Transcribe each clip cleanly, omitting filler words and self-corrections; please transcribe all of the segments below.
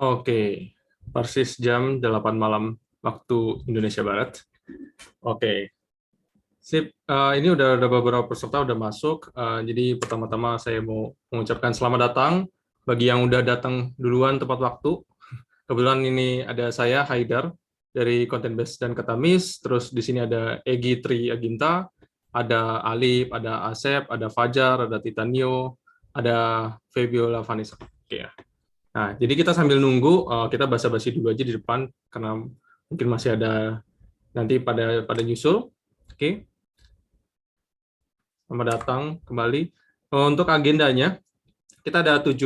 Oke, persis jam 8 malam waktu Indonesia Barat. Oke, sip. Ini udah beberapa peserta udah masuk. Jadi pertama-tama saya mau mengucapkan selamat datang bagi yang udah datang duluan tepat waktu. Kebetulan ini ada saya Haidar dari Content Base dan Katamis. Terus di sini ada Egi Tri Aginta, ada Alip, ada Asep, ada Fajar, ada Titanio, ada Febiola Vanessa. Oke ya. Nah, jadi kita sambil nunggu, kita basa-basi dulu aja di depan, karena mungkin masih ada nanti pada nyusul. Oke, selamat datang kembali. Untuk agendanya, kita ada 7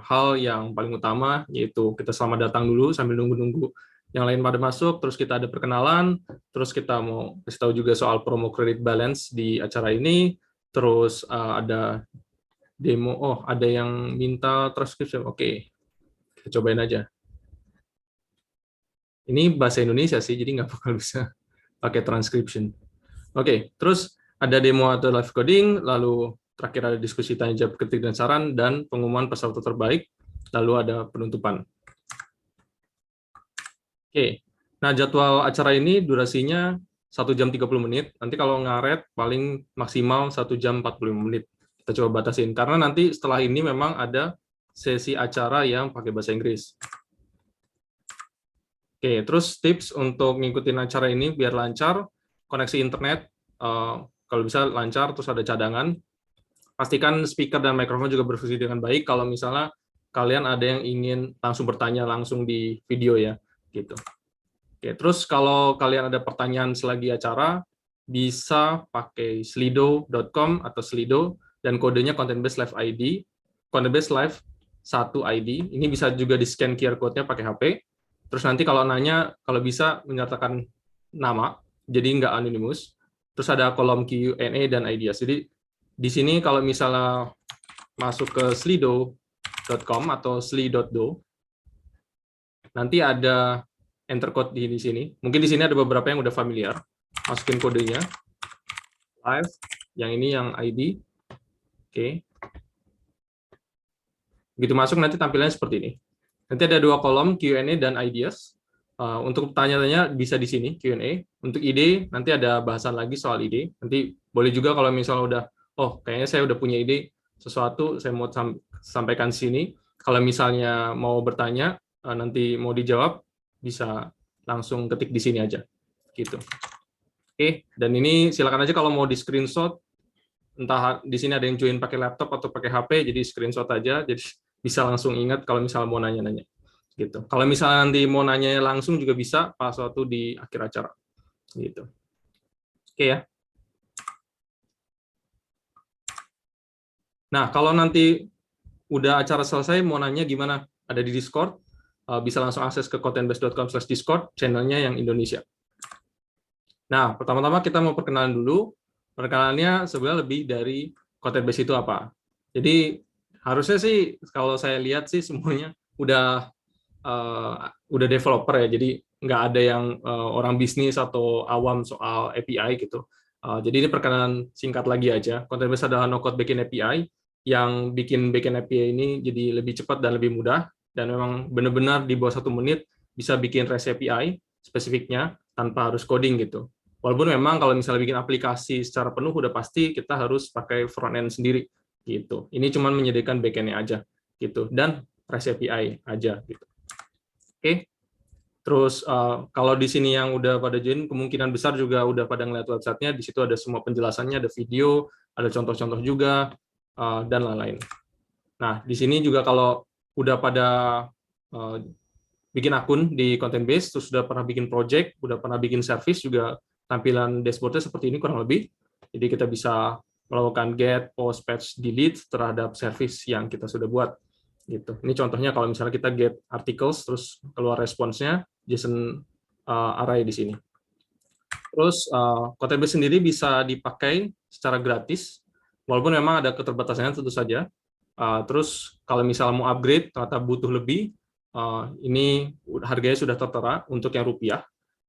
hal yang paling utama, yaitu kita selamat datang dulu sambil nunggu-nunggu yang lain pada masuk, terus kita ada perkenalan, terus kita mau kasih tahu juga soal promo credit balance di acara ini, terus ada demo, ada yang minta transcription, oke, kita cobain aja. Ini bahasa Indonesia sih, jadi nggak bakal bisa pakai transcription. Oke, terus ada demo atau live coding, lalu terakhir ada diskusi tanya jawab kritik dan saran, dan pengumuman peserta terbaik, lalu ada penutupan. Oke, nah jadwal acara ini durasinya 1 jam 30 menit, nanti kalau ngaret paling maksimal 1 jam 45 menit. Kita coba batasin, karena nanti setelah ini memang ada sesi acara yang pakai bahasa Inggris. Oke, terus tips untuk ngikutin acara ini biar lancar, koneksi internet, kalau bisa lancar, terus ada cadangan. Pastikan speaker dan mikrofon juga berfungsi dengan baik kalau misalnya kalian ada yang ingin langsung bertanya langsung di video ya, gitu. Oke, terus kalau kalian ada pertanyaan selagi acara, bisa pakai slido.com atau Slido, dan kodenya Content Base Live ID, Content Base Live 1 ID. Ini bisa juga di-scan QR code-nya pakai HP. Terus nanti kalau nanya, kalau bisa menyertakan nama, jadi nggak anonymous. Terus ada kolom Q&A dan ideas. Jadi di sini kalau misalnya masuk ke slido.com atau sli.do, nanti ada enter code di sini. Mungkin di sini ada beberapa yang udah familiar. Masukin kodenya. Live, yang ini yang ID. Oke. Begitu masuk nanti tampilannya seperti ini. Nanti ada 2 kolom, Q&A dan ideas. Untuk tanya-tanya bisa di sini, Q&A. Untuk ide, nanti ada bahasan lagi soal ide. Nanti boleh juga kalau misalnya udah, kayaknya saya udah punya ide sesuatu, saya mau sampaikan di sini. Kalau misalnya mau bertanya, nanti mau dijawab, bisa langsung ketik di sini aja. Gitu. Oke, dan ini silakan aja kalau mau di screenshot, entah di sini ada yang join pakai laptop atau pakai HP, jadi screenshot aja, jadi bisa langsung ingat kalau misalnya mau nanya-nanya. Gitu. Kalau misalnya nanti mau nanya langsung juga bisa pas waktu di akhir acara. Gitu. Oke ya. Nah, kalau nanti udah acara selesai mau nanya gimana? Ada di Discord, bisa langsung akses ke contentbase.com/discord, channelnya yang Indonesia. Nah, pertama-tama kita mau perkenalan dulu. Perkenalannya sebenarnya lebih dari Content Base itu apa. Jadi harusnya sih kalau saya lihat sih semuanya udah developer ya, jadi nggak ada yang orang bisnis atau awam soal API gitu. Jadi ini perkenalan singkat lagi aja. Content Base adalah no-code backend API yang bikin backend API ini jadi lebih cepat dan lebih mudah, dan memang benar-benar di bawah 1 menit bisa bikin REST API spesifiknya tanpa harus coding gitu. Walaupun memang kalau misalnya bikin aplikasi secara penuh udah pasti kita harus pakai front end sendiri gitu. Ini cuma menyediakan backend-nya aja gitu, dan REST API aja gitu. Oke. Terus kalau di sini yang udah pada join, kemungkinan besar juga udah pada ngeliat websitenya. Di situ ada semua penjelasannya, ada video, ada contoh-contoh juga, dan lain-lain. Nah, di sini juga kalau udah pada bikin akun di Content Base, terus sudah pernah bikin project, udah pernah bikin service juga, tampilan dashboardnya seperti ini kurang lebih. Jadi kita bisa melakukan get, post, patch, delete terhadap service yang kita sudah buat. Gitu. Ini contohnya kalau misalnya kita get articles, terus keluar responsnya, JSON array di sini. Terus Content Base sendiri bisa dipakai secara gratis, walaupun memang ada keterbatasannya tentu saja. Terus kalau misalnya mau upgrade, ternyata butuh lebih, ini harganya sudah tertera untuk yang rupiah.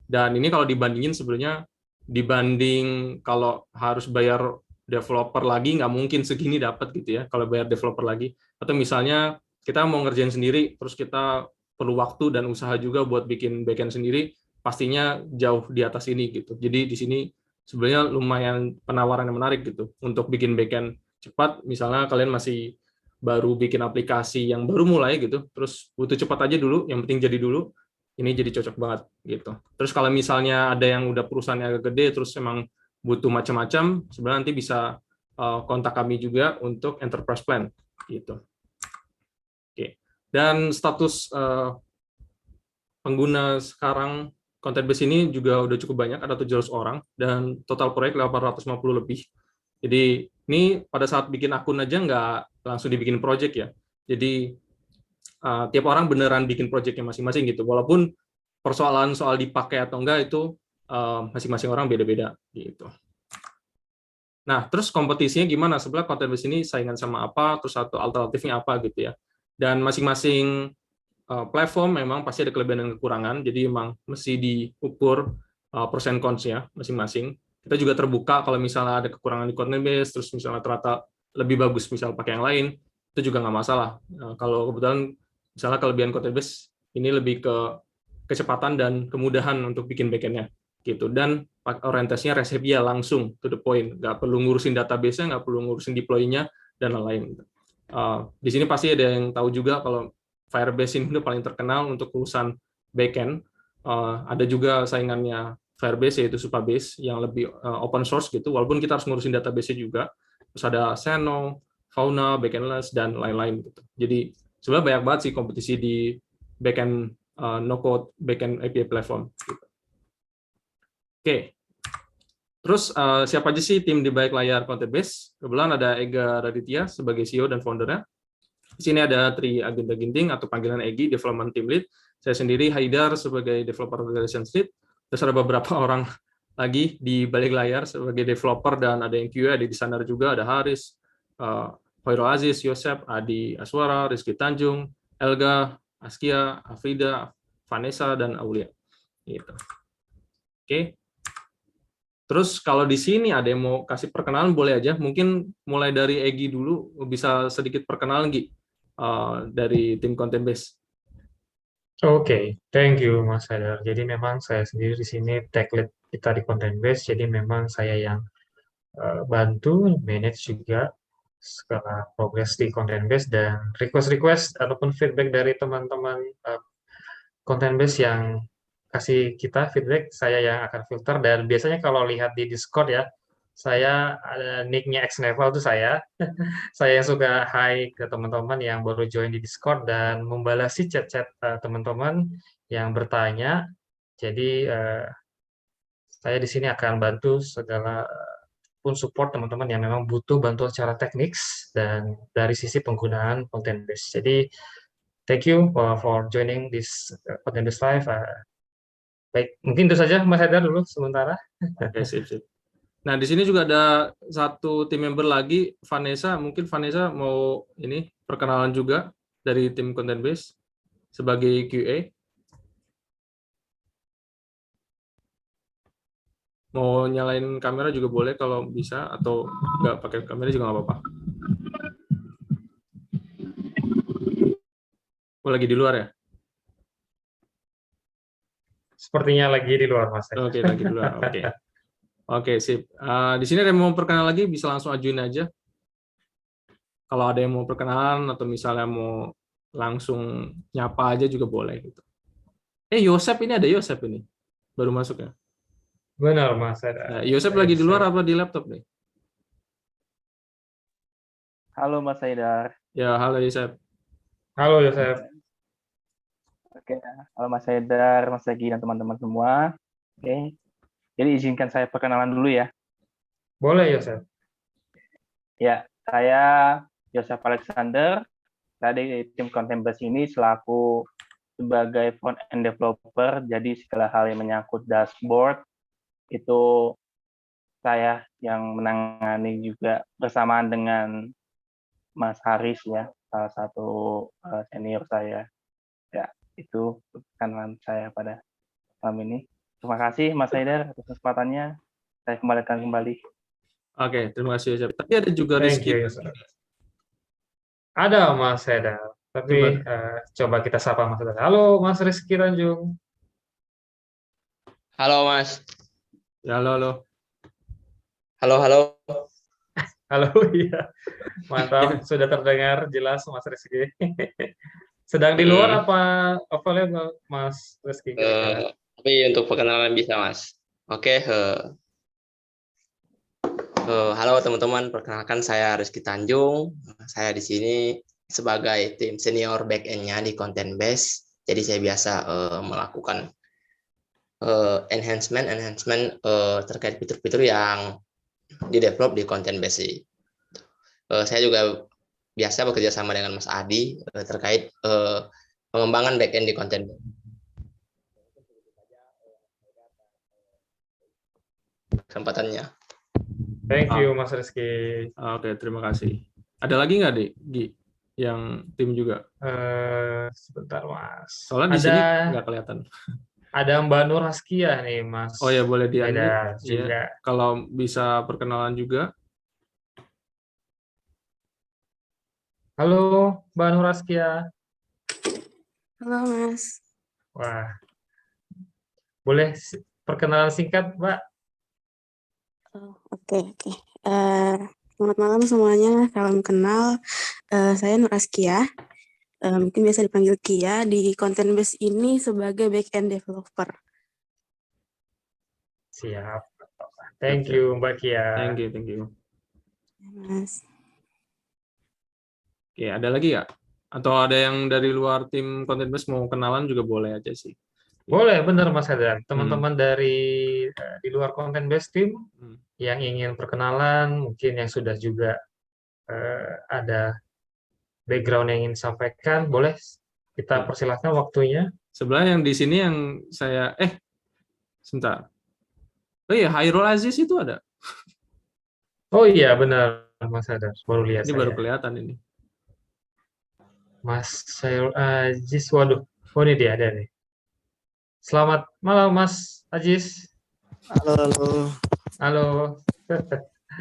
Dan ini kalau dibandingin sebenarnya, dibanding kalau harus bayar developer lagi, nggak mungkin segini dapat gitu ya, kalau bayar developer lagi. Atau misalnya kita mau ngerjain sendiri, terus kita perlu waktu dan usaha juga buat bikin backend sendiri, pastinya jauh di atas ini gitu. Jadi di sini sebenarnya lumayan penawaran yang menarik gitu untuk bikin backend cepat. Misalnya kalian masih baru bikin aplikasi yang baru mulai gitu, terus butuh cepat aja dulu, yang penting jadi dulu. Ini jadi cocok banget gitu. Terus kalau misalnya ada yang udah perusahaannya agak gede, terus emang butuh macam-macam, sebenarnya nanti bisa kontak kami juga untuk enterprise plan gitu. Oke. Dan status pengguna sekarang content base ini juga udah cukup banyak, ada 700 orang, dan total proyek 850 lebih. Jadi ini pada saat bikin akun aja nggak langsung dibikin project ya. Jadi tiap orang beneran bikin projectnya masing-masing gitu. Walaupun persoalan soal dipakai atau enggak itu masing-masing orang beda-beda gitu. Nah, terus kompetisinya gimana? Sebenarnya content base ini saingan sama apa, terus atau alternatifnya apa gitu ya. Dan masing-masing platform memang pasti ada kelebihan dan kekurangan, jadi memang mesti diukur pros and cons-nya masing-masing. Kita juga terbuka kalau misalnya ada kekurangan di content base, terus misalnya ternyata lebih bagus misal pakai yang lain, itu juga nggak masalah. Kalau kebetulan misalnya kelebihan content base ini lebih ke kecepatan dan kemudahan untuk bikin backend-nya gitu. Dan orientasinya resepnya langsung to the point, nggak perlu ngurusin database-nya, nggak perlu ngurusin deploy-nya dan lain-lain. Di sini pasti ada yang tahu juga kalau Firebase ini udah paling terkenal untuk urusan backend. Ada juga saingannya Firebase yaitu Supabase yang lebih open source gitu, walaupun kita harus ngurusin database-nya juga. Terus ada Seno, Fauna, Backendless, dan lain-lain gitu. Jadi sebenarnya banyak banget sih kompetisi di backend no-code backend API platform. Gitu. Oke. Terus siapa aja sih tim di balik layar Content Base? Kebetulan ada Ega Raditya sebagai CEO dan foundernya. Di sini ada Tri Agenda Ginting atau panggilan Egi, Development Team Lead. Saya sendiri Haidar sebagai Developer Relations Lead. Terus ada beberapa orang lagi di balik layar sebagai developer dan ada yang QA, ada desainer juga, ada Haris, Hoirul Aziz, Yosep, Adi Aswara, Rizky Tanjung, Elga, Askia, Afrida, Vanessa, dan Aulia. Gitu. Oke. Terus kalau di sini ada yang mau kasih perkenalan boleh aja. Mungkin mulai dari Egi dulu, bisa sedikit perkenalan Gi dari tim Content Base. Oke, thank you Mas Haidar. Jadi memang saya sendiri di sini tech lead kita di Content Base. Jadi memang saya yang bantu manage juga segala progres di Content Base dan request-request ataupun feedback dari teman-teman Content Base yang kasih kita feedback, saya yang akan filter. Dan biasanya kalau lihat di Discord ya, saya ada nicknya X Level itu saya. Saya yang suka hi ke teman-teman yang baru join di Discord dan membalasi chat-chat teman-teman yang bertanya. Jadi saya di sini akan bantu segala pun support teman-teman yang memang butuh bantuan secara teknis dan dari sisi penggunaan content base. Jadi thank you for joining this content base live. Baik, mungkin itu saja Mas Haidar dulu sementara. Oke, sip. Nah, di sini juga ada satu tim member lagi, Vanessa. Mungkin Vanessa mau ini perkenalan juga dari tim Content Base sebagai QA. Mau nyalain kamera juga boleh kalau bisa, atau nggak pakai kamera juga nggak apa-apa. Oh, lagi di luar ya? Sepertinya lagi di luar Mas Haidar. Oke, lagi di luar. Oke, sip. Di sini ada yang mau perkenalan lagi, bisa langsung ajuin aja. Kalau ada yang mau perkenalan atau misalnya mau langsung nyapa aja juga boleh gitu. Yosep ini ada Yosep ini. Baru masuk ya. Benar Mas Haidar. Nah, Yosep lagi di luar apa di laptop nih? Halo Mas Haidar. Ya, halo Yosep. Halo Yosep. Oke, halo Mas Haidar, Mas Egi dan teman-teman semua. Oke. Jadi izinkan saya perkenalan dulu ya. Boleh Yosep. Ya, saya Yosef Alexander. Saya di tim Content Base ini selaku sebagai front-end developer, jadi segala hal yang menyangkut dashboard itu saya yang menangani juga bersamaan dengan Mas Haris ya, salah satu senior saya. Ya, itu perkenalan saya pada malam ini. Terima kasih Mas Haidar atas kesempatannya. Saya kembalikan kembali. Oke, terima kasih Yosep. Tapi ada juga Thank Rizky. you Yosep. Ada Mas Haidar. Tapi coba kita sapa Mas Sadar. Halo Mas Rizky Tanjung. Halo Mas. Ya, halo. Halo, halo. Halo, iya. Mantap, sudah terdengar jelas Mas Rizky. Sedang di luar apa lihat Mas Rizky kira-kira? Tapi untuk perkenalan bisa Mas. Oke. Halo teman-teman, perkenalkan saya Rizky Tanjung. Saya di sini sebagai tim senior back-end-nya di Content Base. Jadi saya biasa melakukan enhancement terkait fitur-fitur yang di-develop di Content Base. Saya juga biasa bekerja sama dengan Mas Adi terkait pengembangan back-end di Content Base. Kesempatannya. Thank you Mas Rizky. Oke, terima kasih. Ada lagi nggak, Gi? Yang tim juga? Sebentar Mas. Soalnya di sini nggak kelihatan. Ada Mbak Nur Haskia nih Mas. Oh ya, boleh Ada di-unmute juga. ya. Kalau bisa perkenalan juga. Halo Mbak Nur Haskia. Halo Mas. Wah. Boleh perkenalan singkat, Mbak? Oke. Selamat malam semuanya. Salam kenal. Saya Nur Askia. Mungkin biasa dipanggil Kia. Di Content Base ini sebagai back-end developer. Siap. Thank you, Mbak Kia. Thank you. Mas. Oke, ada lagi ya? Atau ada yang dari luar tim Content Base mau kenalan juga boleh aja sih. Boleh, benar Mas Hadar. Teman-teman dari di luar Content Base Team yang ingin perkenalan, mungkin yang sudah juga ada background yang ingin disampaikan, boleh kita persilahkan waktunya. Sebenarnya yang di sini yang saya sebentar. Oh iya, Hairul Aziz itu ada. Oh iya, benar Mas Hadar. Baru lihat ini saya. Baru kelihatan ini. Mas Hairul Aziz, waduh. Oh ini dia, ada nih. Selamat malam Mas Aziz. Halo.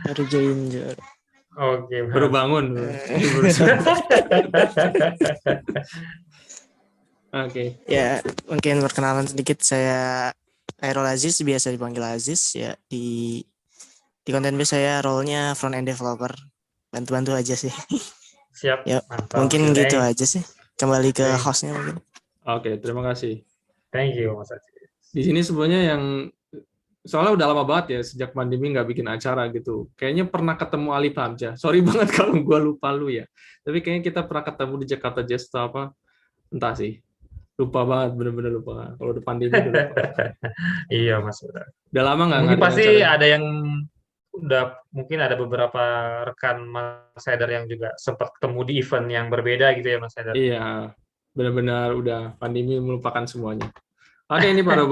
Baru join. Oke, baru bangun. Oke. Ya, mungkin perkenalan sedikit, saya Hairul Aziz, biasa dipanggil Aziz ya. Di Content Base saya role-nya front end developer. Bantu-bantu aja sih. Siap. Ya, mantap. mungkin gitu aja sih. Kembali ke hostnya mungkin. Oke, terima kasih. Thank you Mas Aziz. Di sini sebenarnya yang soalnya udah lama banget ya sejak pandemi nggak bikin acara gitu. Kayaknya pernah ketemu Alif Hamzah. Sorry banget kalau gue lupa lu ya. Tapi kayaknya kita pernah ketemu di Jakarta Jazz atau apa. Entah sih. Lupa banget, bener-bener lupa. Kalau udah pandemi udah lupa. Iya Mas. Udah lama nggak. Mungkin pasti ada yang mungkin ada beberapa rekan Mas Haidar yang juga sempat ketemu di event yang berbeda gitu ya Mas Haidar. Iya, benar-benar udah pandemi melupakan semuanya. Oke, ini baru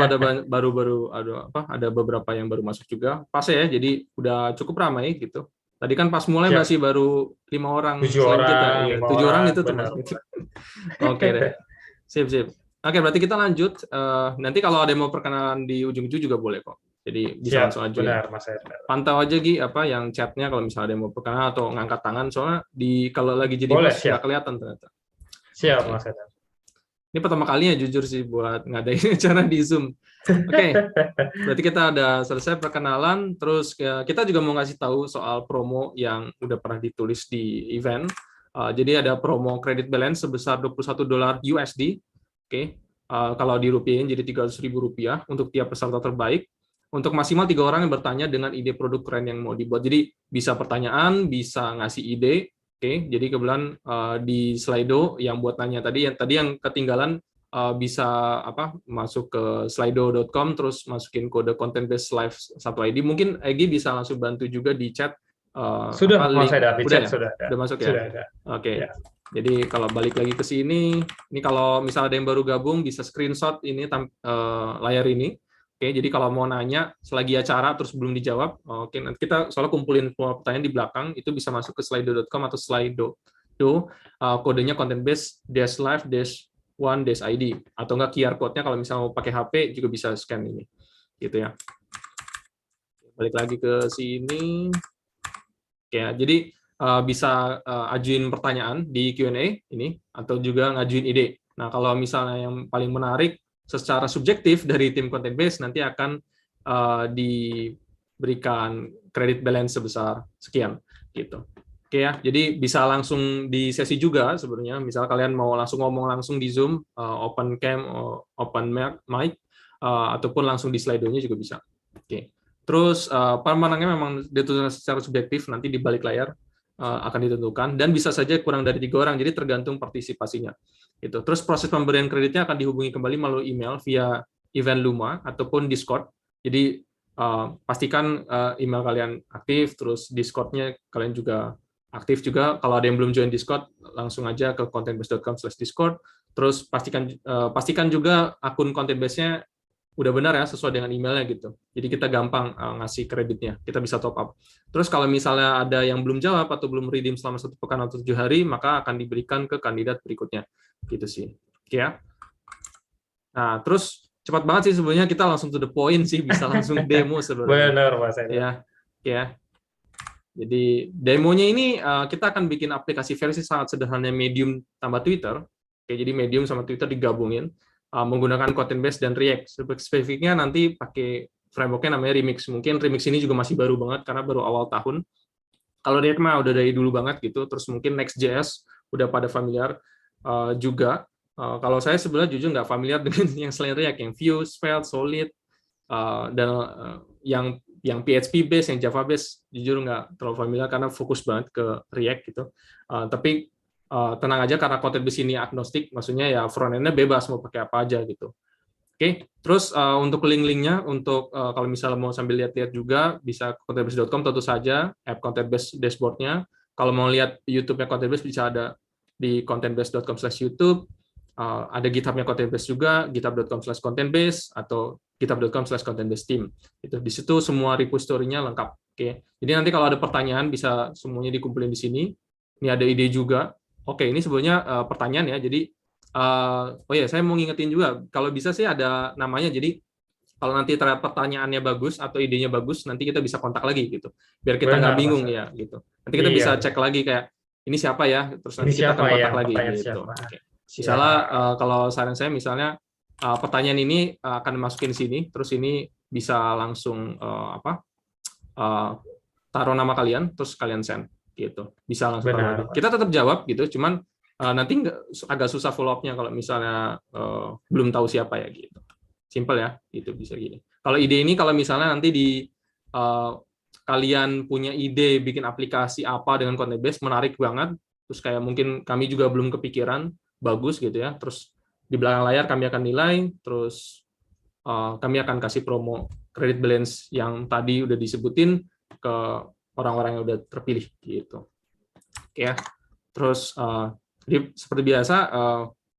ada beberapa yang baru masuk juga. Pas ya, jadi udah cukup ramai gitu. Tadi kan pas mulai masih baru 5 orang. 7 orang, kita. 7 orang itu benar. tuh. Oke deh. Sip. Oke, berarti kita lanjut. Nanti kalau ada yang mau perkenalan di ujung-ujung juga boleh kok. Jadi bisa langsung aja. Benar, Mas Haidar. Pantau aja Gi yang chatnya kalau misalnya ada yang mau perkenalan atau ngangkat tangan, soalnya kalau lagi jadi host nggak kelihatan ternyata. Siap Mas Haidar. Ini pertama kalinya jujur sih buat ngadain acara di Zoom. Oke, berarti kita udah selesai perkenalan, terus kita juga mau ngasih tahu soal promo yang udah pernah ditulis di event. Jadi ada promo credit balance sebesar $21 USD. Oke, kalau dirupiahin jadi Rp300.000 untuk tiap peserta terbaik. Untuk maksimal 3 orang yang bertanya dengan ide produk keren yang mau dibuat. Jadi bisa pertanyaan, bisa ngasih ide. Oke, jadi kebetulan di Slido yang buat nanya tadi yang ketinggalan bisa masuk ke slido.com terus masukin kode Content Base Live 1ID. Mungkin Egi bisa langsung bantu juga di chat. Sudah Mas Haidar, di chat sudah masuk ya. Sudah ada. Oke. Ya. Jadi kalau balik lagi ke sini, ini kalau misalnya ada yang baru gabung bisa screenshot ini layar ini. Oke, jadi kalau mau nanya selagi acara terus belum dijawab, oke, nanti kita soalnya kumpulin semua pertanyaan di belakang, itu bisa masuk ke slido.com atau slido. Kodenya content base -live-1-id atau enggak QR code-nya kalau misalnya mau pakai HP juga bisa scan ini. Gitu ya. Balik lagi ke sini. Oke, jadi bisa ajuin pertanyaan di Q&A ini, atau juga ngajuin ide. Nah, kalau misalnya yang paling menarik secara subjektif dari tim content base nanti akan diberikan kredit balance sebesar sekian gitu. Oke ya, jadi bisa langsung di sesi juga sebenarnya. Misal kalian mau langsung ngomong langsung di Zoom, open cam, open mic, ataupun langsung di Slido-nya juga bisa. Oke. Terus pemenangnya memang ditentukan secara subjektif, nanti di balik layar akan ditentukan, dan bisa saja kurang dari 3 orang, jadi tergantung partisipasinya. Gitu. Terus proses pemberian kreditnya akan dihubungi kembali melalui email via event Luma ataupun Discord. Jadi pastikan email kalian aktif, terus Discord-nya kalian juga aktif juga. Kalau ada yang belum join Discord, langsung aja ke contentbase.com/discord. Terus pastikan juga akun contentbase-nya udah benar ya, sesuai dengan emailnya gitu. Jadi kita gampang ngasih kreditnya, kita bisa top up. Terus kalau misalnya ada yang belum jawab atau belum redeem selama 1 pekan atau 7 hari, maka akan diberikan ke kandidat berikutnya. Gitu sih. Oke ya. Nah, terus cepat banget sih sebenarnya, kita langsung to the point sih, bisa langsung demo sebenarnya. Benar, Mas Edi. Ya. Jadi demonya ini kita akan bikin aplikasi versi sangat sederhana Medium tambah Twitter. Oke, jadi Medium sama Twitter digabungin menggunakan content base dan React. Spesifiknya nanti pakai framework-nya namanya Remix. Mungkin Remix ini juga masih baru banget karena baru awal tahun. Kalau React mah udah dari dulu banget gitu. Terus mungkin Next.js udah pada familiar juga. Kalau saya sebenarnya jujur nggak familiar dengan yang selain React, yang Vue, Svelte, Solid, dan yang PHP base, yang Java base, jujur nggak terlalu familiar karena fokus banget ke React gitu. Tapi tenang aja karena content base ini agnostik, maksudnya ya front end-nya bebas mau pakai apa aja gitu. Oke, terus untuk link-linknya, untuk kalau misalnya mau sambil lihat-lihat juga bisa contentbase.com, tentu saja app content base dashboard-nya. Kalau mau lihat YouTube-nya content base bisa ada di contentbase.com/YouTube. Ada GitHub-nya contentbase juga, github.com/contentbase atau github.com/contentbase-team. Itu di situ semua repository-nya lengkap. Oke. Jadi nanti kalau ada pertanyaan bisa semuanya dikumpulin di sini. Ini ada ide juga. Oke, ini sebenarnya pertanyaan ya. Jadi oh ya, saya mau ngingetin juga kalau bisa sih ada namanya. Jadi kalau nanti ternyata pertanyaannya bagus atau idenya bagus, nanti kita bisa kontak lagi gitu. Biar kita nggak bingung ya gitu. Nanti kita bisa cek lagi kayak ini siapa ya, terus nanti kita akan kontak lagi gitu. Oke. Misalnya kalau saran saya misalnya pertanyaan ini akan masukin sini, terus ini bisa langsung taruh nama kalian, terus kalian send gitu. Bisa langsung taruh lagi. Kita tetap jawab gitu, cuman nanti agak susah follow up-nya kalau misalnya belum tahu siapa ya gitu. Simple ya, itu bisa gini. Kalau ide ini kalau misalnya nanti kalian punya ide bikin aplikasi apa dengan content base menarik banget, terus kayak mungkin kami juga belum kepikiran, bagus gitu ya. Terus di belakang layar kami akan nilai, terus kami akan kasih promo credit balance yang tadi udah disebutin ke orang-orang yang udah terpilih gitu. Oke ya. Terus jadi seperti biasa,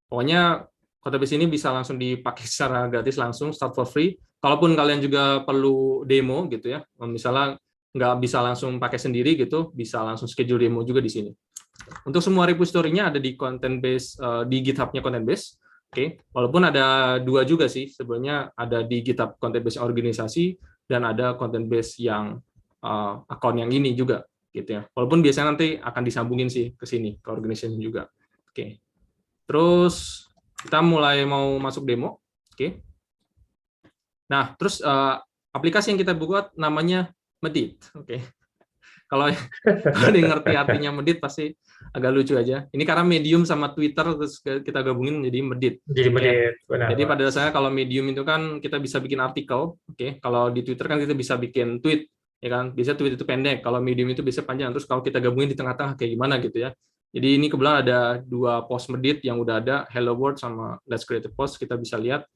pokoknya Contentbase ini bisa langsung dipakai secara gratis langsung, start for free. Kalaupun kalian juga perlu demo gitu ya, misalnya nggak bisa langsung pakai sendiri gitu, bisa langsung schedule demo juga di sini. Untuk semua repository-nya ada di Contentbase, di GitHub-nya Contentbase. Oke, walaupun ada 2 juga sih sebenarnya, ada di GitHub Contentbase organisasi dan ada Contentbase yang account yang ini juga gitu ya. Walaupun biasanya nanti akan disambungin sih ke sini ke organisasi juga. Oke. Terus kita mulai mau masuk demo. Oke. Nah, terus aplikasi yang kita buat namanya Medit. Oke. Kalau ada yang ngerti artinya Medit pasti agak lucu aja. Ini karena Medium sama Twitter terus kita gabungin menjadi Medit. Jadi Medit, benar. Jadi pada dasarnya kalau Medium itu kan kita bisa bikin artikel, oke. Kalau di Twitter kan kita bisa bikin tweet, ya kan. Biasanya tweet itu pendek, kalau Medium itu bisa panjang. Terus kalau kita gabungin di tengah-tengah kayak gimana gitu ya. Jadi ini kebetulan ada 2 post Medit yang udah ada, Hello World sama Let's Create a Post. Kita bisa lihat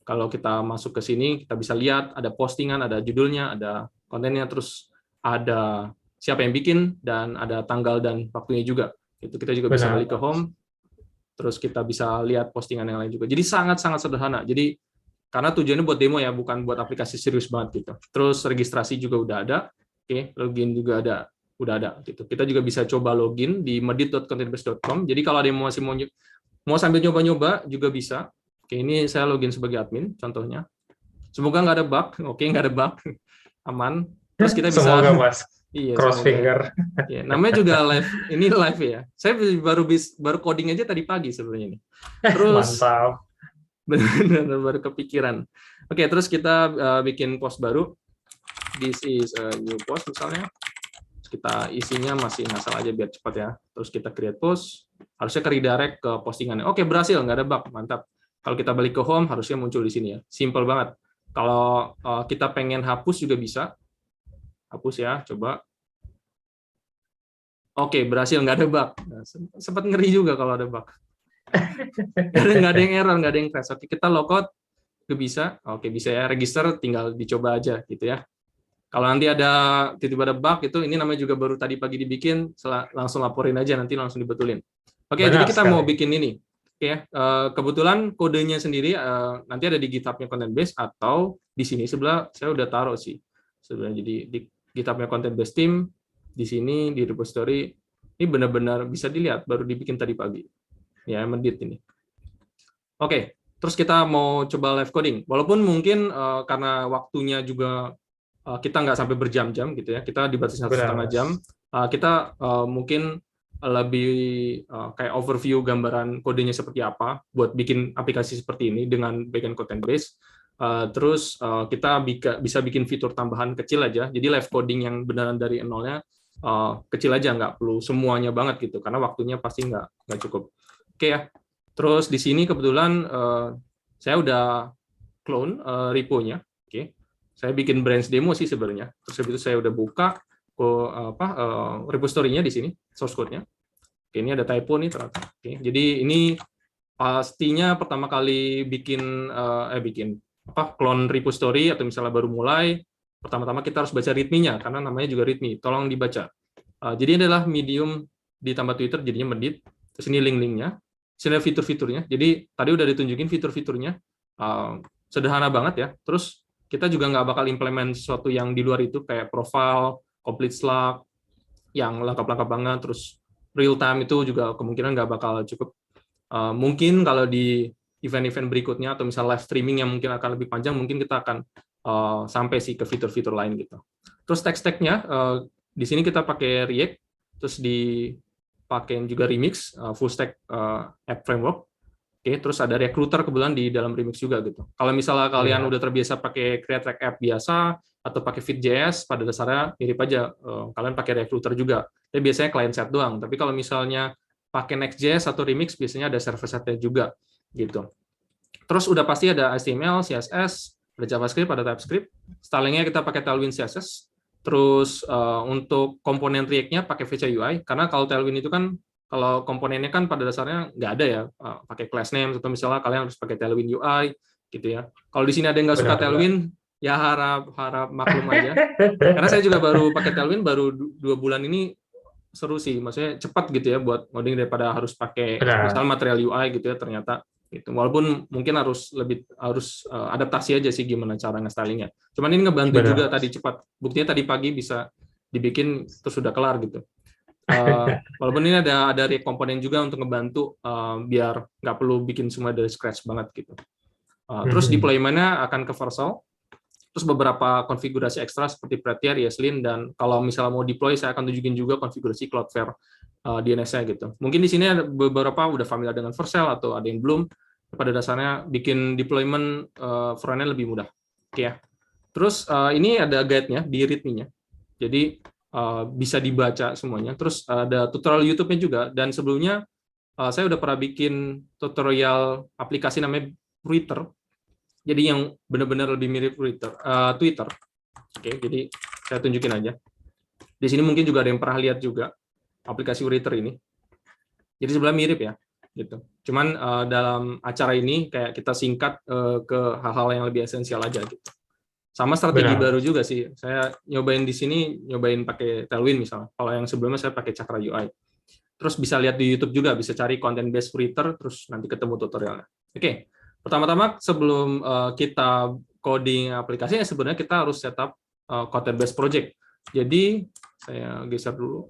kalau kita masuk ke sini, kita bisa lihat ada postingan, ada judulnya, ada kontennya, terus ada siapa yang bikin, dan ada tanggal dan waktunya juga. Itu kita juga bisa balik ke home, terus kita bisa lihat postingan yang lain juga. Jadi sangat-sangat sederhana. Jadi karena tujuannya buat demo ya, bukan buat aplikasi serius banget gitu. Terus registrasi juga udah ada, oke, login juga udah ada gitu. Kita juga bisa coba login di medit.contentbase.com. Jadi kalau ada yang masih mau sambil nyoba-nyoba juga bisa. Oke, ini saya login sebagai admin contohnya. Semoga nggak ada bug. Oke, nggak ada bug. Aman. Terus kita bisa Iya, cross semoga. finger. Ya, namanya juga live. Ini live ya. Saya baru coding aja tadi pagi sebenarnya ini. Terus Mantap. benar-benar baru kepikiran. Oke, terus kita bikin post baru. This is a new post misalnya. Terus kita isinya masih ngasal aja biar cepat ya. Terus kita create post. Harusnya ke redirect ke postingannya. Oke, berhasil, nggak ada bug, mantap. Kalau kita balik ke home harusnya muncul di sini ya. Simple banget. Kalau kita pengen hapus juga bisa. Hapus ya, coba. Oke, berhasil, nggak ada bug. Nah, sempat ngeri juga kalau ada bug. Nggak ada yang error, nggak ada yang crash. Oke, kita logout, bisa. Oke, bisa ya, register, tinggal dicoba aja gitu ya. Kalau nanti ada tiba-tiba ada bug itu, ini namanya juga baru tadi pagi dibikin, langsung laporin aja, nanti langsung dibetulin. Oke, Benar jadi kita sekali. mau bikin ini. Oke ya, kebetulan kodenya sendiri nanti ada di GitHub-nya Content Base atau di sini sebelah saya udah taruh sih sebenarnya. Jadi di GitHub-nya Content Base Team, di sini di repository ini benar-benar bisa dilihat baru dibikin tadi pagi. Ya, medit ini. Oke, terus kita mau coba live coding. Walaupun mungkin karena waktunya juga kita nggak sampai berjam-jam gitu ya. Kita dibatasi 1,5 jam. Kita mungkin lebih kayak overview gambaran kodenya seperti apa buat bikin aplikasi seperti ini dengan backend content base. Terus kita bisa bikin fitur tambahan kecil aja. Jadi live coding yang beneran dari nolnya kecil aja, nggak perlu semuanya banget gitu karena waktunya pasti nggak cukup. Oke ya. Terus di sini kebetulan saya udah clone repo-nya. Oke. Saya bikin branch demo sih sebenarnya. Terus habis itu saya udah buka repository-nya di sini, source code-nya. Oke, ini ada typo nih ternyata. Oke, jadi ini pastinya pertama kali bikin clone repository atau misalnya baru mulai, pertama-tama kita harus baca readme-nya karena namanya juga readme. Tolong dibaca. Jadi ini adalah Medium ditambah Twitter jadinya Medit. Terus ini link-linknya. Sini fitur-fiturnya. Jadi tadi udah ditunjukin fitur-fiturnya. Sederhana banget ya. Terus kita juga nggak bakal implement sesuatu yang di luar itu kayak profile, complete Slack, yang lengkap-lengkap banget. Terus real time itu juga kemungkinan nggak bakal cukup. Mungkin kalau di event-event berikutnya atau misal live streaming yang mungkin akan lebih panjang, mungkin kita akan sampai sih ke fitur-fitur lain gitu. Terus tech-stack-nya di sini kita pakai React, terus dipakai juga Remix, full stack app framework. Oke, terus ada Recruiter kebetulan di dalam Remix juga gitu. Kalau misalnya kalian udah terbiasa pakai Create React App biasa atau pakai Fit.js, pada dasarnya mirip aja. Kalian pakai Recruiter juga. Tapi biasanya client side doang. Tapi kalau misalnya pakai Next.js atau Remix, biasanya ada server side-nya juga gitu. Terus udah pasti ada HTML, CSS, ada JavaScript, ada TypeScript. Stylingnya kita pakai Tailwind CSS. Terus untuk komponen React-nya pakai VC UI, karena kalau Tailwind itu kan kalau komponennya kan pada dasarnya nggak ada ya, pakai class name atau misalnya kalian harus pakai Tailwind UI gitu ya. Kalau di sini ada yang nggak suka Tailwind, ya harap maklum aja. Karena saya juga baru pakai Tailwind baru 2 bulan ini, seru sih, maksudnya cepat gitu ya buat ngoding daripada harus pakai misalnya material UI gitu ya ternyata. Gitu. Walaupun mungkin harus adaptasi aja sih gimana cara nge-stylingnya. Cuman ini ngebantu juga tadi cepat. Buktinya tadi pagi bisa dibikin terus sudah kelar gitu. Walaupun ini ada komponen juga untuk ngebantu biar nggak perlu bikin semua dari scratch banget gitu. Terus deployment-nya akan ke Vercel. Terus beberapa konfigurasi ekstra seperti Prettier, ESLint, dan kalau misalnya mau deploy saya akan tunjukin juga konfigurasi Cloudflare DNS-nya gitu. Mungkin di sini ada beberapa udah familiar dengan Vercel atau ada yang belum. Pada dasarnya bikin deployment front-end lebih mudah. Oke ya. Terus ini ada guide-nya di README-nya. Jadi bisa dibaca semuanya. Terus ada tutorial YouTube-nya juga. Dan sebelumnya saya udah pernah bikin tutorial aplikasi namanya Twitter. Jadi yang benar-benar lebih mirip Twitter. Oke, jadi saya tunjukin aja. Di sini mungkin juga ada yang pernah lihat juga aplikasi Twitter ini. Jadi sebenarnya mirip ya, gitu. Cuman dalam acara ini kayak kita singkat ke hal-hal yang lebih esensial aja gitu. Sama strategi baru juga sih. Saya nyobain di sini, nyobain pakai Tailwind misalnya. Kalau yang sebelumnya saya pakai Chakra UI. Terus bisa lihat di YouTube juga, bisa cari content based Twitter, terus nanti ketemu tutorialnya. Oke. Pertama-tama sebelum kita coding aplikasinya sebenarnya kita harus setup content based project. Jadi saya geser dulu.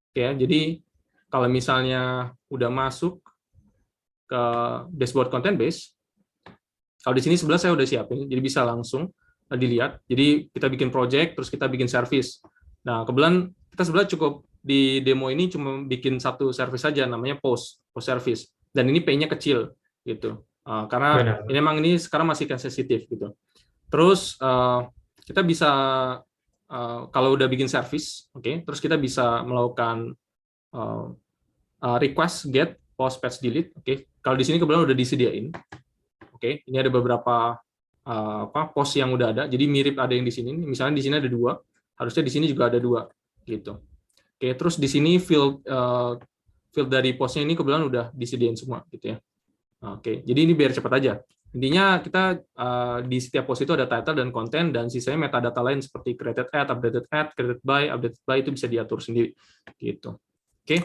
Oke, jadi kalau misalnya udah masuk ke dashboard content base, kalau di sini sebelah saya udah siapin, jadi bisa langsung dilihat. Jadi kita bikin project, terus kita bikin service. Nah, kebetulan kita sebenarnya cukup di demo ini cuma bikin satu service saja, namanya post service. Dan ini pay-nya kecil, gitu. Karena Benar. ini sekarang masih sensitif, gitu. Terus kita bisa kalau udah bikin service, oke, terus kita bisa melakukan request, get, post, patch, delete, oke. Kalau di sini kebetulan udah disediain, oke. Ini ada beberapa post yang udah ada, jadi mirip ada yang di sini. Misalnya di sini ada 2, harusnya di sini juga ada 2, gitu. Oke, terus di sini field dari postnya ini kebetulan udah disediain semua, gitu ya. Oke, jadi ini biar cepat aja. Intinya kita di setiap post itu ada title dan konten, dan sisanya metadata lain seperti created ad, created by itu bisa diatur sendiri, gitu. Oke.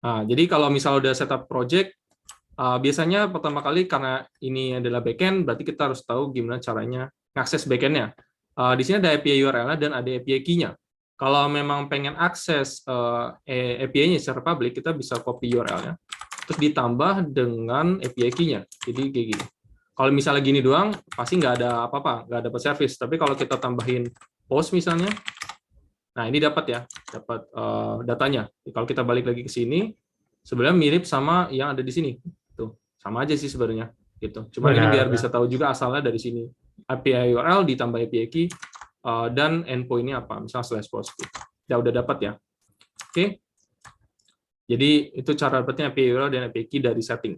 Nah, jadi kalau misal udah setup project, biasanya pertama kali karena ini adalah backend, berarti kita harus tahu gimana caranya ngakses backend-nya. Di sini ada API URL-nya dan ada API key-nya. Kalau memang pengen akses API-nya secara public, kita bisa copy URL-nya, terus ditambah dengan API key-nya. Jadi kayak gini. Kalau misalnya gini doang, pasti nggak ada apa-apa, nggak dapat service. Tapi kalau kita tambahin post misalnya, nah ini dapat ya, dapat datanya. Kalau kita balik lagi ke sini, sebenarnya mirip sama yang ada di sini. Tuh, sama aja sih sebenarnya. Gitu. Cuma ini biar bisa tahu juga asalnya dari sini. API URL ditambah API key, dan endpoint-nya apa, misalnya /post. Ya udah dapat ya. Oke. Jadi itu cara dapatnya API URL dan API key dari setting.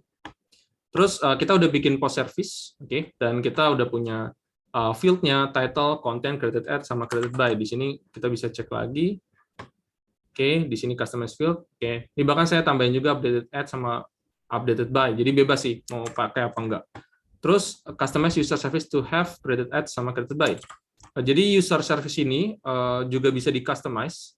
Terus kita udah bikin post service, oke, dan kita udah punya field-nya, title, content, created ad, sama created by. Di sini kita bisa cek lagi. Oke, di sini customize field. Oke, ini bahkan saya tambahin juga updated ad sama updated by. Jadi bebas sih mau pakai apa enggak. Terus customize user service to have created ad sama created by. Jadi user service ini juga bisa di customize.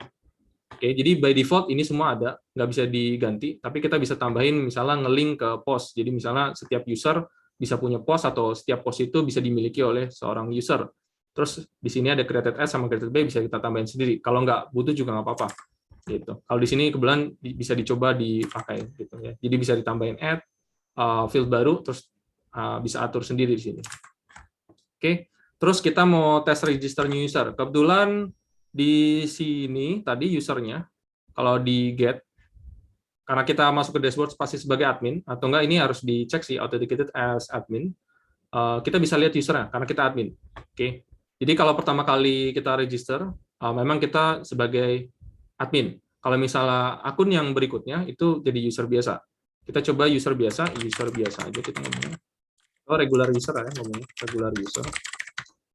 Oke, jadi by default ini semua ada, nggak bisa diganti, tapi kita bisa tambahin misalnya nge-link ke post. Jadi misalnya setiap user bisa punya post, atau setiap post itu bisa dimiliki oleh seorang user. Terus di sini ada created ad sama created by, bisa kita tambahin sendiri. Kalau nggak butuh juga nggak apa-apa. Gitu. Kalau di sini kebetulan bisa dicoba dipakai. Gitu ya. Jadi bisa ditambahin ad, field baru, terus bisa atur sendiri di sini. Oke, terus kita mau tes register new user. Kebetulan di sini tadi usernya, kalau di get, karena kita masuk ke dashboard pasti sebagai admin, atau enggak ini harus dicek sih, authenticated as admin, kita bisa lihat usernya, karena kita admin. Oke, jadi kalau pertama kali kita register, memang kita sebagai admin. Kalau misalnya akun yang berikutnya, itu jadi user biasa. Kita coba user biasa aja kita ngomongnya. Oh, regular user ya, ngomongnya, regular user.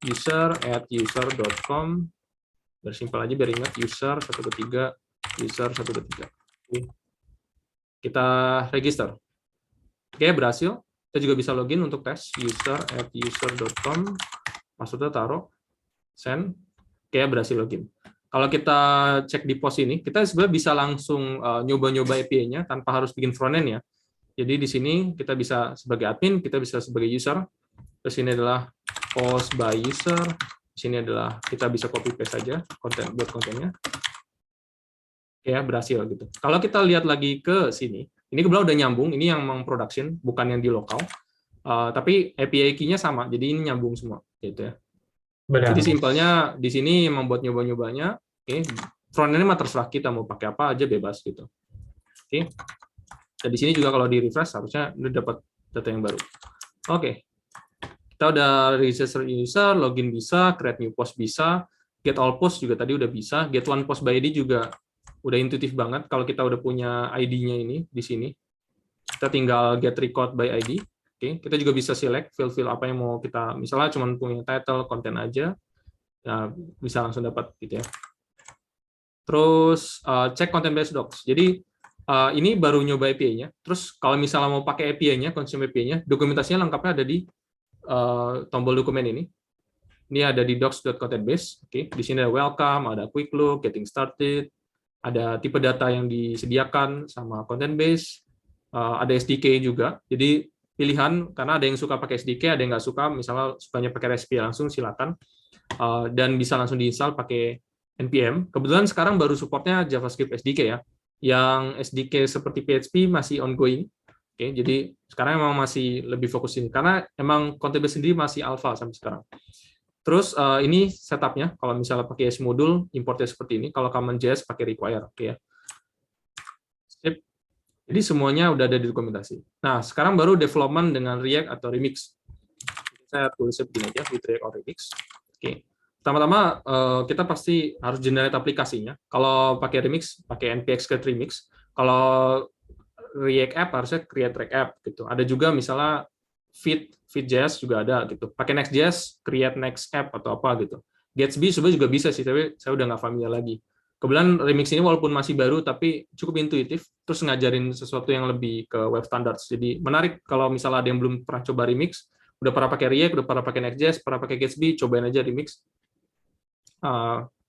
user@user.com, bersimpel aja biar ingat, user 123, user 123. Kita register. Oke, berhasil. Kita juga bisa login untuk tes, user@user.com, passwordnya taruh, send. Oke, berhasil login. Kalau kita cek di post ini, kita sebenarnya bisa langsung nyoba-nyoba API-nya tanpa harus bikin front-end ya. Jadi di sini kita bisa sebagai admin, kita bisa sebagai user. Terus ini adalah post by user. Sini adalah kita bisa copy paste saja konten buat kontennya. Ya, berhasil gitu. Kalau kita lihat lagi ke sini, ini kebetulan udah nyambung, ini yang production, bukan yang di lokal. Tapi API key-nya sama, jadi ini nyambung semua gitu ya. Benar. Jadi simpelnya di sini membuat nyoba-nyobanya, oke. Front-end mah terserah kita mau pakai apa aja bebas gitu. Oke. Dan di sini juga kalau di refresh harusnya udah dapat data yang baru. Oke. Kita udah register user, login bisa, create new post bisa, get all post juga tadi udah bisa, get one post by ID juga udah intuitif banget. Kalau kita udah punya ID-nya ini di sini, kita tinggal get record by ID. Oke, kita juga bisa select field-field apa yang mau kita, misalnya cuma punya title, konten aja, nah, bisa langsung dapat gitu ya. Terus cek content based docs. Jadi ini baru nyoba API-nya. Terus kalau misalnya mau pakai API-nya, consume API-nya, dokumentasinya lengkapnya ada di tombol dokumen ini. Ini ada di docs.contentbase. Oke, di sini ada welcome, ada quick look, getting started, ada tipe data yang disediakan sama content base, ada SDK juga. Jadi pilihan, karena ada yang suka pakai SDK, ada yang nggak suka, misalnya sukanya pakai REST langsung silakan, dan bisa langsung diinstal pakai npm. Kebetulan sekarang baru supportnya JavaScript SDK ya. Yang SDK seperti PHP masih ongoing. Oke, jadi sekarang emang masih lebih fokusin karena emang content base sendiri masih alpha sampai sekarang. Terus ini setupnya, kalau misalnya pakai modul, importnya seperti ini. Kalau Common.js pakai require, oke ya. Sip. Jadi semuanya udah ada di dokumentasi. Nah, sekarang baru development dengan React atau Remix. Saya tulisnya begini aja, with React or Remix. Oke. Pertama-tama kita pasti harus generate aplikasinya. Kalau pakai Remix, pakai npx create remix. Kalau React app harusnya create React app gitu. Ada juga misalnya Feed.js juga ada gitu. Pakai Next.js, create next app atau apa gitu. Gatsby sebenarnya juga bisa sih, tapi saya udah nggak familiar lagi. Kebetulan Remix ini walaupun masih baru, tapi cukup intuitif, terus ngajarin sesuatu yang lebih ke web standards. Jadi menarik kalau misalnya ada yang belum pernah coba Remix, udah pernah pakai React, udah pernah pakai Next.js, pernah pakai Gatsby, cobain aja Remix.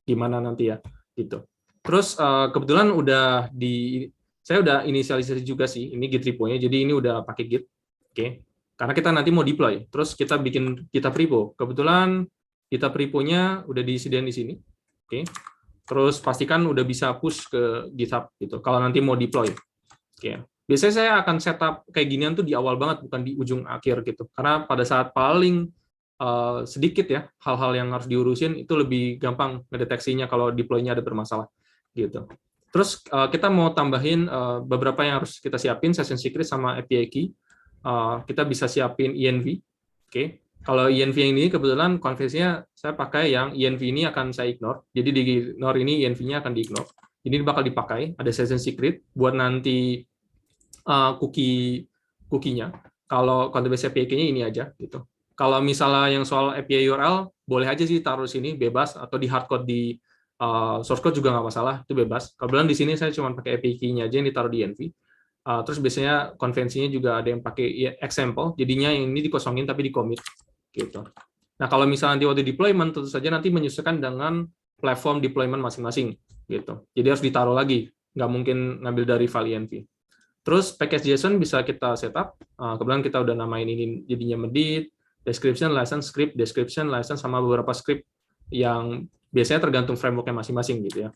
Gimana nanti ya, gitu. Terus kebetulan saya udah inisialisasi juga sih, ini Git repo-nya, jadi ini udah pakai Git. Oke. Karena kita nanti mau deploy, terus kita bikin GitHub repo. Kebetulan GitHub repo-nya udah disediain di sini. Oke. Terus pastikan udah bisa push ke GitHub gitu. Kalau nanti mau deploy. Oke. Biasanya saya akan setup kayak ginian tuh di awal banget, bukan di ujung akhir gitu. Karena pada saat paling sedikit ya hal-hal yang harus diurusin, itu lebih gampang ngedeteksinya kalau deploy-nya ada bermasalah gitu. Terus kita mau tambahin beberapa yang harus kita siapin, session secret sama API key. Kita bisa siapin env. Oke. Kalau env yang ini kebetulan konversinya saya pakai yang env ini akan saya ignore. Jadi di ignore ini env-nya akan di ignore. Ini bakal dipakai, ada session secret buat nanti cookie-nya. Kalau content-based API key-nya ini aja gitu. Kalau misalnya yang soal API URL, boleh aja sih taruh sini bebas, atau di hardcode di source code juga nggak masalah, itu bebas. Kebetulan di sini saya cuma pakai API key-nya aja yang ditaruh di env. Terus biasanya konvensinya juga ada yang pakai example, jadinya yang ini dikosongin tapi di-commit gitu. Nah, kalau misalnya nanti waktu deployment, tentu saja nanti menyesuaikan dengan platform deployment masing-masing gitu. Jadi harus ditaruh lagi, nggak mungkin ngambil dari file env. Terus package JSON bisa kita setup. Kebetulan kita udah namain ini jadinya medit, description, license, script, description, license, sama beberapa script yang biasanya tergantung framework-nya masing-masing gitu ya.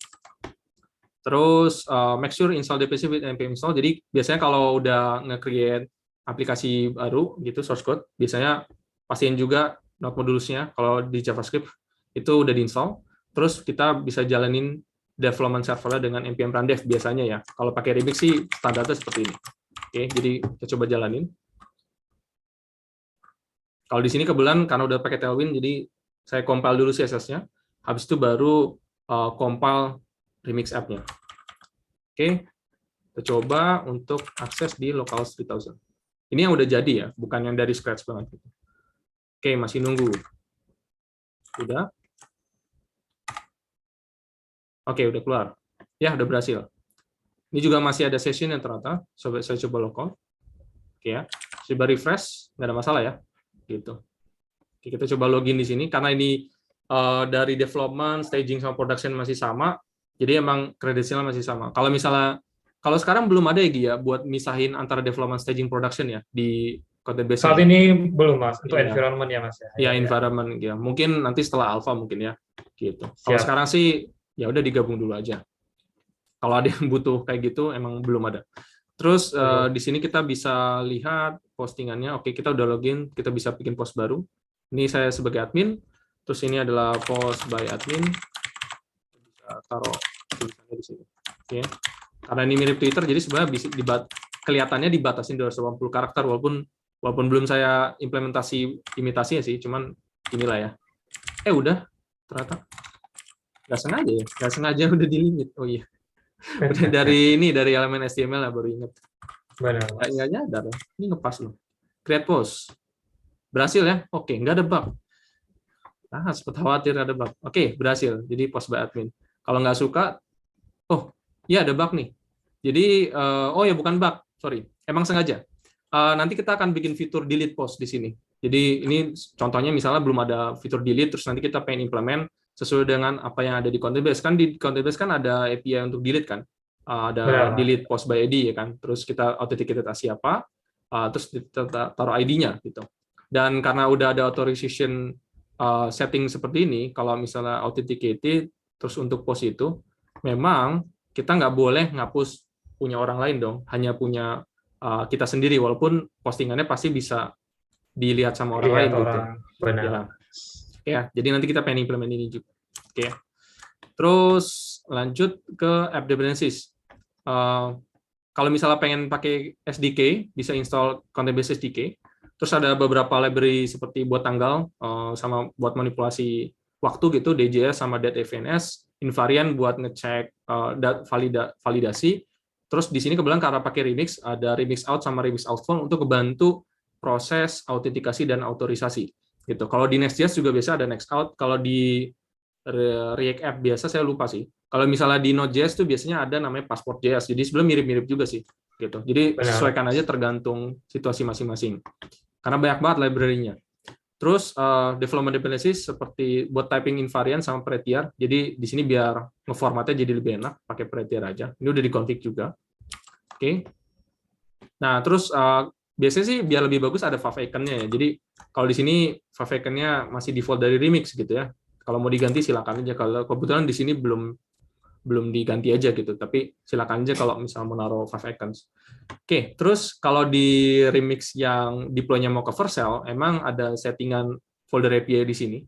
Terus make sure install dependency with npm install. Jadi biasanya kalau udah nge-create aplikasi baru gitu source code, biasanya pastiin juga node modulus-nya kalau di JavaScript itu udah diinstal. Terus kita bisa jalanin development servernya dengan npm run dev biasanya ya. Kalau pakai Remix sih standarnya seperti ini. Oke, jadi kita coba jalanin. Kalau di sini kebetulan karena udah pakai Tailwind, jadi saya compile dulu CSS-nya. Habis itu baru compile Remix app-nya. Oke, kita coba untuk akses di localhost 3000. Ini yang udah jadi ya, bukan yang dari scratch banget. Oke, masih nunggu. Udah? Oke, udah keluar. Ya, udah berhasil. Ini juga masih ada session yang ternyata. Saya coba local. Oke ya, coba refresh, nggak ada masalah ya. Gitu. Oke, kita coba login di sini karena ini dari development, staging sama production masih sama. Jadi emang kredensialnya masih sama. Kalau sekarang belum ada ya buat misahin antara development, staging, production ya di content base. Saat ini belum Mas, untuk environment ya Mas ya. Ya, environment ya. Mungkin nanti setelah alpha mungkin ya. Gitu. Kalau sekarang sih ya udah digabung dulu aja. Kalau ada yang butuh kayak gitu emang belum ada. Terus di sini kita bisa lihat postingannya. Oke, kita udah login, kita bisa bikin post baru. Ini saya sebagai admin. Terus ini adalah post by admin. Taruh tulisannya di sini. Oke. Karena ini mirip Twitter, jadi sebenarnya bisa kelihatannya dibatasin 280 karakter, walaupun belum saya implementasi imitasinya sih, cuman inilah ya. Udah, ternyata nggak sengaja udah di limit. Oh iya, udah dari elemen HTML lah baru inget. Nggak nyadar, ini ngepas loh. Create post, berhasil ya? Oke, nggak ada bug. Sempat khawatir ada bug. Oke, berhasil. Jadi post by admin. Kalau nggak suka, oh iya ada bug nih. Jadi, oh ya bukan bug, sorry, emang sengaja. Nanti kita akan bikin fitur delete post di sini. Jadi ini contohnya misalnya belum ada fitur delete, terus nanti kita pengen implement sesuai dengan apa yang ada di content base. Kan di content base kan ada API untuk delete kan, ada delete post by ID ya kan. Terus kita authenticated siapa, terus kita taruh ID-nya gitu. Dan karena udah ada authorization setting seperti ini, kalau misalnya authenticated, terus untuk post itu, memang kita nggak boleh ngapus punya orang lain dong, hanya punya kita sendiri, walaupun postingannya pasti bisa dilihat sama orang lain gitu. Benar. Ya. Oke ya, jadi nanti kita pengen implement ini juga. Oke ya. Terus lanjut ke app dependencies. Kalau misalnya pengen pakai SDK, bisa install content-based SDK. Terus ada beberapa library seperti buat tanggal, sama buat manipulasi waktu gitu, DJS sama DatFNS, invariant buat ngecek validasi. Terus di sini kebetulan karena pakai Remix, ada Remix Out sama Remix Out Phone untuk membantu proses autentikasi dan autorisasi. Gitu. Kalau di Next.js juga biasa ada Next Out. Kalau di React App biasa saya lupa sih. Kalau misalnya di Node.js tuh biasanya ada namanya Passport.js. Jadi sebenarnya mirip-mirip juga sih. Gitu. Jadi sesuaikan aja tergantung situasi masing-masing. Karena banyak banget library-nya. Terus development dependencies seperti buat typing invariant sama prettier. Jadi di sini biar ngeformatnya jadi lebih enak pakai prettier aja. Ini udah di-config juga. Oke. Nah, terus biasanya sih biar lebih bagus ada fav icon-nya ya. Jadi kalau di sini fav icon-nya masih default dari Remix gitu ya. Kalau mau diganti silakan aja. Kalau kebetulan di sini belum diganti aja gitu. Tapi silakan aja kalau misalnya mau naruh fav icons. Oke, terus kalau di Remix yang deploy-nya mau ke Vercel, emang ada settingan folder API di sini,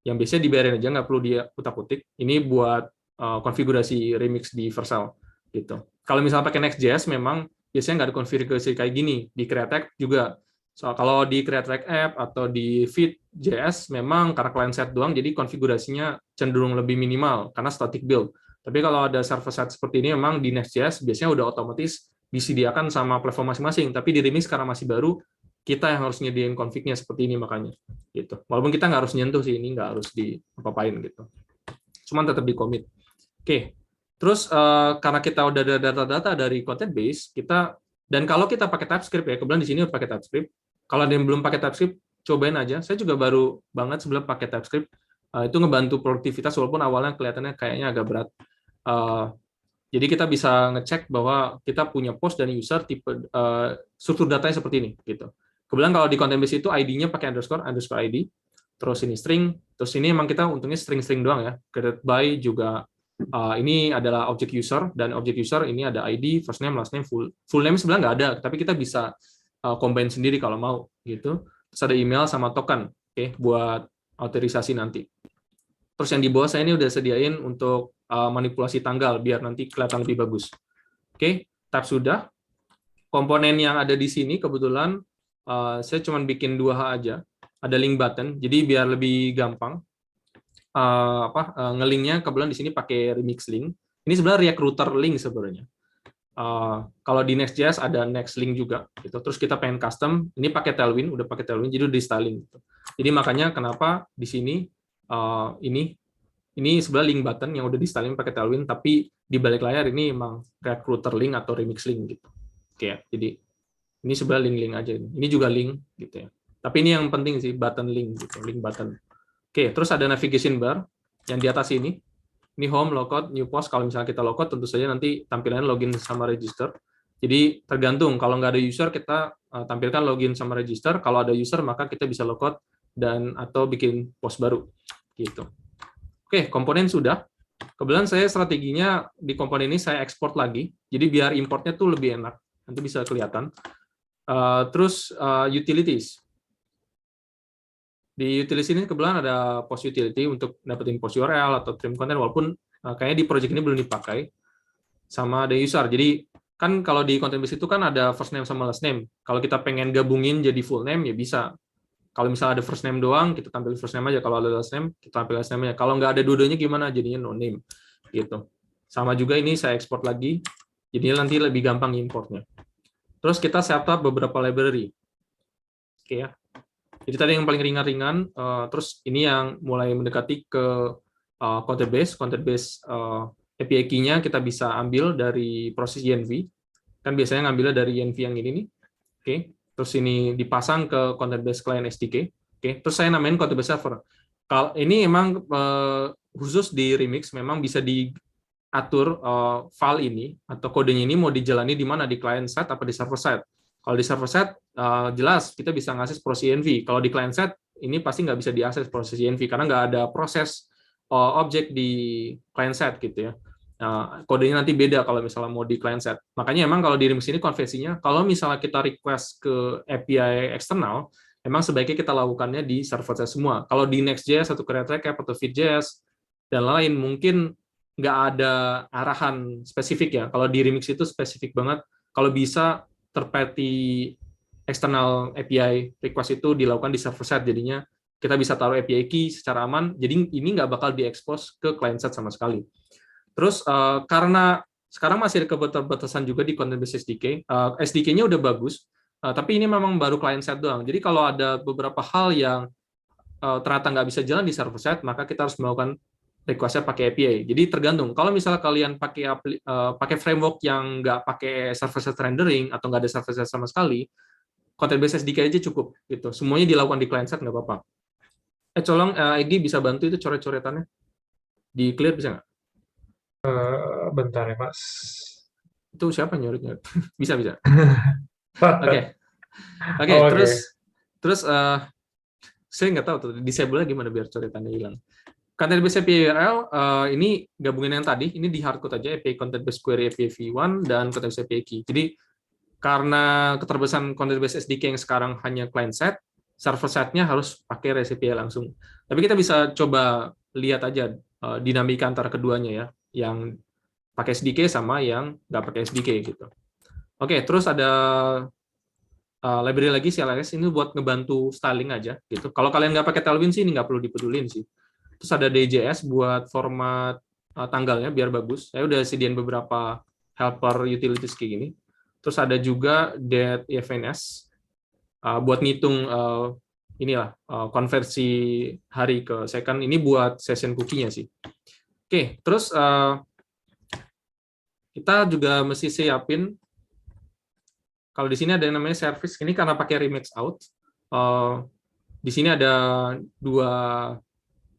yang biasanya dibiarin aja, nggak perlu dia utak-utik. Ini buat konfigurasi Remix di Vercel. Gitu. Kalau misalnya pakai Next.js, memang biasanya nggak ada konfigurasi kayak gini. Di Create juga. So, kalau di Create App atau di Feed.js, memang karena client side doang, jadi konfigurasinya cenderung lebih minimal, karena static build. Tapi kalau ada server side seperti ini, memang di Next.js biasanya udah otomatis disediakan sama platform masing-masing, tapi di Remix karena masih baru, kita yang harus nyediain config-nya seperti ini makanya. Gitu. Walaupun kita nggak harus nyentuh sih, ini nggak harus diapa-apain gitu. Cuman tetap di-commit. Oke. Terus karena kita udah ada data-data dari content base, dan kalau kita pakai TypeScript ya, kebetulan di sini udah pakai TypeScript. Kalau ada yang belum pakai TypeScript, cobain aja. Saya juga baru banget sebelum pakai TypeScript. Itu ngebantu produktivitas walaupun awalnya kelihatannya kayaknya agak berat. Jadi kita bisa ngecek bahwa kita punya post dan user tipe struktur datanya seperti ini gitu. Kebetulan kalau di content base itu ID-nya pakai underscore ID, terus ini string, terus ini emang kita untungnya string doang ya. Created by juga ini adalah object user, dan object user ini ada ID, first name, last name, full name sebenarnya nggak ada, tapi kita bisa combine sendiri kalau mau gitu. Terus ada email sama token, oke, buat autorisasi nanti. Terus yang di bawah saya ini udah sediain untuk manipulasi tanggal biar nanti kelihatan lebih bagus. Oke, tab sudah. Komponen yang ada di sini kebetulan saya cuma bikin 2H aja. Ada link button, jadi biar lebih gampang. Ngelinknya kebetulan di sini pakai Remix link. Ini sebenarnya React router link sebenarnya. Kalau di Next.js ada Next link juga. Gitu. Terus kita pengen custom, ini pakai Tailwind, udah pakai Tailwind, jadi udah di styling. Gitu. Jadi makanya kenapa di sini ini sebenarnya link button yang udah di styling pakai Tailwind, tapi di balik layar ini emang React router link atau Remix link gitu. Oke, jadi ini sebenarnya link aja. Ini juga link gitu ya. Tapi ini yang penting sih button link gitu, link button. Oke, terus ada navigation bar yang di atas ini. Ini home, logout, new post. Kalau misalnya kita logout, tentu saja nanti tampilannya login sama register. Jadi tergantung. Kalau nggak ada user, kita tampilkan login sama register. Kalau ada user, maka kita bisa logout dan atau bikin post baru. Gitu. Oke, komponen sudah. Kebetulan saya strateginya di komponen ini saya ekspor lagi. Jadi biar importnya tuh lebih enak. Nanti bisa kelihatan. Terus utilities. Di utilities ini kebetulan ada post utility untuk dapetin post URL atau trim content, walaupun kayaknya di project ini belum dipakai. Sama ada user. Jadi kan kalau di content base itu kan ada first name sama last name. Kalau kita pengen gabungin jadi full name ya bisa. Kalau misalnya ada first name doang, kita tampil first name aja. Kalau ada last name, kita tampil last name aja. Kalau nggak ada dua-duanya gimana? Jadinya no name. Gitu. Sama juga ini saya ekspor lagi. Jadinya nanti lebih gampang importnya. Terus kita setup beberapa library. Oke ya. Jadi tadi yang paling ringan-ringan, terus ini yang mulai mendekati ke content base API key-nya kita bisa ambil dari proses env. Kan biasanya ngambilnya dari env yang ini nih. Oke. Terus ini dipasang ke content base client SDK. Oke. Terus saya namain content base server. Kalau ini emang khusus di Remix memang bisa diatur file ini atau kodenya ini mau dijalani di mana, di client side apa di server side. Kalau di server side jelas kita bisa ngakses proses env. Kalau di client side ini pasti nggak bisa diakses proses env karena nggak ada proses objek di client side gitu ya. Kodenya nanti beda kalau misalnya mau di client side. Makanya emang kalau di Remix ini konversinya kalau misalnya kita request ke API eksternal, memang sebaiknya kita lakukannya di server-side semua. Kalau di Next.js atau Create.Recap atau Vite.js dan lain mungkin nggak ada arahan spesifik ya. Kalau di Remix itu spesifik banget. Kalau bisa third-party external API request itu dilakukan di server-side, jadinya kita bisa taruh API key secara aman. Jadi ini nggak bakal diekspos ke client-side sama sekali. Terus karena sekarang masih ada keterbatasan juga di content-based SDK, SDK-nya udah bagus, tapi ini memang baru client-side doang. Jadi kalau ada beberapa hal yang ternyata nggak bisa jalan di server-side, maka kita harus melakukan request-nya pakai API. Jadi tergantung. Kalau misalnya kalian pakai framework yang nggak pakai server-side rendering atau nggak ada server-side sama sekali, content-based SDK aja cukup. Gitu. Semuanya dilakukan di client-side nggak apa-apa. Colong, Egi bisa bantu itu coret-coretannya? Di clear bisa nggak? Bentar ya, Mas. Itu siapa nyoret-nyoret? Bisa. Oke. Oke. Terus saya nggak tahu tuh disable gimana biar coretannya hilang. Content-based API URL ini gabungin yang tadi, ini di hardcode aja, API content-based query API v1 dan content-based API key. Jadi karena keterbatasan content-based SDK yang sekarang hanya client-side, server-side-nya harus pakai REST API langsung. Tapi kita bisa coba lihat aja dinamika antara keduanya ya, yang pakai SDK sama yang nggak pakai SDK gitu. Oke, terus ada library lagi CLS ini buat ngebantu styling aja gitu. Kalau kalian nggak pakai Tailwind sih ini nggak perlu dipedulin sih. Terus ada DJS buat format tanggalnya biar bagus. Saya udah sediain beberapa helper utilities kayak gini. Terus ada juga .ifns buat ngitung konversi hari ke second. Ini buat session cookie-nya sih. Oke, terus kita juga mesti siapin, kalau di sini ada yang namanya service, ini karena pakai Remix out, di sini ada dua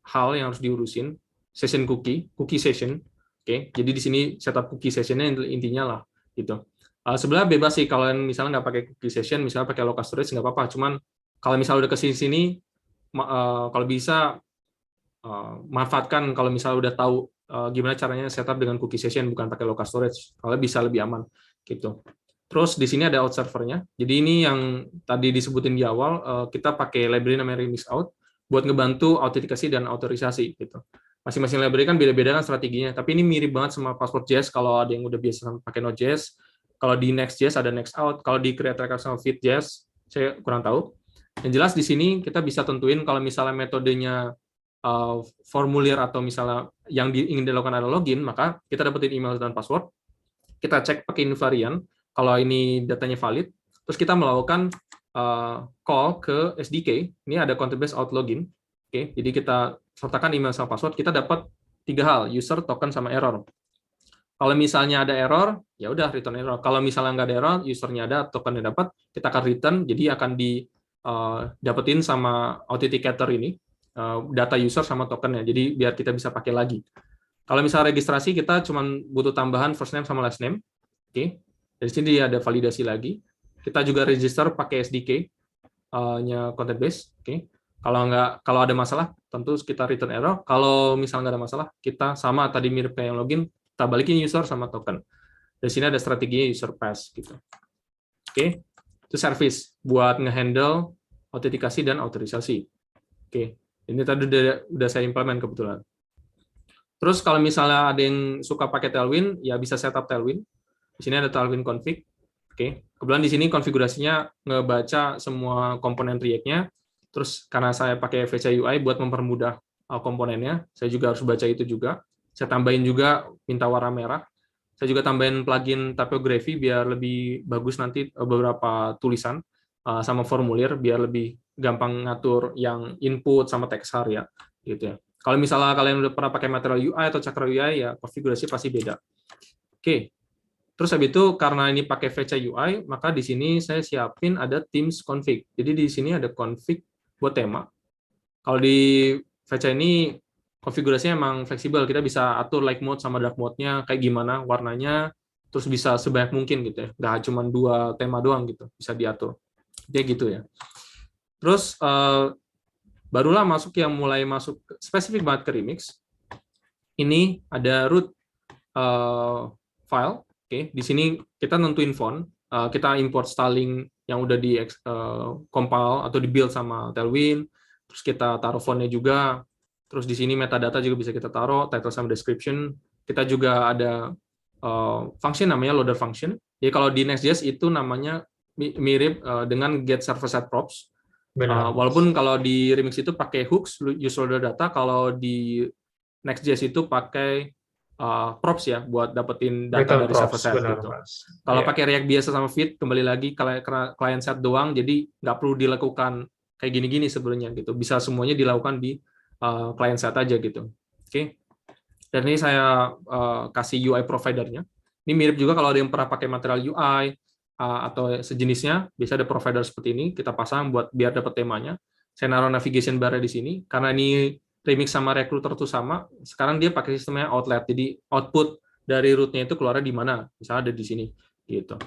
hal yang harus diurusin, session cookie session, oke, jadi di sini setup cookie sessionnya intinya lah, gitu. Sebenarnya bebas sih, kalau misalnya nggak pakai cookie session, misalnya pakai local storage nggak apa-apa, cuman kalau misalnya udah ke sini, kalau bisa manfaatkan kalau misalnya udah tahu gimana caranya setup dengan cookie session bukan pakai local storage, kalau bisa lebih aman gitu. Terus di sini ada out servernya. Jadi ini yang tadi disebutin di awal, kita pakai library namanya Remix out buat ngebantu autentikasi dan otorisasi gitu. Masing-masing library kan beda-beda kan strateginya, tapi ini mirip banget sama Passport.js kalau ada yang udah biasa pakai Node.js. Kalau di Next.js ada Next out, kalau di Create.Recap sama Vite.js saya kurang tahu. Yang jelas di sini kita bisa tentuin kalau misalnya metodenya formulir atau misalnya yang ingin dilakukan adalah login, maka kita dapetin email dan password, kita cek pakai invariant, kalau ini datanya valid, terus kita melakukan call ke SDK, ini ada content-based out login, oke, jadi kita sertakan email sama password, kita dapat 3 hal, user, token, sama error. Kalau misalnya ada error, ya udah return error. Kalau misalnya nggak ada error, usernya ada, tokennya dapat, kita akan return, jadi akan didapetin sama authenticator ini, data user sama tokennya, jadi biar kita bisa pakai lagi. Kalau misalnya registrasi, kita cuma butuh tambahan first name sama last name, oke. Dari sini ada validasi lagi. Kita juga register pakai SDK-nya content base, oke. Kalau ada masalah, tentu kita return error. Kalau misalnya nggak ada masalah, kita sama tadi mirip kayak yang login, kita balikin user sama token. Dari sini ada strateginya user pass gitu. Oke. Itu service buat ngehandle autentikasi dan otorisasi. Oke. Ini tadi udah saya implement kebetulan. Terus kalau misalnya ada yang suka pakai Tailwind, ya bisa setup Tailwind. Di sini ada Tailwind config. Oke. Kebetulan di sini konfigurasinya ngebaca semua komponen React-nya. Terus karena saya pakai VC UI buat mempermudah komponennya, saya juga harus baca itu juga. Saya tambahin juga minta warna merah. Saya juga tambahin plugin typography biar lebih bagus nanti beberapa tulisan sama formulir biar lebih gampang ngatur yang input sama teks area gitu ya. Kalau misalnya kalian udah pernah pakai Material UI atau Chakra UI ya konfigurasi pasti beda. Oke. Terus habis itu karena ini pakai VC UI, maka di sini saya siapin ada themes config. Jadi di sini ada config buat tema. Kalau di VC ini konfigurasinya emang fleksibel, kita bisa atur light mode sama dark mode-nya kayak gimana warnanya, terus bisa sebanyak mungkin gitu ya. Nggak cuma 2 tema doang gitu, bisa diatur. Dia gitu ya. Terus barulah mulai masuk spesifik banget ke Remix. Ini ada root file. Oke, di sini kita nentuin font. Kita import styling yang udah di compile atau di build sama Tailwind. Terus kita taruh fontnya juga. Terus di sini metadata juga bisa kita taruh, title sama description. Kita juga ada function namanya loader function. Jadi kalau di Next.js itu namanya mirip dengan get server side props. Walaupun kalau di Remix itu pakai hooks, use loader data, kalau di Next.js itu pakai props ya buat dapetin data dari server side gitu. Kalau pakai React biasa sama Vite, kembali lagi client side doang, jadi nggak perlu dilakukan kayak gini-gini sebenarnya gitu. Bisa semuanya dilakukan di client side aja gitu. Oke. Dan ini saya kasih UI providernya. Ini mirip juga kalau ada yang pernah pakai Material UI atau sejenisnya, bisa ada provider seperti ini, kita pasang buat biar dapat temanya. Saya naruh navigation bar di sini, karena ini Remix sama Recruiter itu sama, sekarang dia pakai sistemnya outlet, jadi output dari root-nya itu keluarnya di mana, misalnya ada di sini. Gitu.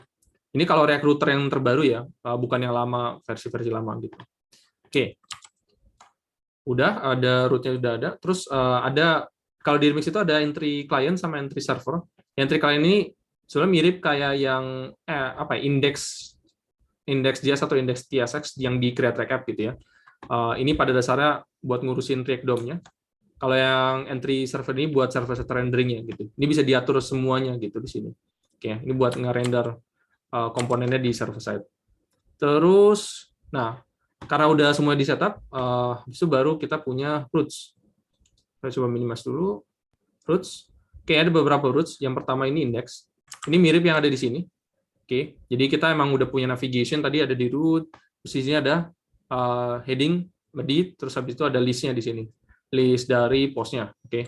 Ini kalau Recruiter yang terbaru ya, bukan yang lama, versi-versi lama gitu. Oke. Udah, ada root-nya udah ada. Terus ada, kalau di Remix itu ada entry client sama entry server. Entry client ini sebenarnya mirip kayak yang index.js atau index TSX yang di create recap gitu ya. Ini pada dasarnya buat ngurusin React DOM-nya. Kalau yang entry server ini buat server-side rendering-nya gitu. Ini bisa diatur semuanya gitu di sini. Oke, ini buat nge-render komponennya di server side. Terus, nah, karena udah semua di setup, itu baru kita punya roots. Saya coba minimize dulu. Roots. Oke, ada beberapa roots. Yang pertama ini index. Ini mirip yang ada di sini. Oke, jadi kita emang udah punya navigation tadi ada di root. Terus di sini ada heading, medit, terus habis itu ada listnya di sini, list dari postnya. Oke,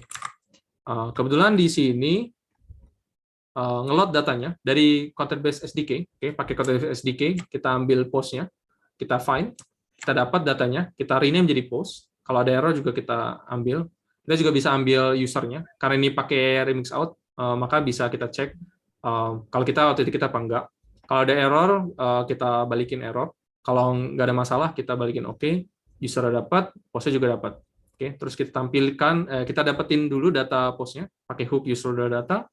kebetulan di sini ngeload datanya dari content based SDK. Oke, pakai content based SDK kita ambil postnya, kita find, kita dapat datanya, kita rename jadi post. Kalau ada error juga kita ambil. Kita juga bisa ambil usernya. Karena ini pakai remix out, maka bisa kita cek kalau kita authenticate apa enggak. Kalau ada error, kita balikin error. Kalau nggak ada masalah, kita balikin oke. User dapat, postnya juga dapat. Oke, terus kita tampilkan, kita dapetin dulu data postnya, pakai hook user data.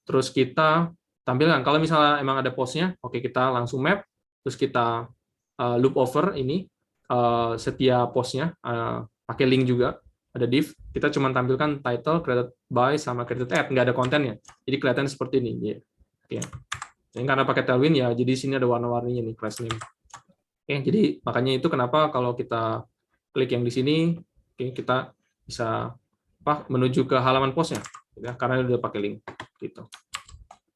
Terus kita tampilkan. Kalau misalnya emang ada postnya, oke kita langsung map. Terus kita loop over ini setiap postnya, pakai link juga. Ada div. Kita cuma tampilkan title, created by, sama created at. Nggak ada kontennya. Jadi kelihatan seperti ini. Ya. Oke. Jadi karena pakai Tailwind ya, jadi sini ada warna-warninya nih, class name. Oke, jadi makanya itu kenapa kalau kita klik yang di sini, oke, kita bisa menuju ke halaman postnya, ya, karena udah pakai link. Gitu.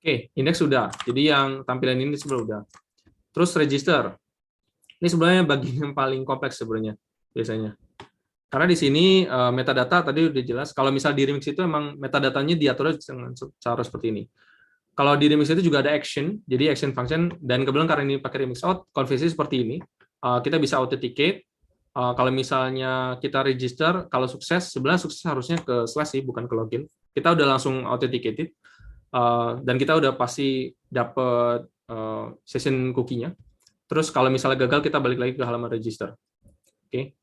Oke, indeks sudah. Jadi yang tampilan ini sebenarnya udah. Terus register. Ini sebenarnya bagian yang paling kompleks sebenarnya biasanya. Karena di sini metadata tadi udah jelas. Kalau misal di Remix itu emang metadatanya diatur dengan cara seperti ini. Kalau di Remix itu juga ada action, jadi action function, dan kebetulan karena ini pakai Remix out, konversi seperti ini, kita bisa authenticate. Kalau misalnya kita register, kalau sukses, sebenarnya sukses harusnya ke slash sih, bukan ke login. Kita udah langsung authenticated, dan kita udah pasti dapat session cookie-nya. Terus kalau misalnya gagal, kita balik lagi ke halaman register. Oke.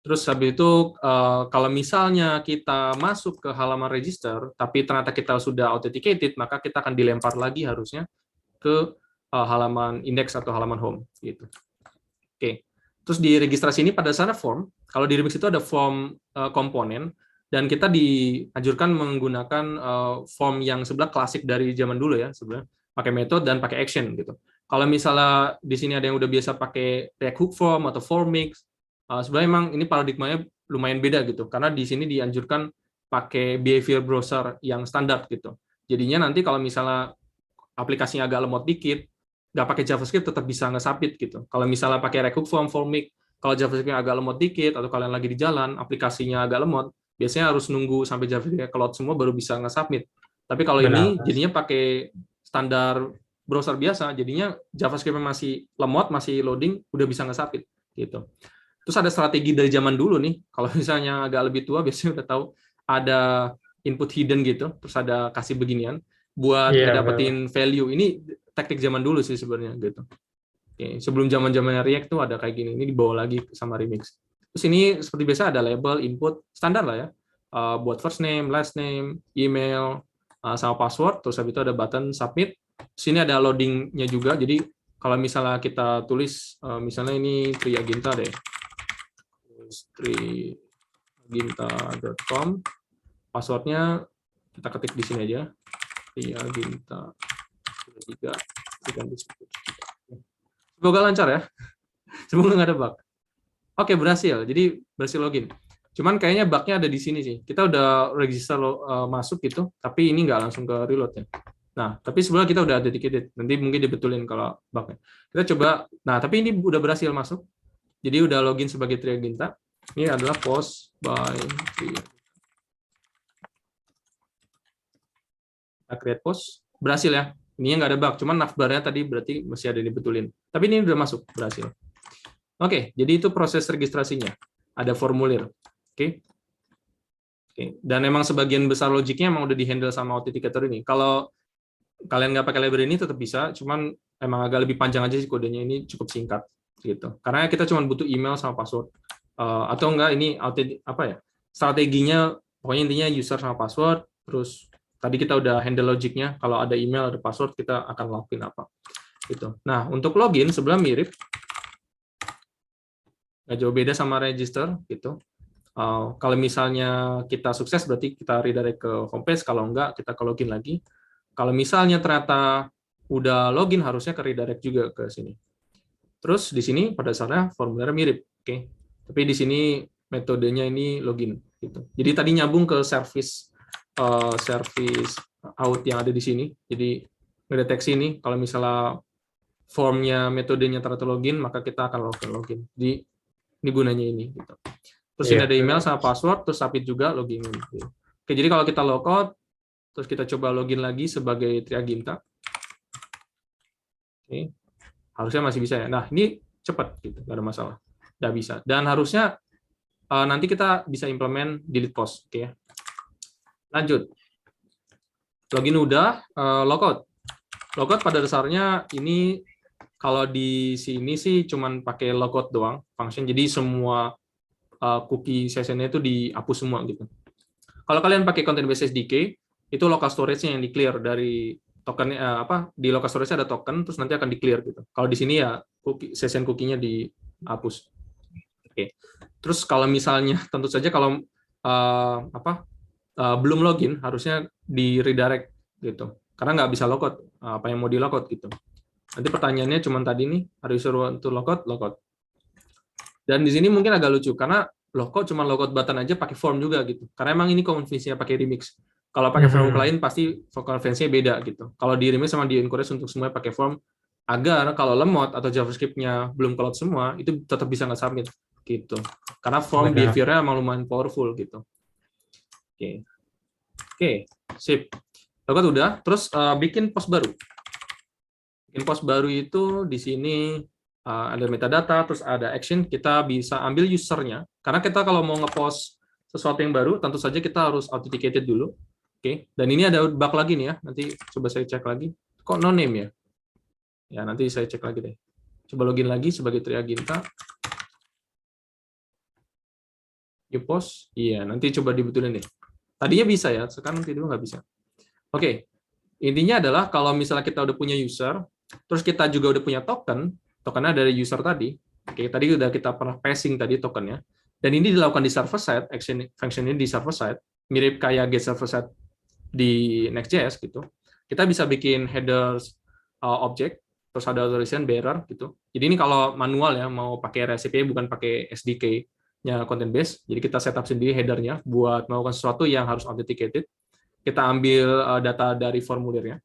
Terus habis itu kalau misalnya kita masuk ke halaman register, tapi ternyata kita sudah authenticated, maka kita akan dilempar lagi harusnya ke halaman index atau halaman home. Gitu. Oke. Terus di registrasi ini pada dasarnya form. Kalau di Remix itu ada form komponen, dan kita dianjurkan menggunakan form yang sebelah klasik dari zaman dulu ya, sebenarnya pakai method dan pakai action gitu. Kalau misalnya di sini ada yang udah biasa pakai React hook form atau form mix, sebenarnya memang ini paradigmanya lumayan beda gitu, karena di sini dianjurkan pakai behavior browser yang standar gitu. Jadinya nanti kalau misalnya aplikasinya agak lemot dikit, nggak pakai JavaScript tetap bisa nge-submit gitu. Kalau misalnya pakai React hook form, Formik, kalau JavaScript-nya agak lemot dikit, atau kalian lagi di jalan, aplikasinya agak lemot, biasanya harus nunggu sampai JavaScript-nya keload semua baru bisa nge-submit. Tapi kalau ini jadinya pakai standar browser biasa, jadinya JavaScript-nya masih lemot, masih loading, udah bisa nge-submit gitu. Terus ada strategi dari zaman dulu nih, kalau misalnya agak lebih tua biasanya udah tahu ada input hidden gitu, terus ada kasih beginian buat dapetin value. Ini teknik zaman dulu sih sebenarnya gitu. Oke, sebelum zaman-zamannya React tuh ada kayak gini, ini dibawa lagi sama Remix. Terus ini seperti biasa ada label, input, standar lah ya, buat first name, last name, email, sama password, terus habis itu ada button submit. Sini ada loading-nya juga, jadi kalau misalnya kita tulis, misalnya ini Triaginta deh, triaginta.com, passwordnya kita ketik di sini aja, Triaginta 3. Semoga lancar ya, semoga nggak ada bug. Oke, berhasil, jadi berhasil login. Cuman kayaknya bug-nya ada di sini sih. Kita udah register masuk gitu, tapi ini nggak langsung ke reload ya. Nah, tapi sebenarnya kita udah dedicated. Nanti mungkin dibetulin kalau bug-nya. Kita coba, nah tapi ini udah berhasil masuk. Jadi udah login sebagai Triaginta. Ini adalah post by Triaginta. Kita create post, berhasil ya. Ini nggak ada bug, cuman navbarnya tadi berarti masih ada dibetulin. Tapi ini udah masuk, berhasil. Oke, jadi itu proses registrasinya. Ada formulir. Oke. Dan memang sebagian besar logiknya emang udah di-handle sama Authenticator ini. Kalau kalian nggak pakai library ini tetap bisa, cuman emang agak lebih panjang aja sih kodenya, ini cukup singkat gitu. Karena kita cuma butuh email sama password. Atau enggak ini strateginya pokoknya intinya user sama password, terus tadi kita udah handle logiknya, kalau ada email ada password kita akan login apa gitu. Nah, untuk login sebenarnya mirip, nggak jauh beda sama register gitu. Kalau misalnya kita sukses berarti kita redirect ke homepage, kalau enggak kita ke login lagi. Kalau misalnya ternyata udah login harusnya ke redirect juga ke sini. Terus di sini pada dasarnya formulirnya mirip, oke. Tapi di sini metodenya ini login gitu. Jadi tadi nyambung ke service out yang ada di sini. Jadi ngedeteksi ini kalau misalnya formnya metodenya ternyata login, maka kita akan login. Jadi ini gunanya ini gitu. Terus ini ada email sama password, terus submit juga login. Gitu. Oke, jadi kalau kita logout, terus kita coba login lagi sebagai Triaginta. Oke. Harusnya masih bisa ya. Nah, ini cepat gitu, nggak ada masalah. Nggak bisa. Dan harusnya nanti kita bisa implement delete post, oke ya. Lanjut. Login udah, logout. Logout pada dasarnya ini kalau di sini sih cuman pakai logout doang function. Jadi semua cookie session-nya itu dihapus semua gitu. Kalau kalian pakai content based SDK, itu local storage-nya yang di-clear dari token di local storage ada token terus nanti akan di-clear gitu. Kalau di sini ya session cookie-nya dihapus. Oke. Terus kalau misalnya tentu saja kalau belum login harusnya di redirect gitu. Karena nggak bisa logout, apa yang mau di logout gitu. Nanti pertanyaannya cuma tadi nih, are you sure to logout? Logout. Dan di sini mungkin agak lucu karena logout cuma logout button aja pakai form juga gitu. Karena emang ini konvensinya pakai remix. Kalau pakai framework lain pasti konvensinya beda gitu. Kalau di remix sama di encourage untuk semuanya pakai form, agar kalau lemot atau JavaScript-nya belum cloud semua, itu tetap bisa nggak submit gitu. Karena form behavior-nya emang lumayan powerful gitu. Oke, sip. Logout udah, terus bikin post baru. Bikin post baru itu di sini ada metadata, terus ada action, kita bisa ambil usernya, karena kita kalau mau ngepost sesuatu yang baru, tentu saja kita harus authenticated dulu. Oke, dan ini ada bug lagi nih ya, nanti coba saya cek lagi. Kok no name ya? Ya, nanti saya cek lagi deh. Coba login lagi sebagai Triaginta. You post, iya, nanti coba dibetulin deh. Tadinya bisa ya, sekarang tiba-tiba nggak bisa. Oke, intinya adalah kalau misalnya kita udah punya user, terus kita juga udah punya token, tokennya dari user tadi. Oke, tadi udah kita pernah passing tadi tokennya. Dan ini dilakukan di server side, action function ini di server side, mirip kayak get server side di Next.js gitu. Kita bisa bikin headers object, terus ada authorization bearer gitu. Jadi ini kalau manual ya, mau pakai REST bukan pakai SDK-nya content base. Jadi kita setup sendiri headernya buat melakukan sesuatu yang harus authenticated. Kita ambil data dari formulirnya.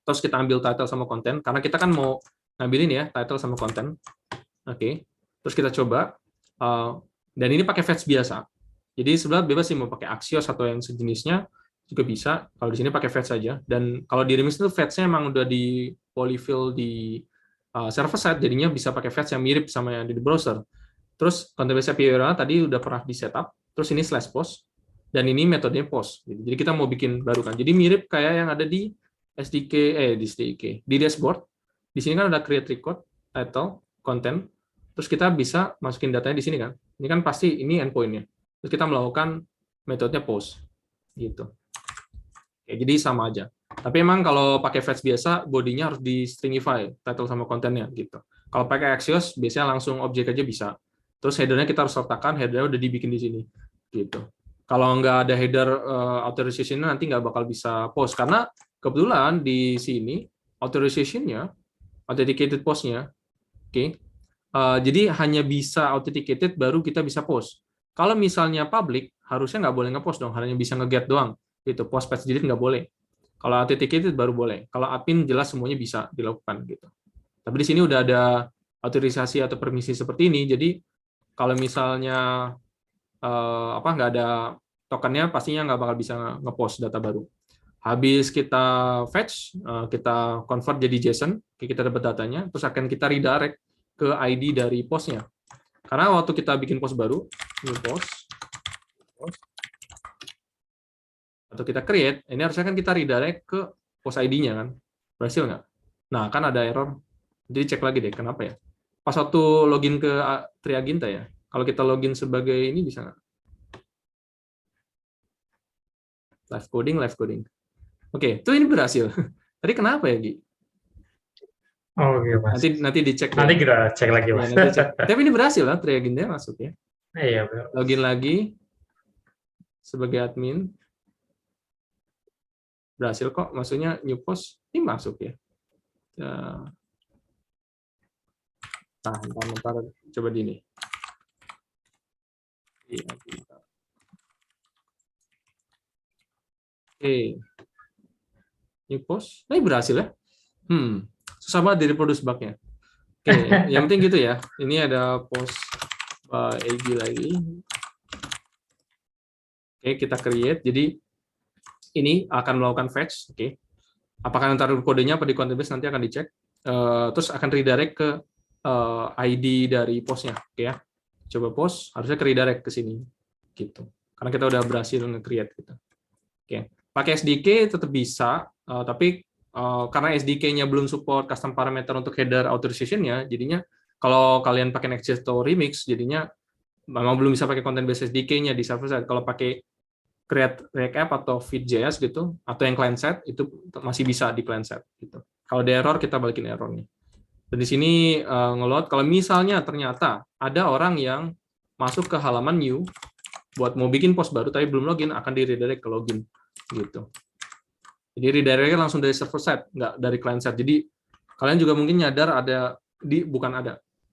Terus kita ambil title sama konten, karena kita kan mau ngambilin ya, title sama konten. Oke. Terus kita coba. Dan ini pakai fetch biasa. Jadi sebenarnya bebas sih mau pakai Axios atau yang sejenisnya juga bisa. Kalau di sini pakai fetch saja. Dan kalau di Remix itu fetch-nya emang udah di polyfill di server side, jadinya bisa pakai fetch yang mirip sama yang di browser. Terus content based API tadi udah pernah di setup. Terus ini /post. Dan ini metodenya post. Jadi kita mau bikin baru kan. Jadi mirip kayak yang ada di di dashboard. Di sini kan ada create record, title, content. Terus kita bisa masukin datanya di sini kan. Ini kan pasti ini endpoint-nya. Terus kita melakukan metodenya post gitu. Jadi sama aja. Tapi emang kalau pakai fetch biasa, bodinya harus di stringify, title sama kontennya gitu. Kalau pakai Axios, biasanya langsung objek aja bisa. Terus header-nya kita harus letakkan, header-nya udah dibikin di sini. Gitu. Kalau nggak ada header authorization-nya, nanti nggak bakal bisa post. Karena kebetulan di sini, authorization-nya, authenticated post-nya, jadi hanya bisa authenticated baru kita bisa post. Kalau misalnya public, harusnya nggak boleh nge-post dong, hanya bisa nge-get doang. Gitu, post patch delete nggak boleh. Kalau authenticated baru boleh. Kalau admin jelas semuanya bisa dilakukan gitu. Tapi di sini udah ada otorisasi atau permisi seperti ini. Jadi kalau misalnya nggak ada tokennya, pastinya nggak bakal bisa nge-post data baru. Habis kita fetch, kita convert jadi JSON, kita dapat datanya, terus akan kita redirect ke ID dari postnya. Karena waktu kita bikin post baru, new post, atau kita create, ini harusnya kan kita redirect ke post ID-nya kan. Berhasil nggak? Nah, kan ada error. Jadi cek lagi deh, kenapa ya? Pas waktu login ke Triaginta ya, kalau kita login sebagai ini bisa nggak? Live coding. Oke, itu ini berhasil. Tadi kenapa ya, Gi? Oke, Mas. Nanti dicek. Nanti kita cek lagi, Mas. Ya, cek. Tapi ini berhasil lah, Triaginta masuk ya. Iya, benar. Login lagi sebagai admin. Berhasil kok, maksudnya new post ini masuk ya. Ntar coba di ini. Oke. New post, ini berhasil ya. Susah banget di reproduce bug-nya. Oke, yang penting gitu ya. Ini ada post AG lagi. Oke, kita create. Jadi ini akan melakukan fetch. Oke. Apakah nanti kodenya apa di content base nanti akan dicek. Terus akan redirect ke ID dari postnya. Oke ya. Coba post, harusnya ke redirect ke sini. Gitu. Karena kita udah berhasil nge-create gitu. Oke. Pakai SDK tetap bisa, tapi karena SDK-nya belum support custom parameter untuk header authorization-nya, jadinya kalau kalian pakai Next.js atau Remix, jadinya memang belum bisa pakai content-based SDK-nya di server side. Kalau pakai Create React App atau Feed.js gitu, atau yang client side, itu masih bisa di client side. Gitu. Kalau ada error, kita balikin errornya. Dan di sini nge-load, kalau misalnya ternyata ada orang yang masuk ke halaman new, buat mau bikin post baru, tapi belum login, akan di-redirect ke login. Gitu. Jadi redirect-nya langsung dari server side, nggak dari client side. Jadi kalian juga mungkin nyadar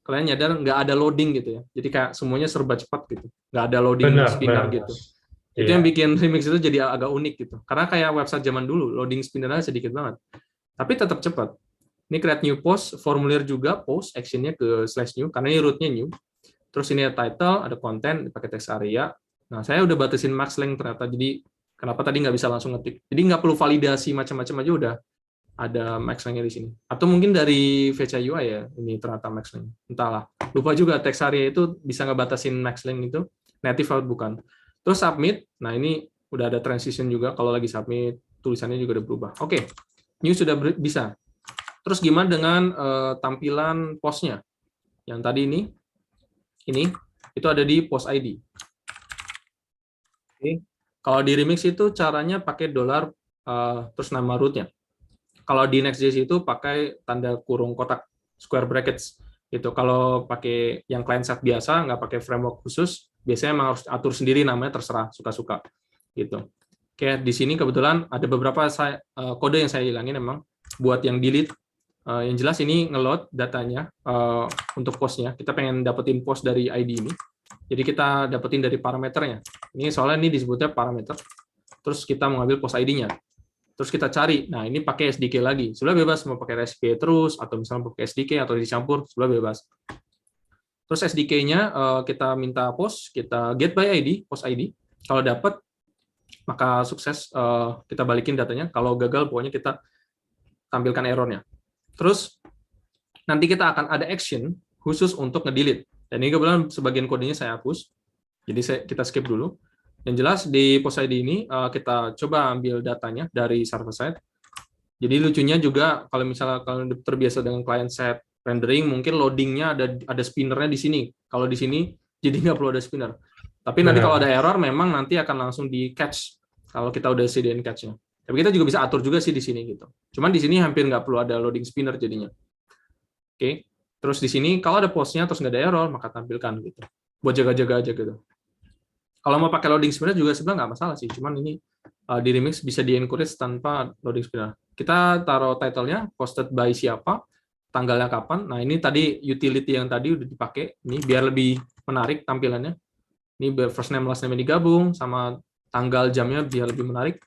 kalian nyadar nggak ada loading gitu ya. Jadi kayak semuanya serba cepat gitu, nggak ada loading spinner gitu. Itu yang bikin Remix itu jadi agak unik gitu. Karena kayak website zaman dulu, loading spinnernya sedikit banget. Tapi tetap cepat. Ini create new post, formulir juga post, action-nya ke /new, karena ini root-nya new. Terus ini ada title, ada content, pakai text area. Nah, saya udah batasin max length ternyata, jadi kenapa tadi nggak bisa langsung ngetik. Jadi nggak perlu validasi macam-macam aja udah ada max length-nya di sini. Atau mungkin dari VC UI ya, ini ternyata max length. Entahlah. Lupa juga text area itu bisa ngebatasin max length itu, native atau bukan. Terus submit, nah ini udah ada transition juga, kalau lagi submit, tulisannya juga udah berubah. Oke, new sudah bisa. Terus gimana dengan tampilan postnya? Yang tadi ini itu ada di post ID. Oke. Kalau di Remix itu caranya pakai $, terus nama rootnya. Kalau di Next.js itu pakai tanda kurung kotak, square brackets. Gitu. Kalau pakai yang client side biasa, nggak pakai framework khusus, biasanya memang harus atur sendiri namanya, terserah, suka-suka. Gitu. Oke, di sini kebetulan ada beberapa kode yang saya hilangin memang, buat yang delete. Yang jelas ini nge-load datanya untuk postnya. Kita pengen dapetin post dari ID ini. Jadi kita dapetin dari parameternya. Ini soalnya ini disebutnya parameter. Terus kita mengambil post ID-nya. Terus kita cari. Nah, ini pakai SDK lagi. Sebenarnya bebas mau pakai REST terus atau misalnya pakai SDK atau dicampur, sebenarnya bebas. Terus SDK-nya kita minta post, kita get by ID, post ID. Kalau dapat maka sukses kita balikin datanya. Kalau gagal pokoknya kita tampilkan errornya. Terus nanti kita akan ada action khusus untuk nge-delete. Dan ini kebetulan sebagian kodenya saya hapus. Jadi kita skip dulu. Yang jelas di post ID ini kita coba ambil datanya dari server side. Jadi lucunya juga kalau misalnya kalian terbiasa dengan client side rendering, mungkin loadingnya ada spinnernya di sini. Kalau di sini jadi nggak perlu ada spinner. Tapi nanti kalau ada error memang nanti akan langsung di catch kalau kita udah sediain catch-nya. Tapi kita juga bisa atur juga sih di sini gitu. Cuman di sini hampir nggak perlu ada loading spinner jadinya. Oke. Terus di sini kalau ada postnya terus nggak ada error, maka tampilkan gitu. Buat jaga-jaga aja gitu. Kalau mau pakai loading spinner juga sebenarnya nggak masalah sih. Cuman ini di Remix bisa di-encourage tanpa loading spinner. Kita taruh title-nya posted by siapa, tanggalnya kapan. Nah, ini tadi utility yang tadi udah dipakai. Ini biar lebih menarik tampilannya. Ini biar first name, last name digabung, sama tanggal jamnya biar lebih menarik.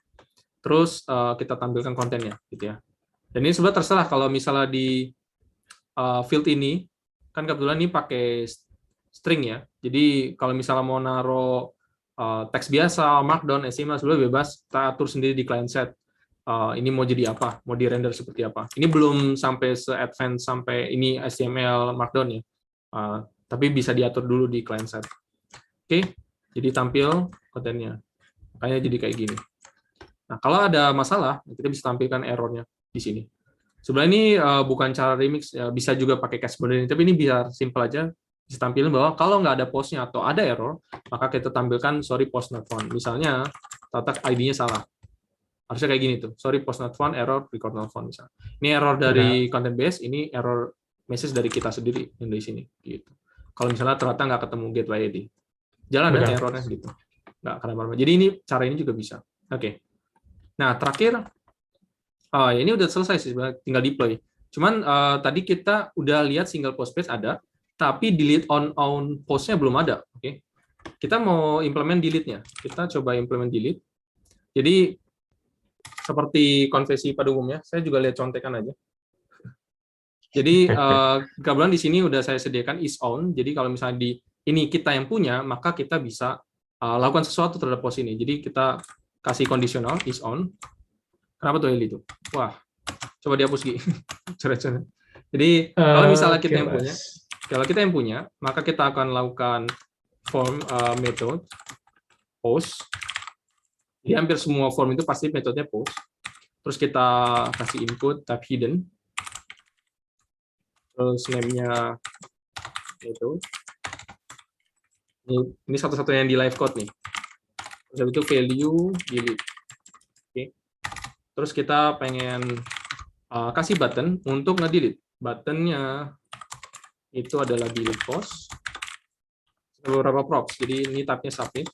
Terus kita tampilkan kontennya, gitu ya. Dan ini sebenarnya terserah kalau misalnya di field ini, kan kebetulan ini pakai string ya. Jadi kalau misalnya mau naruh teks biasa, markdown, HTML, sebenarnya bebas, kita atur sendiri di client side. Ini mau jadi apa, mau di render seperti apa. Ini belum sampai se-advance sampai ini HTML markdown ya, tapi bisa diatur dulu di client side. Oke, jadi tampil kontennya, makanya jadi kayak gini. Nah, kalau ada masalah, kita bisa tampilkan errornya di sini. Sebenarnya ini bukan cara Remix, ya, bisa juga pakai case model ini, tapi ini biar simple aja, bisa tampilin bahwa kalau nggak ada postnya atau ada error, maka kita tampilkan sorry post not found. Misalnya, tata ID-nya salah. Harusnya kayak gini tuh, sorry post not found, error record not found misalnya. Ini error dari content base, ini error message dari kita sendiri yang dari sini gitu. Kalau misalnya ternyata nggak ketemu gateway ID, jalan kan errornya gitu, nggak kenapa-napa. Jadi ini cara ini juga bisa. Oke. Nah terakhir, ini udah selesai sih, tinggal deploy. Cuman tadi kita udah lihat single post page ada, tapi delete on postnya belum ada. Oke. Kita mau implement delete-nya. Kita coba implement delete. Jadi seperti konversi pada umumnya, saya juga lihat contekan aja. Jadi kebetulan di sini udah saya sediakan is on. Jadi kalau misalnya di ini kita yang punya, maka kita bisa lakukan sesuatu terhadap post ini. Jadi kita kasih kondisional is on. Kenapa tuh Eli itu? Wah, coba dihapus Gi. Jadi kalau misalnya kita yang punya, maka kita akan lakukan form method post. Jadi hampir semua form itu pasti metodenya post. Terus kita kasih input tab hidden. Terus name-nya itu. Ini satu-satunya yang di live code nih. Terus itu value delete. Oke. Terus kita pengen kasih button untuk nge-delete. Buttonnya itu adalah delete post. Beberapa props. Jadi ini tabnya submit.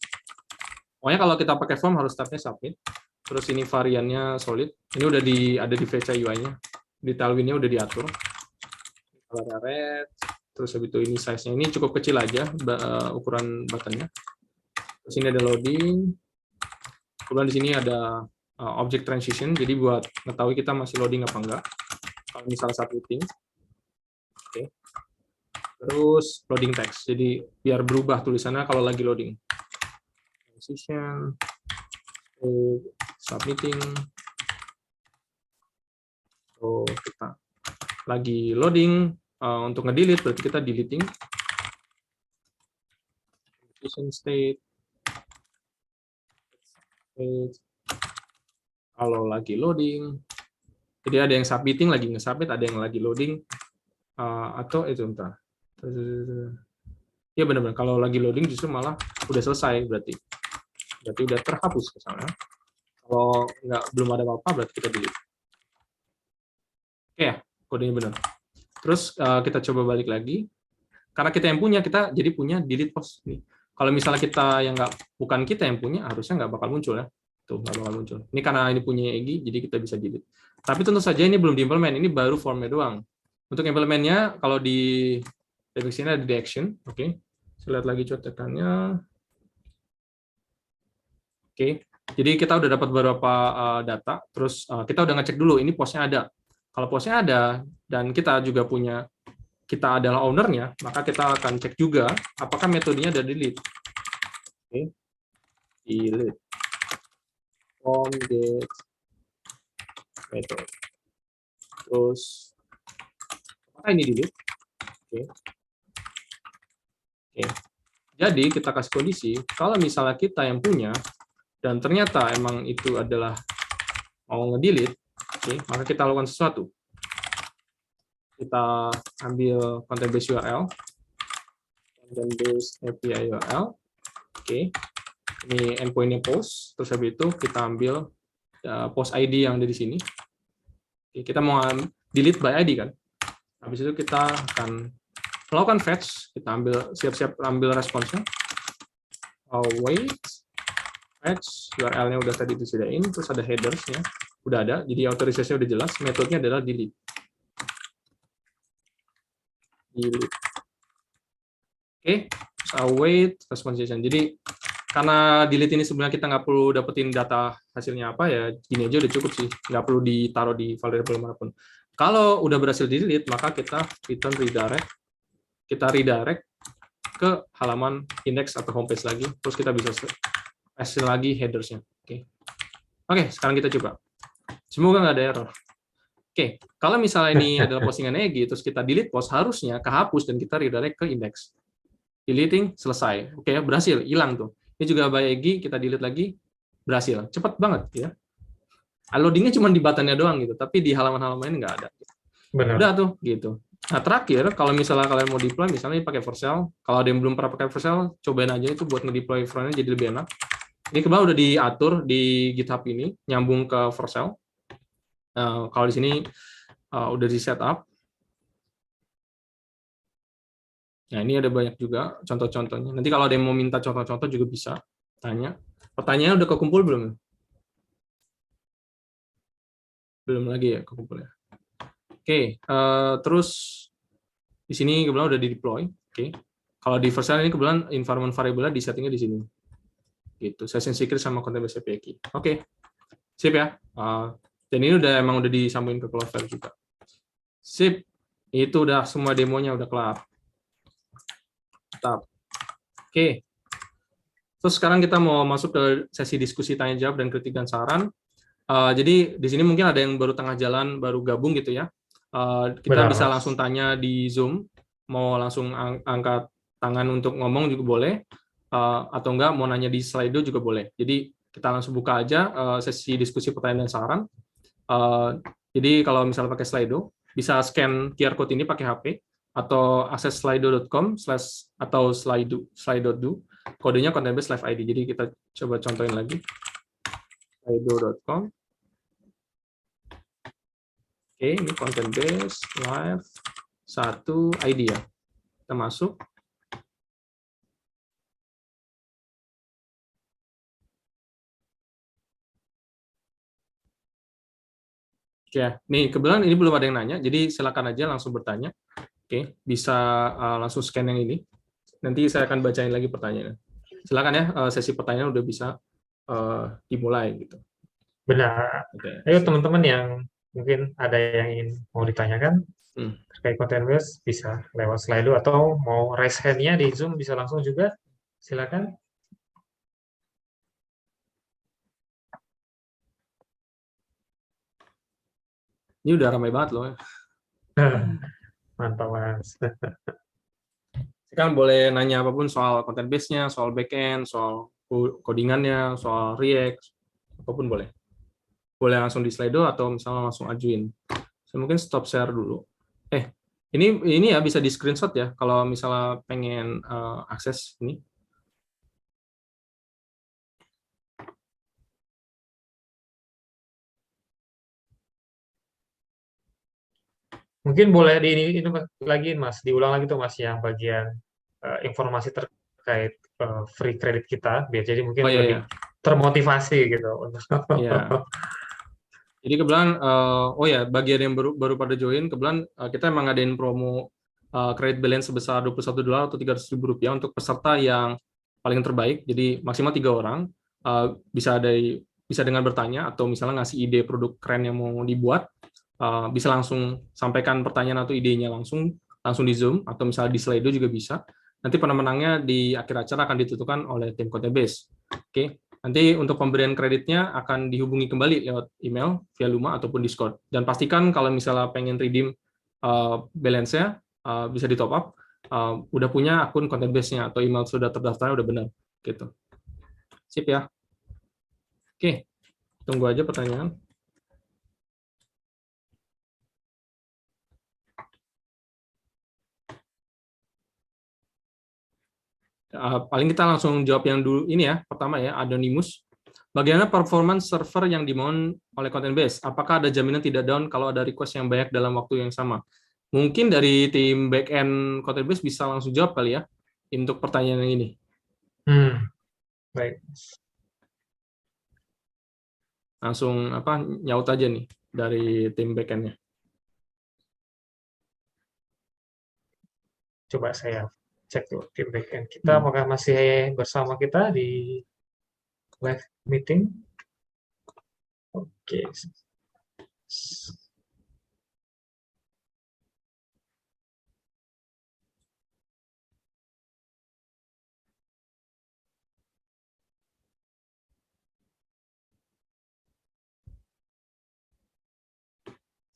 Pokoknya kalau kita pakai form harus tabnya submit. Terus ini variannya solid. Ini udah ada di VC UI-nya. Di Tailwind-nya udah diatur. Color red. Terus habis itu ini size-nya. Ini cukup kecil aja ukuran button-nya. Terus ini ada loading. Kemudian di sini ada object transition. Jadi buat mengetahui kita masih loading apa enggak. Kalau misalnya submitting. Oke. Terus loading text. Jadi biar berubah tulisannya kalau lagi loading. Transition, submitting, so kita lagi loading untuk nge-delete berarti kita deleting, transition state, kalau lagi loading, jadi ada yang submitting lagi nge-submit, ada yang lagi loading, atau itu entah, ya benar-benar kalau lagi loading justru malah udah selesai berarti udah terhapus ke sana. Kalau belum ada apa-apa, berarti kita delete. Oke ya, kodenya benar. Terus kita coba balik lagi. Karena kita yang punya, kita jadi punya delete post. Nih. Kalau misalnya kita yang bukan kita yang punya, harusnya nggak bakal muncul ya. Tuh, nggak bakal muncul. Ini karena ini punya Egi, jadi kita bisa delete. Tapi tentu saja ini belum diimplement, ini baru formnya doang. Untuk implementnya, kalau di Remix ini ada di action. Oke. Saya lihat lagi contekannya. Oke, jadi kita udah dapat beberapa data, terus kita udah ngecek dulu ini postnya ada. Kalau postnya ada dan kita juga punya, kita adalah ownernya, maka kita akan cek juga apakah metodenya ada delete. Oke, delete from get method. Terus apakah ini delete? Oke. Jadi kita kasih kondisi kalau misalnya kita yang punya dan ternyata emang itu adalah mau nge-delete, maka kita lakukan sesuatu. Kita ambil content base URL, content base API URL, ini endpoint-nya post, terus habis itu kita ambil post ID yang ada di sini. Oke, kita mau delete by ID kan. Habis itu kita akan melakukan fetch, kita siap-siap ambil responsnya. Wait, fetch, URL-nya udah tadi disediain, terus ada headers-nya, udah ada, jadi authorization udah jelas, metodenya adalah delete. Oke, terus await response.json. Jadi karena delete ini sebenarnya kita nggak perlu dapetin data hasilnya apa ya, gini aja udah cukup sih, nggak perlu ditaruh di variable manapun. Kalau udah berhasil delete, maka kita return redirect, kita redirect ke halaman index atau homepage lagi, terus kita bisa paste lagi headers-nya. Oke, sekarang kita coba. Semoga nggak ada error. Oke, kalau misalnya ini adalah postingan Egi, terus kita delete post, harusnya kehapus dan kita redirect ke index. Deleting, selesai. Oke, berhasil, hilang tuh. Ini juga by Egi, kita delete lagi, berhasil. Cepat banget, ya. Loadingnya cuma di buttonnya doang gitu, tapi di halaman-halaman ini nggak ada. Benar. Udah tuh, gitu. Nah, terakhir, kalau misalnya kalian mau deploy, misalnya pakai Vercel, kalau ada yang belum pernah pakai Vercel, cobain aja itu buat ngedeploy front-nya jadi lebih enak. Ini kebetulan udah diatur di GitHub ini, nyambung ke Vercel. Kalau di sini udah di setup. Nah, ini ada banyak juga contoh-contohnya. Nanti kalau ada yang mau minta contoh-contoh juga bisa tanya. Pertanyaannya udah kekumpul belum? Belum lagi ya kekumpul ya. Oke, terus di sini kebetulan udah di deploy. Oke. Kalau di Vercel ini kebetulan environment variable di settingnya di sini. Gitu, session secret sama content-based API key. Oke. Sip ya. Dan ini emang udah disambungin ke Cloudflare juga. Sip. Itu udah semua demonya udah kelar. Mantap. Oke. Terus sekarang kita mau masuk ke sesi diskusi tanya jawab dan kritik dan saran. Jadi di sini mungkin ada yang baru tengah jalan, baru gabung gitu ya. Kita Benar, bisa Mas. langsung tanya di Zoom, mau langsung angkat tangan untuk ngomong juga boleh, atau enggak mau nanya di Slido juga boleh. Jadi kita langsung buka aja sesi diskusi pertanyaan dan saran. Jadi kalau misalnya pakai Slido, bisa scan QR code ini pakai HP, atau akses slido.com atau slido.do, kodenya content based live ID. Jadi kita coba contohin lagi. Slido.com. Oke, ini content based live 1 ID ya. Kita masuk. Oke, nih kebetulan ini belum ada yang nanya, jadi silakan aja langsung bertanya. Oke, bisa langsung scan yang ini. Nanti saya akan bacain lagi pertanyaannya. Silakan ya, sesi pertanyaan udah bisa dimulai gitu. Benar. Oke. Ayo teman-teman yang mungkin ada yang ingin mau ditanyakan terkait content base bisa lewat Slido atau mau raise hand-nya di Zoom bisa langsung juga. Silakan. Ini udah ramai banget loh. Mantap, Mas. Kan boleh nanya apapun soal content base-nya, soal backend, soal codingannya, soal React, apapun boleh. Boleh langsung di Slido atau misalnya langsung ajuin. Saya mungkin stop share dulu. Ini ya bisa di screenshot ya kalau misalnya pengen akses ini. Mungkin boleh ini lagi Mas, diulang lagi tuh Mas yang bagian informasi terkait free credit kita, biar jadi mungkin lebih termotivasi gitu. Ya. Jadi kebetulan, bagi yang baru pada join, kebetulan kita emang ngadain promo credit balance sebesar $21 atau Rp300.000 untuk peserta yang paling terbaik. Jadi maksimal 3 orang, bisa dengan bertanya atau misalnya ngasih ide produk keren yang mau dibuat, bisa langsung sampaikan pertanyaan atau idenya langsung di Zoom atau misalnya di Slido juga bisa. Nanti pemenangnya di akhir acara akan ditentukan oleh tim content base. Oke. Nanti untuk pemberian kreditnya akan dihubungi kembali lewat email, via Luma, ataupun Discord. Dan pastikan kalau misalnya pengen redeem balance-nya, bisa di top up, udah punya akun content base-nya, atau email sudah terdaftar, udah benar. Gitu. Sip ya. Oke, tunggu aja pertanyaan. Paling kita langsung jawab yang dulu ini ya, pertama ya, Anonymous. Bagaimana performance server yang dimohon oleh content base? Apakah ada jaminan tidak down kalau ada request yang banyak dalam waktu yang sama? Mungkin dari tim backend content base bisa langsung jawab kali ya untuk pertanyaan yang ini. Baik. Langsung nyaut aja nih dari tim backend-nya. Coba saya cek tuh tim backend kita apakah masih bersama kita di live meeting. Oke.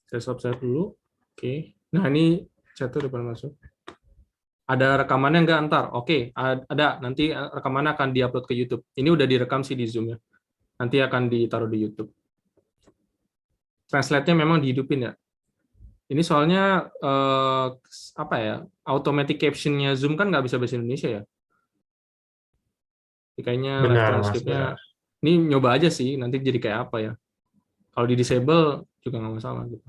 Saya subscribe dulu. Oke. Nah, ini chat tuh depan masuk. Ada rekamannya nggak ntar? Oke, ada. Nanti rekamannya akan diupload ke YouTube. Ini udah direkam sih di Zoom ya. Nanti akan ditaruh di YouTube. Translate-nya memang dihidupin ya. Ini soalnya automatic caption-nya Zoom kan nggak bisa bahasa Indonesia ya. Jadi kayaknya live Benar, Mas. transcript-nya Benar. ini nyoba aja sih, nanti jadi kayak apa ya. Kalau di disable juga nggak masalah gitu.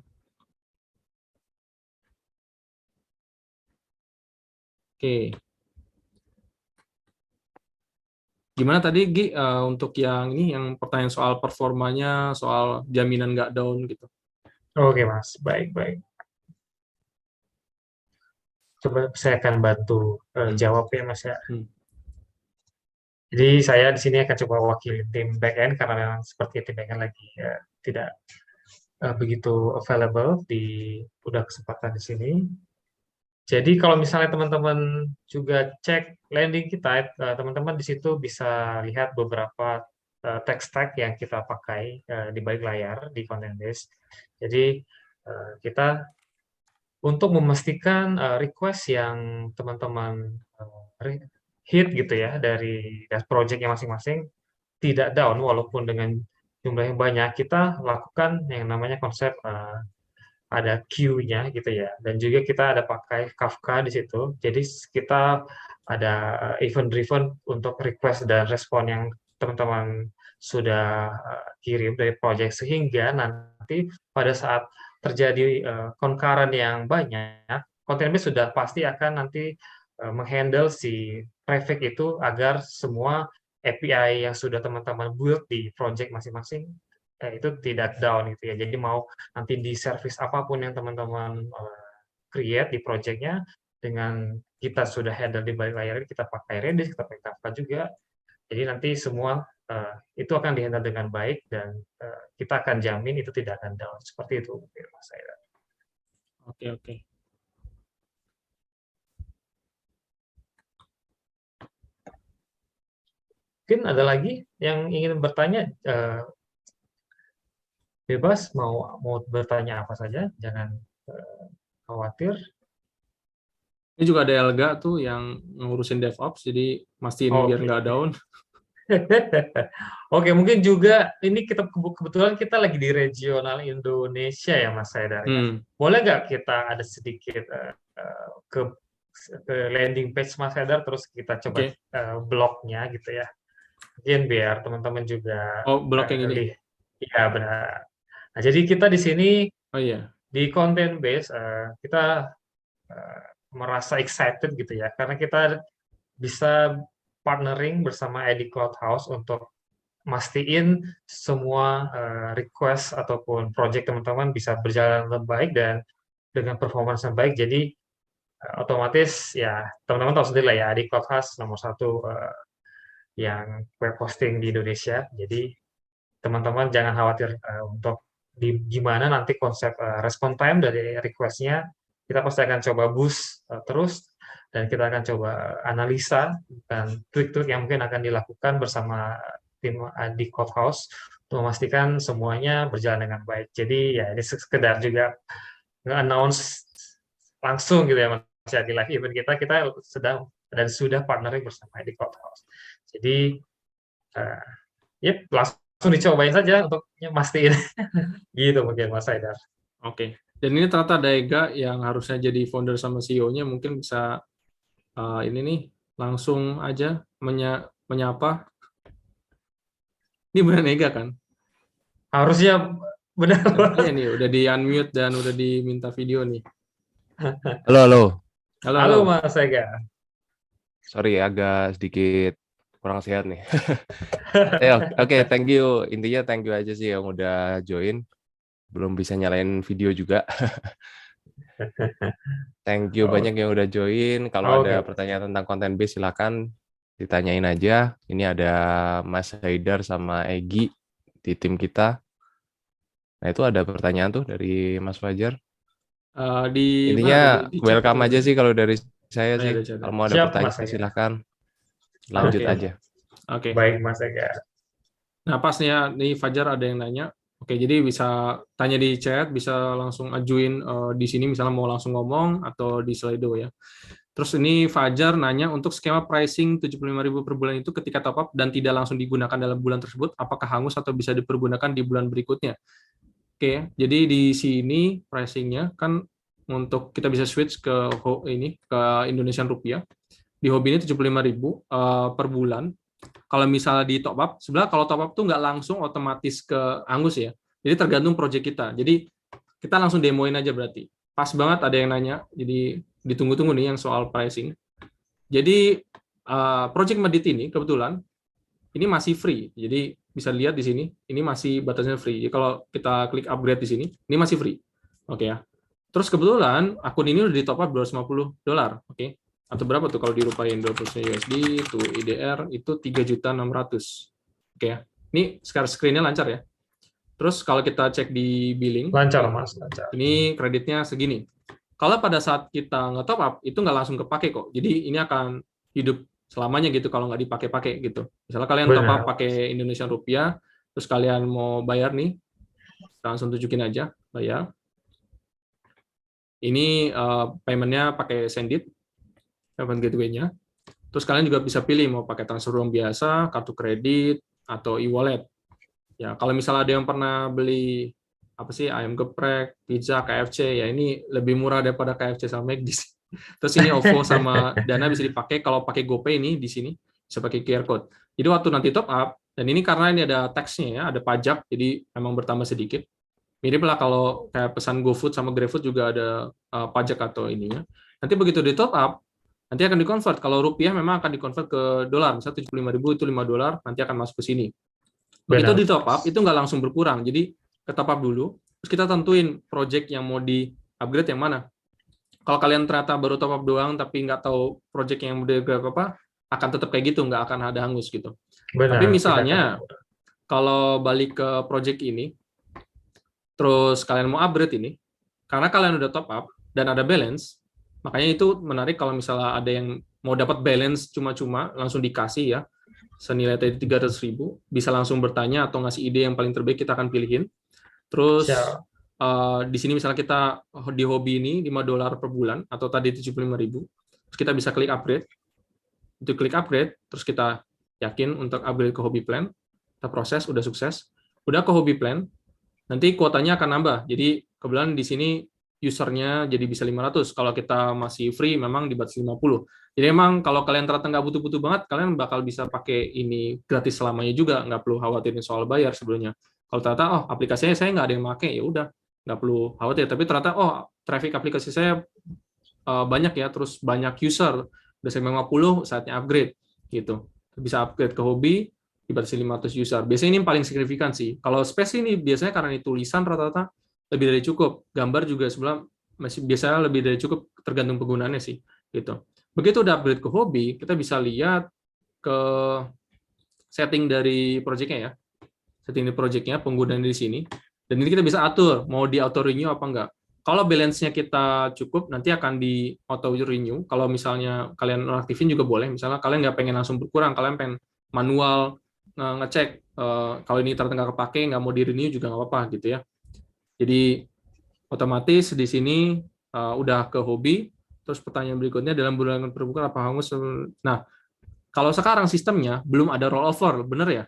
Oke. Gimana tadi Gi untuk yang ini yang pertanyaan soal performanya, soal jaminan nggak down gitu. Oke, Mas. Baik. Coba saya akan bantu jawab ya, Mas ya. Jadi saya di sini akan coba wakili tim backend karena memang seperti tim backend lagi tidak begitu available udah kesempatan di sini. Jadi kalau misalnya teman-teman juga cek landing kita, teman-teman di situ bisa lihat beberapa text tag yang kita pakai di balik layar di content base. Jadi kita untuk memastikan request yang teman-teman hit gitu ya dari project-nya masing-masing tidak down walaupun dengan jumlah yang banyak, kita lakukan yang namanya konsep ada queue-nya gitu ya, dan juga kita ada pakai Kafka di situ. Jadi kita ada event driven untuk request dan respon yang teman-teman sudah kirim dari project, sehingga nanti pada saat terjadi concurrent yang banyak, content base sudah pasti akan nanti menghandle si traffic itu agar semua API yang sudah teman-teman build di project masing-masing itu tidak down gitu ya. Jadi mau nanti di service apapun yang teman-teman create di project-nya, dengan kita sudah handle di balik layar, kita pakai Redis, kita pakai Kafka juga. Jadi nanti semua itu akan dihandle dengan baik dan kita akan jamin itu tidak akan down. Seperti itu, Mas Aira. Oke. Mungkin ada lagi yang ingin bertanya, bebas mau bertanya apa saja, jangan khawatir. Ini juga ada Elga tuh yang ngurusin DevOps, jadi mastiin biar nggak down. Oke, mungkin juga ini kita kebetulan kita lagi di regional Indonesia ya, Mas Haidar. Boleh nggak kita ada sedikit ke landing page Mas Haidar, terus kita coba blognya gitu ya. Mungkin biar teman-teman juga blog yang ini. Iya, benar. Nah, jadi kita di sini di content base kita merasa excited gitu ya, karena kita bisa partnering bersama ID Cloud House untuk mastiin semua request ataupun project teman-teman bisa berjalan lebih baik dan dengan performance yang baik. Jadi otomatis ya teman-teman tahu sendiri lah ya, ID Cloud House nomor 1 yang web hosting di Indonesia. Jadi teman-teman jangan khawatir untuk gimana nanti konsep respon time dari request-nya. Kita pasti akan coba boost terus, dan kita akan coba analisa dan trik-trik yang mungkin akan dilakukan bersama tim di Cloud House untuk memastikan semuanya berjalan dengan baik. Jadi ya ini sekedar juga nge-announce langsung gitu ya, Mas, di live event kita sudah partnering bersama di Cloud House. Jadi langsung dicobain saja untuk mastiin. Gitu mungkin, Mas Haidar. Oke. Dan ini ternyata ada Ega yang harusnya jadi founder sama CEO-nya, mungkin bisa ini nih langsung aja menyapa. Ini Ini benar Ega kan? Harusnya benar. Iya nih, udah di unmute dan udah diminta video nih. Halo, halo. Halo, Halo halo. Mas Ega. Sorry, agak sedikit kurang sehat nih. Oke, thank you. Intinya thank you aja sih yang udah join. Belum bisa nyalain video juga. Thank you banyak yang udah join. Kalau ada Oke. pertanyaan tentang konten base, silakan ditanyain aja. Ini ada Mas Haidar sama Egi di tim kita. Nah, itu ada pertanyaan tuh dari Mas Fajar. Di Intinya di chat welcome atau aja sih kalau dari saya Oh, sih. ya, ada chat. Kalau mau ada Siap, pertanyaan Mas Ega. silakan lanjut Oke. aja. Oke. Baik Mas Ega. Nah, pas nih ya, nih Fajar ada yang nanya. Oke, jadi bisa tanya di chat, bisa langsung ajuin di sini misalnya mau langsung ngomong atau di Slido ya. Terus ini Fajar nanya untuk skema pricing 75.000 per bulan itu ketika top up dan tidak langsung digunakan dalam bulan tersebut, apakah hangus atau bisa dipergunakan di bulan berikutnya? Oke, jadi di sini pricingnya kan untuk kita bisa switch ke Indonesian rupiah. Di hobi ini 75.000 per bulan. Kalau misalnya di top up, sebenarnya kalau top up tuh nggak langsung otomatis ke Angus ya. Jadi tergantung project kita. Jadi kita langsung demoin aja berarti. Pas banget ada yang nanya, jadi ditunggu-tunggu nih yang soal pricing. Jadi project Medit ini kebetulan ini masih free. Jadi bisa lihat di sini, ini masih batasnya free. Jadi kalau kita klik upgrade di sini, ini masih free. Oke ya. Terus kebetulan akun ini udah di top up $250, oke. Atau berapa tuh kalau dirupain 20 USD itu IDR itu 3.600.000. Oke ya. Ini sekarang screen-nya lancar ya. Terus kalau kita cek di billing, Lancar Mas, lancar. ini kreditnya segini. Kalau pada saat kita nge-top up, itu nggak langsung kepake kok. Jadi ini akan hidup selamanya gitu kalau nggak dipakai-pakai gitu. Misalnya kalian top up Benar. pakai Indonesian rupiah, terus kalian mau bayar nih, langsung tunjukin aja, bayar. Ini payment-nya pakai Sendit, payment gateway-nya. Terus kalian juga bisa pilih mau pakai transfer uang biasa, kartu kredit, atau e-wallet. Ya, kalau misalnya ada yang pernah beli apa sih ayam geprek, pizza, KFC, ya ini lebih murah daripada KFC sama McD. Terus ini OVO sama Dana bisa dipakai kalau pakai GoPay ini di sini bisa pakai QR code. Jadi waktu nanti top up, dan ini karena ini ada tax-nya ya, ada pajak, jadi memang bertambah sedikit. Mirip lah kalau kayak pesan GoFood sama GrabFood juga ada pajak atau ininya. Nanti begitu di top up, nanti akan dikonvert. Kalau rupiah memang akan dikonvert ke dolar. Misalnya 75.000 itu $5, nanti akan masuk ke sini. Begitu Benar. di top up, itu nggak langsung berkurang. Jadi ke top up dulu, terus kita tentuin project yang mau di-upgrade yang mana. Kalau kalian ternyata baru top up doang, tapi nggak tahu project yang mau di-upgrade apa, akan tetap kayak gitu, nggak akan ada hangus gitu. Benar. Tapi kita misalnya, akan- kalau balik ke project ini, terus kalian mau upgrade ini, karena kalian udah top up, dan ada balance, makanya itu menarik kalau misalnya ada yang mau dapat balance cuma-cuma, langsung dikasih ya, senilai tadi 300.000, bisa langsung bertanya atau ngasih ide yang paling terbaik, kita akan pilihin. Terus Siap. di sini misalnya kita di hobi ini $5 per bulan atau tadi 75.000, terus kita bisa klik upgrade. Itu klik upgrade, terus kita yakin untuk upgrade ke hobi plan, kita proses, udah sukses. Udah ke hobi plan, nanti kuotanya akan nambah. Jadi kebetulan di sini usernya jadi bisa 500. Kalau kita masih free memang dibatasi 50. Jadi emang kalau kalian ternyata nggak butuh-butuh banget, kalian bakal bisa pakai ini gratis selamanya juga, nggak perlu khawatirin soal bayar sebelumnya. Kalau ternyata oh aplikasinya saya nggak ada yang pakai, ya udah nggak perlu khawatir. Tapi ternyata oh traffic aplikasi saya banyak ya, terus banyak user, udah sampai 50, saatnya upgrade gitu. Bisa upgrade ke hobi, dibatasi 500 user. Biasanya ini yang paling signifikan sih. Kalau space ini biasanya karena ini tulisan rata-rata lebih dari cukup. Gambar juga sebenarnya masih biasanya lebih dari cukup, tergantung penggunaannya sih gitu. Begitu udah upgrade ke hobi, kita bisa lihat ke setting dari project-nya ya. Setting di project-nya, penggunaan di sini. Dan ini kita bisa atur, mau di auto renew apa enggak. Kalau balance-nya kita cukup, nanti akan di auto renew. Kalau misalnya kalian nonaktifin juga boleh. Misalnya kalian nggak pengen langsung berkurang, kalian pengen manual ngecek kalau ini ternyata nggak kepake, nggak mau di renew juga nggak apa-apa gitu ya. Jadi otomatis di sini udah ke hobi. Terus pertanyaan berikutnya, dalam bulan perbukaan apa hangus? Nah, kalau sekarang sistemnya belum ada rollover, bener ya,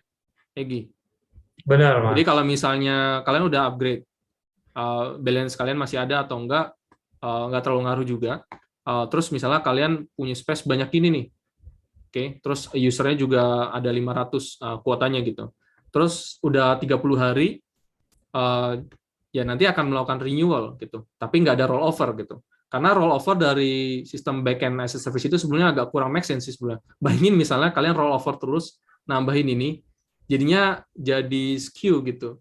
Egi? Benar, Mas. Jadi kalau misalnya kalian udah upgrade, balance kalian masih ada atau enggak terlalu ngaruh juga. Terus misalnya kalian punya space banyak ini nih, oke, terus usernya juga ada 500 kuotanya gitu. terus udah 30 hari, ya nanti akan melakukan renewal gitu, tapi nggak ada rollover gitu. Karena rollover dari sistem backend as a service itu sebenarnya agak kurang make sense sih sebenarnya. Bayangin misalnya kalian rollover terus nambahin ini, jadinya jadi skew gitu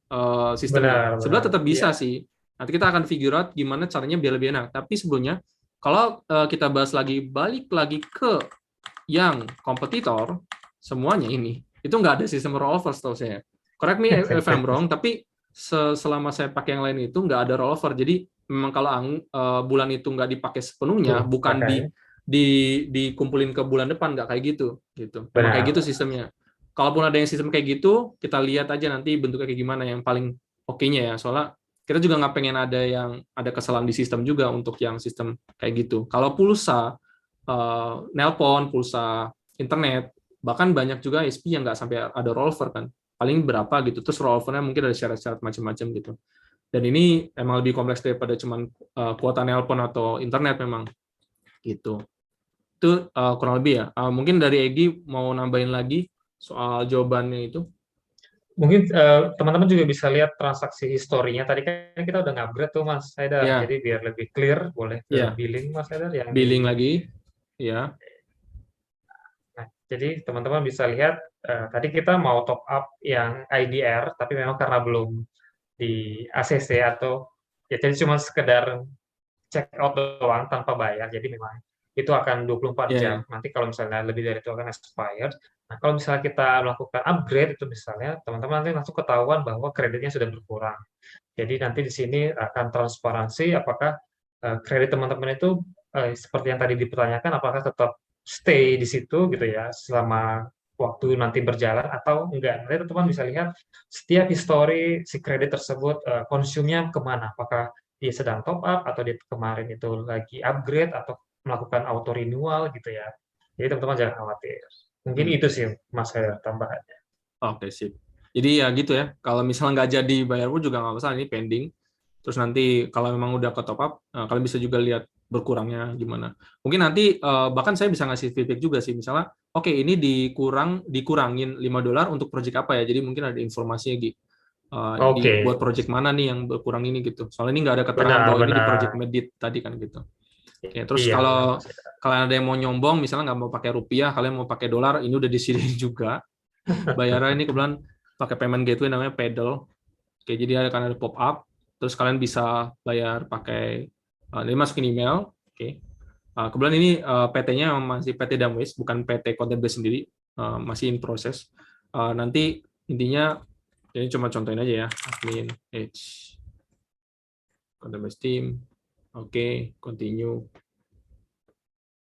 sistemnya. Benar, Sebenarnya benar. tetap bisa Iya. sih. Nanti kita akan figure out gimana caranya biar lebih enak. Tapi sebelumnya, kalau kita bahas lagi, balik lagi ke yang kompetitor, semuanya ini, itu nggak ada sistem rollover setahu saya. Correct me if I'm wrong, tapi selama saya pakai yang lain itu nggak ada rollover. Jadi memang kalau bulan itu nggak dipakai sepenuhnya, bukan dikumpulin ke bulan depan, nggak kayak gitu. Memang kayak gitu sistemnya. Kalaupun ada yang sistem kayak gitu, kita lihat aja nanti bentuknya kayak gimana yang paling oke-nya ya. Soalnya kita juga nggak pengen ada yang ada kesalahan di sistem juga untuk yang sistem kayak gitu. Kalau pulsa, nelpon, pulsa internet, bahkan banyak juga ISP yang nggak sampai ada rollover kan. Paling berapa gitu, terus rollovernya mungkin ada syarat-syarat macam-macam gitu. Dan ini emang lebih kompleks daripada cuman kuota nelpon atau internet memang gitu. Itu kurang lebih ya. Mungkin dari Egi mau nambahin lagi soal jawabannya itu. Mungkin teman-teman juga bisa lihat transaksi historinya. Tadi kan kita udah ngupgrade tuh Mas Haidar. Ya. Jadi biar lebih clear, boleh ke Ya. billing Mas Haidar yang billing lagi, ya. Nah, jadi teman-teman bisa lihat tadi kita mau top up yang IDR, tapi memang karena belum di ACC atau ya jadi cuma sekedar check out doang tanpa bayar. Jadi memang itu akan 24 jam. Nanti kalau misalnya lebih dari itu akan expired. Nah, kalau misalnya kita melakukan upgrade itu misalnya, teman-teman nanti langsung ketahuan bahwa kreditnya sudah berkurang. Jadi nanti di sini akan transparansi apakah kredit teman-teman itu seperti yang tadi dipertanyakan, apakah tetap stay di situ gitu ya selama waktu nanti berjalan atau enggak. Nanti teman-teman bisa lihat setiap histori si kredit tersebut konsumnya kemana, apakah dia sedang top up atau dia kemarin itu lagi upgrade atau melakukan auto renewal gitu ya. Jadi teman-teman jangan khawatir. Mungkin itu sih Mas Haidar tambahannya. Oke, sip. Jadi ya gitu ya. Kalau misalnya nggak jadi bayar pun juga nggak masalah, ini pending. Terus nanti kalau memang udah ke top up, kalian bisa juga lihat berkurangnya gimana. Mungkin nanti bahkan saya bisa ngasih feedback juga sih. Misalnya, oke, ini dikurangin $5 untuk project apa ya. Jadi mungkin ada informasinya gitu. Buat project mana nih yang berkurang ini gitu. Soalnya ini nggak ada keterangan bahwa ini di project medit tadi kan gitu. Oke, terus kalau kalian ada yang mau nyombong, misalnya nggak mau pakai rupiah, kalian mau pakai dolar, ini udah disediain juga. Bayarnya ini kebetulan pakai payment gateway namanya Paddle. Oke, jadi akan ada pop up, terus kalian bisa bayar pakai ini masukin email. Oke. Kebetulan ini PT-nya masih PT Damwes, bukan PT Content Base sendiri, masih in proses. Nanti intinya ini cuma contohin aja ya, admin H Content Base team. Oke, continue.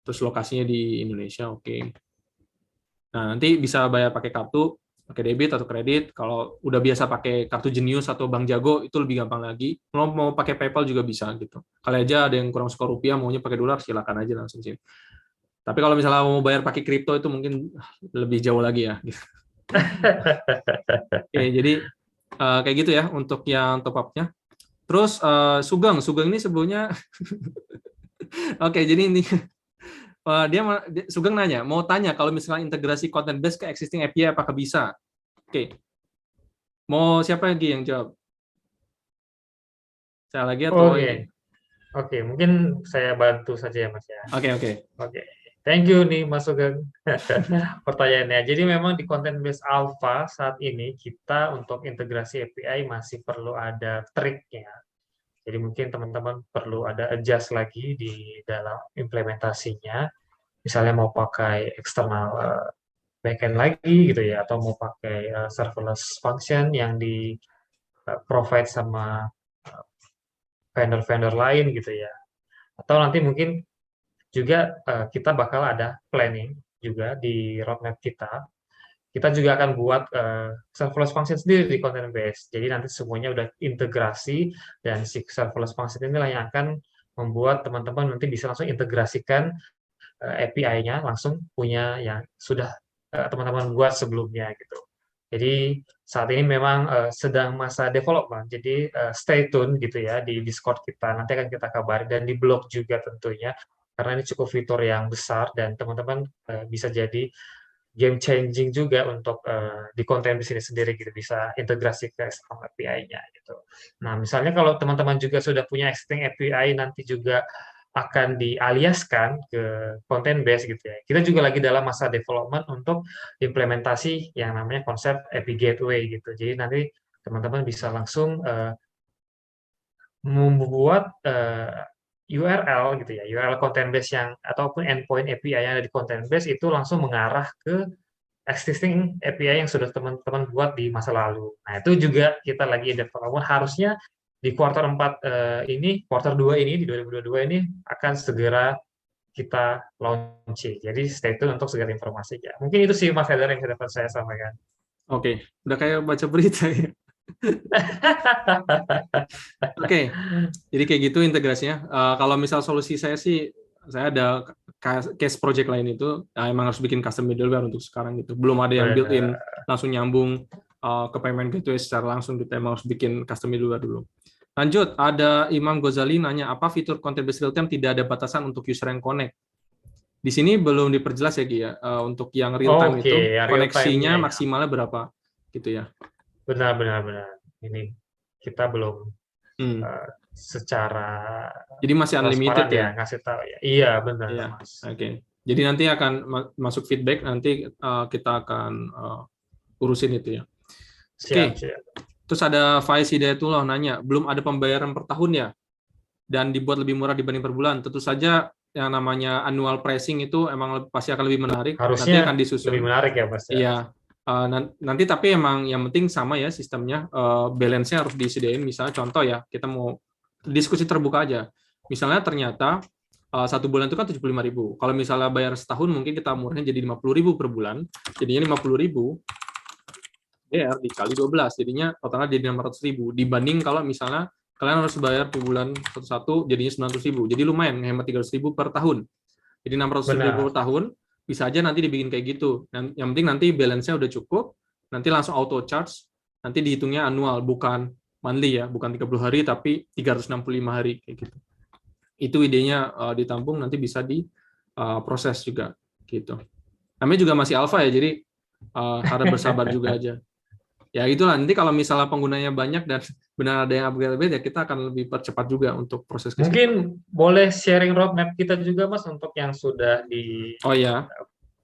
Terus lokasinya di Indonesia, oke. Nah, nanti bisa bayar pakai kartu, pakai debit atau kredit. Kalau udah biasa pakai kartu Jenius atau Bank Jago, itu lebih gampang lagi. Kalau mau pakai PayPal juga bisa gitu. Kali aja ada yang kurang suka rupiah, maunya pakai dolar, silakan aja langsung sih. Tapi kalau misalnya mau bayar pakai kripto itu mungkin lebih jauh lagi ya. Oke, jadi kayak gitu ya untuk yang top up-nya. Terus Sugeng ini sebelumnya oke, jadi ini Sugeng nanya, mau tanya kalau misalnya integrasi content base ke existing API apakah bisa? Oke. Mau siapa lagi yang jawab? Saya lagi atau Oke, mungkin saya bantu saja ya Mas ya. Oke. Thank you nih Mas Sugeng pertanyaannya. Jadi memang di content base alpha saat ini kita untuk integrasi API masih perlu ada triknya. Jadi mungkin teman-teman perlu ada adjust lagi di dalam implementasinya. Misalnya mau pakai eksternal backend lagi gitu ya, atau mau pakai serverless function yang di provide sama vendor-vendor lain gitu ya. Atau nanti mungkin juga kita bakal ada planning juga di roadmap kita. Kita juga akan buat serverless function sendiri di content base. Jadi nanti semuanya udah integrasi dan si serverless function inilah yang akan membuat teman-teman nanti bisa langsung integrasikan API-nya langsung punya yang sudah teman-teman buat sebelumnya gitu. Jadi saat ini memang sedang masa development. Jadi stay tune gitu ya di Discord kita. Nanti akan kita kabari dan di blog juga tentunya karena ini cukup fitur yang besar dan teman-teman bisa jadi game changing juga untuk di konten di sini sendiri gitu, bisa integrasi ke external API-nya gitu. Nah, misalnya kalau teman-teman juga sudah punya existing API nanti juga akan dialiaskan ke content base gitu ya. Kita juga lagi dalam masa development untuk implementasi yang namanya konsep API gateway gitu. Jadi nanti teman-teman bisa langsung membuat URL gitu ya, URL content base yang ataupun endpoint API yang ada di content base itu langsung mengarah ke existing API yang sudah teman-teman buat di masa lalu. Nah, itu juga kita lagi development, harusnya di quarter 4 ini, quarter 2 ini, di 2022 ini akan segera kita launching. Jadi stay tune untuk segala informasinya. Mungkin itu sih Mas Heder yang dapat saya sampaikan. Oke, udah kayak baca berita ya. Oke, jadi kayak gitu integrasinya. Kalau misal solusi saya sih, saya ada case project lain itu, emang harus bikin custom middleware untuk sekarang gitu. Belum ada yang built-in langsung nyambung ke payment gateway secara langsung, kita emang harus bikin custom middleware dulu. Lanjut, ada Imam Ghazali nanya, apa fitur content-based real-time tidak ada batasan untuk user yang connect? Di sini belum diperjelas ya, Gi, ya. Untuk yang real-time itu, koneksinya maksimalnya berapa? Gitu ya. Benar. Ini kita belum secara jadi masih unlimited ya ngasih tahu ya. Iya benar ya. Mas. Oke. Jadi nanti akan masuk feedback, nanti kita akan urusin itu ya. Oke. Terus ada Faiz Hidayatullah nanya, belum ada pembayaran per tahun ya dan dibuat lebih murah dibanding per bulan. Tentu saja yang namanya annual pricing itu emang pasti akan lebih menarik. Harusnya nanti akan disusun lebih menarik ya Mas. Iya. Nanti tapi emang yang penting sama ya sistemnya, balance-nya harus disediain. Misalnya contoh ya, kita mau diskusi terbuka aja. Misalnya ternyata 1 bulan itu kan 75.000. Kalau misalnya bayar setahun mungkin kita murahnya jadi 50.000 per bulan. Jadinya 50.000 DR dikali 12, jadinya totalnya jadi 600.000. Dibanding kalau misalnya kalian harus bayar per bulan satu-satu, jadinya 900.000. Jadi lumayan, hemat 300.000 per tahun. Jadi 600.000 per tahun. Bisa aja nanti dibikin kayak gitu. Yang penting nanti balance-nya udah cukup, nanti langsung auto charge, nanti dihitungnya annual, bukan monthly ya, bukan 30 hari, tapi 365 hari, kayak gitu. Itu idenya ditampung, nanti bisa diproses juga, gitu. Namanya juga masih alpha ya, jadi harus bersabar juga aja. Ya itulah, nanti kalau misalnya penggunanya banyak dan benar ada yang upgrade, ya kita akan lebih percepat juga untuk proses kesini. Mungkin boleh sharing roadmap kita juga Mas untuk yang sudah di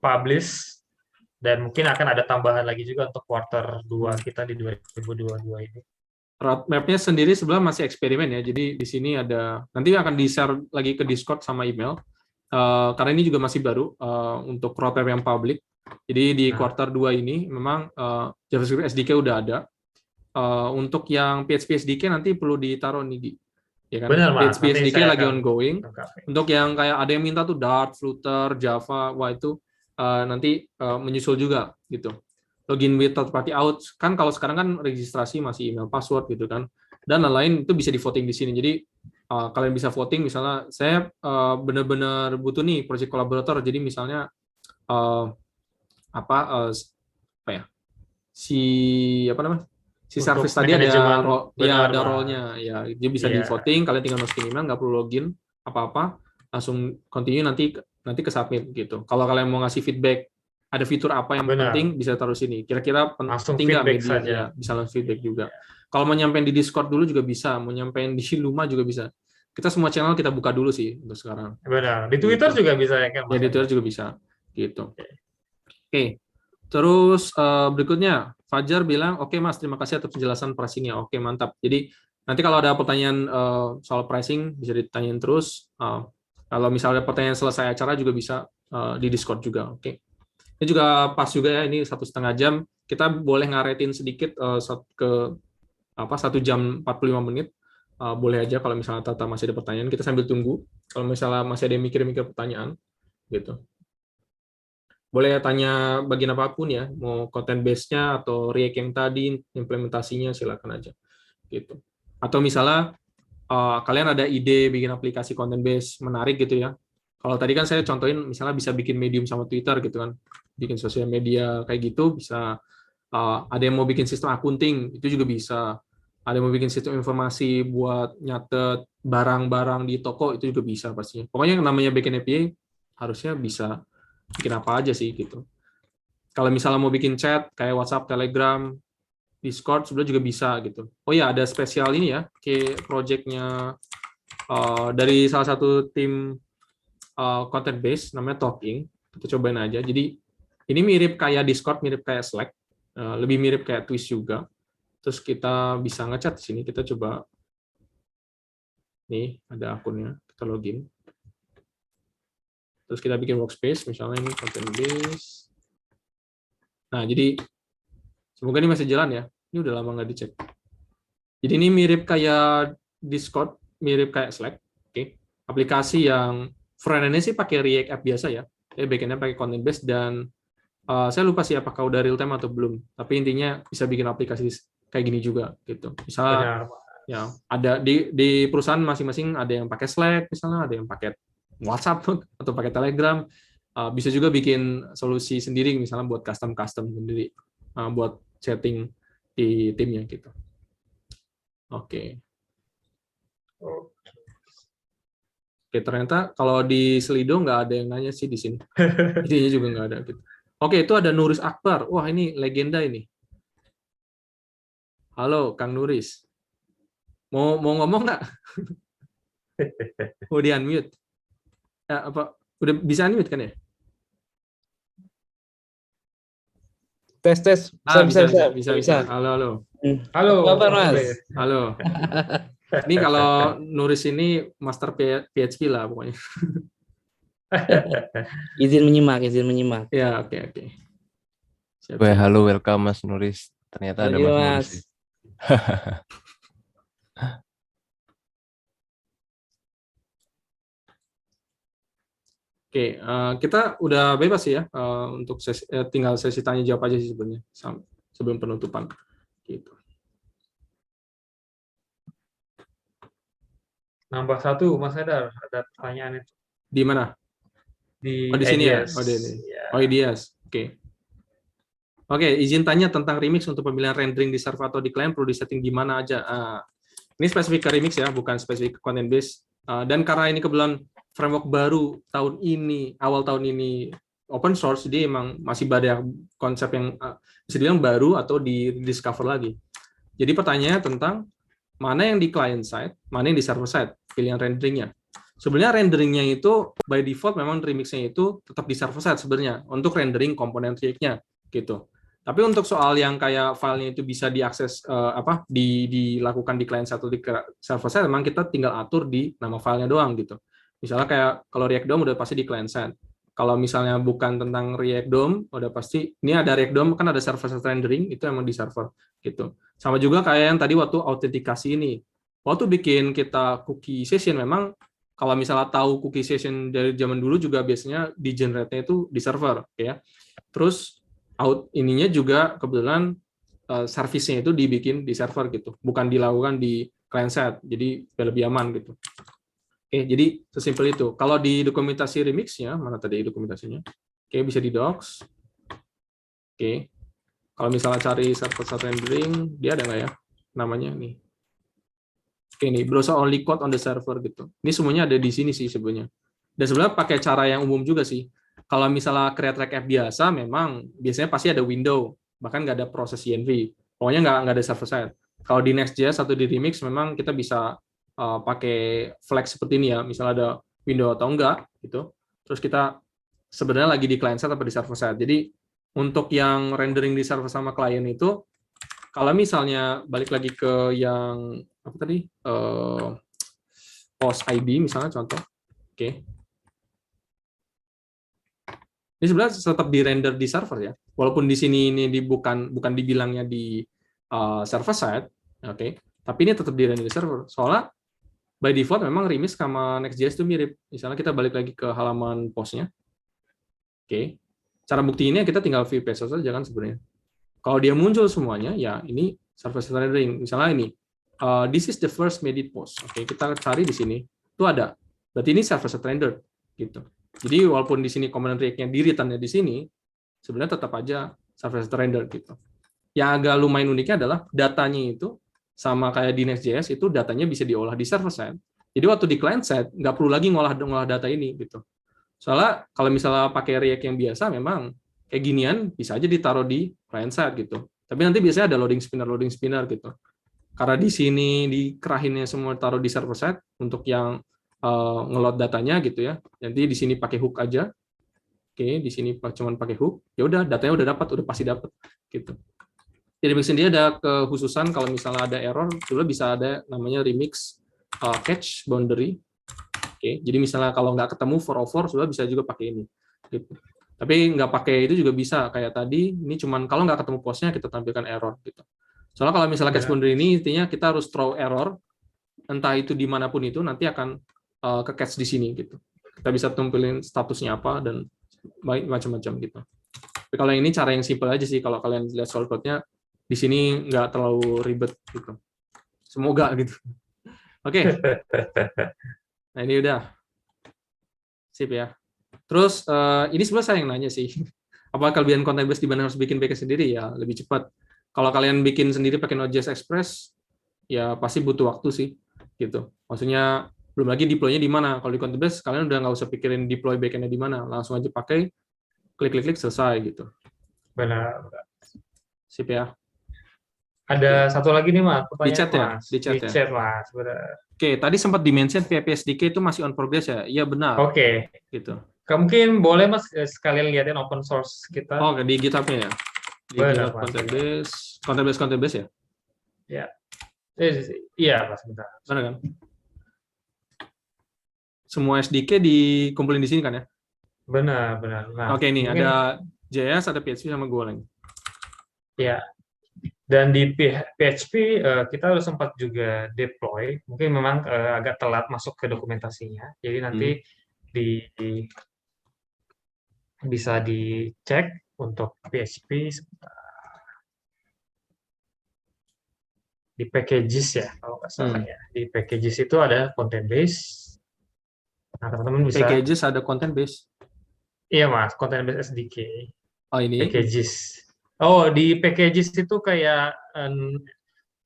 publish, dan mungkin akan ada tambahan lagi juga untuk quarter 2 kita di 2022 ini. Roadmap-nya sendiri sebenarnya masih eksperimen ya, jadi di sini ada, nanti akan di-share lagi ke Discord sama email, karena ini juga masih baru untuk roadmap yang public. Jadi di quarter 2 ini memang JavaScript SDK udah ada. Untuk yang PHP SDK nanti perlu ditaruh nih, ya kan? Benar, Mas. PHP SDK lagi ongoing. Untuk yang kayak ada yang minta tuh Dart, Flutter, Java, wah itu nanti menyusul juga gitu. Login with third party out, kan kalau sekarang kan registrasi masih email password gitu kan, dan lain-lain itu bisa di voting di sini. Jadi kalian bisa voting, misalnya saya benar-benar butuh nih project collaborator, jadi misalnya si service tadi ada role-nya ya, dia bisa di voting, kalian tinggal masukin email, nggak perlu login apa-apa, langsung continue, nanti ke submit gitu. Kalau kalian mau ngasih feedback, ada fitur apa yang penting, bisa taruh sini. Kira-kira penting nggak media ya, bisa langsung feedback juga. Kalau mau nyampein di Discord dulu juga bisa, mau nyampein di Luma juga bisa. Kita semua channel kita buka dulu sih untuk sekarang. Benar. Di Twitter gitu juga bisa ya kan? Ya, di Twitter juga bisa gitu. Oke. Terus berikutnya Fajar bilang, oke Mas, terima kasih atas penjelasan pricing-nya. Oke, mantap. Jadi nanti kalau ada pertanyaan soal pricing bisa ditanyain terus. Kalau misalnya pertanyaan selesai acara juga bisa di Discord juga. Oke. Ini juga pas juga ya, ini 1,5 jam. Kita boleh ngaretin sedikit ke 1 jam 45 menit. Boleh aja kalau misalnya Tata masih ada pertanyaan, kita sambil tunggu. Kalau misalnya masih ada yang mikir-mikir pertanyaan, gitu. Boleh tanya bagian apapun ya, mau content base-nya atau React yang tadi, implementasinya silakan aja, gitu. Atau misalnya kalian ada ide bikin aplikasi content base menarik gitu ya. Kalau tadi kan saya contohin, misalnya bisa bikin Medium sama Twitter gitu kan, bikin sosial media kayak gitu bisa. Ada yang mau bikin sistem akunting, itu juga bisa. Ada yang mau bikin sistem informasi buat nyatet barang-barang di toko, itu juga bisa pastinya. Pokoknya yang namanya backend API harusnya bisa bikin apa aja sih gitu. Kalau misalnya mau bikin chat kayak WhatsApp, Telegram, Discord sebenarnya juga bisa gitu. Oh ya, ada spesial ini ya, kayak projectnya dari salah satu tim content base namanya Talking. Kita cobain aja. Jadi ini mirip kayak Discord, mirip kayak Slack, lebih mirip kayak Twitch juga. Terus kita bisa ngechat di sini. Kita coba nih, ada akunnya. Kita login. Terus kita bikin workspace, misalnya ini content base. Nah, jadi semoga ini masih jalan ya. Ini udah lama nggak dicek. Jadi ini mirip kayak Discord, mirip kayak Slack. Oke. Aplikasi yang front-end-nya sih pakai React App biasa ya. Back-end-nya pakai content base dan saya lupa sih apakah udah real time atau belum. Tapi intinya bisa bikin aplikasi kayak gini juga gitu. Misalnya ya ada di perusahaan masing-masing ada yang pakai Slack misalnya, ada yang pakai WhatsApp atau pakai Telegram. Bisa juga bikin solusi sendiri misalnya buat custom sendiri, buat chatting di timnya gitu. Oke, ternyata kalau di Slido nggak ada yang nanya sih di sini. Intinya juga nggak ada gitu. Oke, itu ada Nuris Akbar. Wah, ini legenda ini. Halo, Kang Nuris. Mau ngomong nggak? Oh, di unmute. Ya, apa? Udah bisa unmute kan ya? Tes. Bisa. Halo. Halo. Apa kabar, Mas? Halo. Ini kalau Nuris ini master PHP lah pokoknya. Izin menyimak. Ya, oke. Siap. Halo, welcome Mas Nuris. Ternyata ada Mas Nuris. Oke, kita udah bebas ya untuk tinggal sesi tanya jawab aja sih sebenarnya sebelum penutupan. Gitu. Nambah satu, Mas Hadar, ada pertanyaan itu. Di mana? Di sini ya? ideas. Oh, di ini. Oh, ideas. Oke, izin tanya tentang remix untuk pemilihan rendering di server atau di client perlu disetting di mana aja. Ini spesifik ke remix ya, bukan spesifik ke content base. Dan karena ini kebetulan framework baru awal tahun ini open source, jadi emang masih banyak konsep yang bisa dibilang baru atau di discover lagi. Jadi pertanyaannya tentang mana yang di client side, mana yang di server side, pilihan renderingnya. Sebenarnya renderingnya itu by default memang remixnya itu tetap di server side sebenarnya untuk rendering komponen React-nya gitu. Tapi untuk soal yang kayak filenya itu bisa diakses dilakukan di client side atau di server side, memang kita tinggal atur di nama filenya doang gitu. Misalnya kayak kalau React DOM udah pasti di client side. Kalau misalnya bukan tentang React DOM, udah pasti ini ada React DOM kan ada server side rendering itu emang di server gitu. Sama juga kayak yang tadi waktu autentikasi ini. Waktu bikin kita cookie session memang kalau misalnya tahu cookie session dari zaman dulu juga biasanya di generate-nya itu di server ya. Terus ininya juga kebetulan service-nya itu dibikin di server gitu, bukan dilakukan di client side. Jadi lebih aman gitu. Oke, jadi sesimpel itu. Kalau di dokumentasi remix-nya, mana tadi dokumentasinya? Oke, bisa di docs. Oke. Kalau misalnya cari server-side rendering, dia ada nggak ya? Namanya nih. Oke, ini browser only code on the server gitu. Ini semuanya ada di sini sih sebenarnya. Dan sebenarnya pakai cara yang umum juga sih. Kalau misalnya create React App biasa, memang biasanya pasti ada window, bahkan nggak ada proses env. Pokoknya nggak ada server-side. Kalau di Next.js atau di Remix, memang kita bisa pakai flag seperti ini ya, misalnya ada window atau enggak gitu. Terus kita sebenarnya lagi di client side atau di server side. Jadi untuk yang rendering di server sama klien itu, kalau misalnya balik lagi ke yang apa tadi post ID misalnya contoh, oke. Ini sebenarnya tetap di render di server ya, walaupun di sini ini bukan dibilangnya di server side, oke. Tapi ini tetap di render di server. Soalnya by default memang Remix sama Next.js itu mirip. Misalnya kita balik lagi ke halaman postnya. Oke. Cara buktiinnya kita tinggal view pages saja kan sebenarnya. Kalau dia muncul semuanya, ya ini server-side rendering. Misalnya ini, this is the first made it post. Oke, kita cari di sini. Itu ada. Berarti ini server-side render. Gitu. Jadi walaupun di sini komponen React-nya di return-nya di sini, sebenarnya tetap aja server-side render gitu. Yang agak lumayan uniknya adalah datanya itu sama kayak di Next.js itu datanya bisa diolah di server side. Jadi waktu di client side nggak perlu lagi ngolah data ini gitu. Soalnya kalau misalnya pakai React yang biasa memang kayak ginian bisa aja ditaruh di client side gitu. Tapi nanti biasanya ada loading spinner gitu. Karena di sini dikerahinnya semua taruh di server side untuk yang ngeload datanya gitu ya. Nanti di sini pakai hook aja. Oke, di sini cuman pakai hook. Ya udah, datanya udah dapat, udah pasti dapat gitu. Jadi remix sendiri ada kekhususan kalau misalnya ada error, juga bisa ada namanya remix catch boundary. Oke, jadi misalnya kalau nggak ketemu 404, sudah bisa juga pakai ini. Gitu. Tapi nggak pakai itu juga bisa kayak tadi. Ini cuman kalau nggak ketemu postnya kita tampilkan error gitu. Soalnya kalau misalnya catch boundary ini intinya kita harus throw error, entah itu dimanapun itu nanti akan ke catch di sini gitu. Kita bisa tampilin statusnya apa dan macam-macam gitu. Tapi kalau ini cara yang simple aja sih. Kalau kalian lihat soal code-nya di sini nggak terlalu ribet gitu. Semoga gitu. Oke. Nah ini udah. Sip ya. Terus ini sebenarnya saya yang nanya sih. Apakah kalian content base di mana harus bikin backend sendiri ya lebih cepat. Kalau kalian bikin sendiri pakai Node.js Express, ya pasti butuh waktu sih, gitu. Maksudnya belum lagi deploy-nya di mana. Kalau di content base kalian udah nggak usah pikirin deploy backend-nya di mana, langsung aja pakai, klik selesai gitu. Benar. Sip ya. Ada satu lagi nih Mas, pertanyaan Di chat ya? Mas. Di chat Di ya? chat Mas, benar. Oke, tadi sempat di-mention PHP SDK itu masih on progress ya? Iya benar. Oke. Gitu. Mungkin boleh Mas sekalian lihatin open source kita. Oh, di GitHub-nya ya? Di Benar, GitHub Mas. content base ya? Ya. Iya, Mas, bentar. Benar kan? Semua SDK dikumpulin di sini kan ya? Benar. Nah, Oke, nih mungkin, ada JS, ada PHP sama Golang. ya. Dan di PHP kita harus sempat juga deploy. Mungkin memang agak telat masuk ke dokumentasinya. Jadi nanti bisa dicek untuk PHP di packages ya, kalau nggak salah ya. Di packages itu ada content base. Nah, teman-teman bisa. Packages ada content base. Iya Mas, content base SDK. Oh ini? Packages. Oh, di packages itu kayak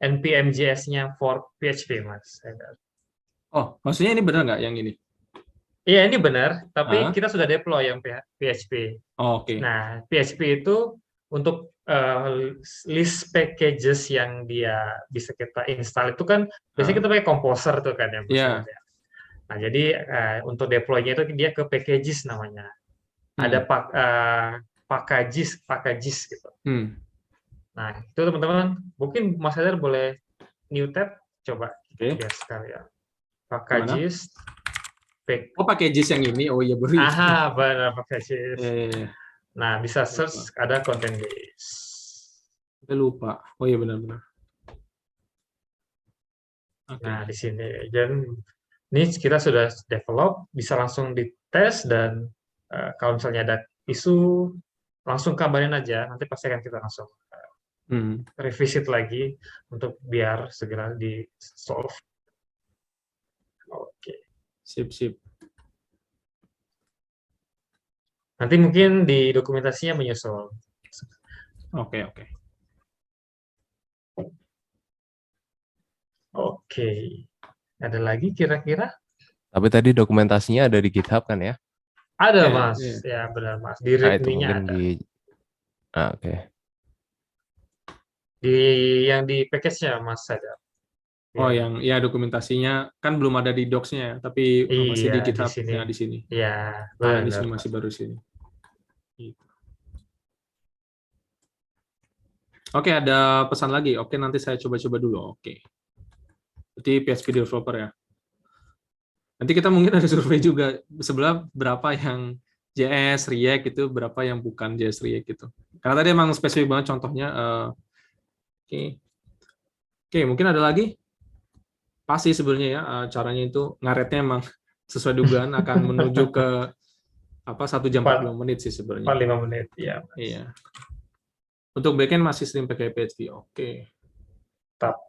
npm.js-nya for PHP Mas. Oh, maksudnya ini benar nggak yang ini? Iya, ini benar, tapi kita sudah deploy yang PHP. Oh, oke. Nah, PHP itu untuk list packages yang dia bisa kita install itu kan biasanya kita pakai Composer tuh kan ya. Yeah. Nah, jadi untuk deploy-nya itu dia ke packages namanya. Ada packages gitu. Nah, itu teman-teman, mungkin Mas Hadar boleh new tab, coba. Oke. Ya, sekalian. Packages. Oh, packages yang ini. Oh iya, baru. Aha, benar packages. Nah, bisa search ada content base. Saya lupa. Oh iya, benar-benar. Okay. Nah, di sini. Dan ini kita sudah develop, bisa langsung dites, dan kalau misalnya ada isu, langsung kabarin aja. Nanti pasti akan kita langsung revisit lagi untuk biar segera di-solve. Oke. Sip. Nanti mungkin di dokumentasinya menyusul. Oke. Oke. Ada lagi kira-kira? Tapi tadi dokumentasinya ada di GitHub kan ya? Ada Mas, ya benar Mas. Di README-nya ada. Oke. Yang di package-nya Mas ada. Oh, yang ya dokumentasinya kan belum ada di docs-nya, tapi masih di GitHub di sini. Iya, benar. Di sini masih baru sini. Oke, ada pesan lagi. Oke, nanti saya coba-coba dulu. Oke. Berarti PHP developer ya. Nanti kita mungkin ada survei juga sebelah berapa yang JS, React itu, berapa yang bukan JS, React gitu. Karena tadi emang spesifik banget contohnya. Oke, mungkin ada lagi? Pasti sebenarnya ya caranya itu ngaretnya emang sesuai dugaan akan menuju ke 1 jam 45 menit sih sebenarnya. 45 menit, ya. Iya. Untuk backend masih sering pakai PHP. Oke. Tetap.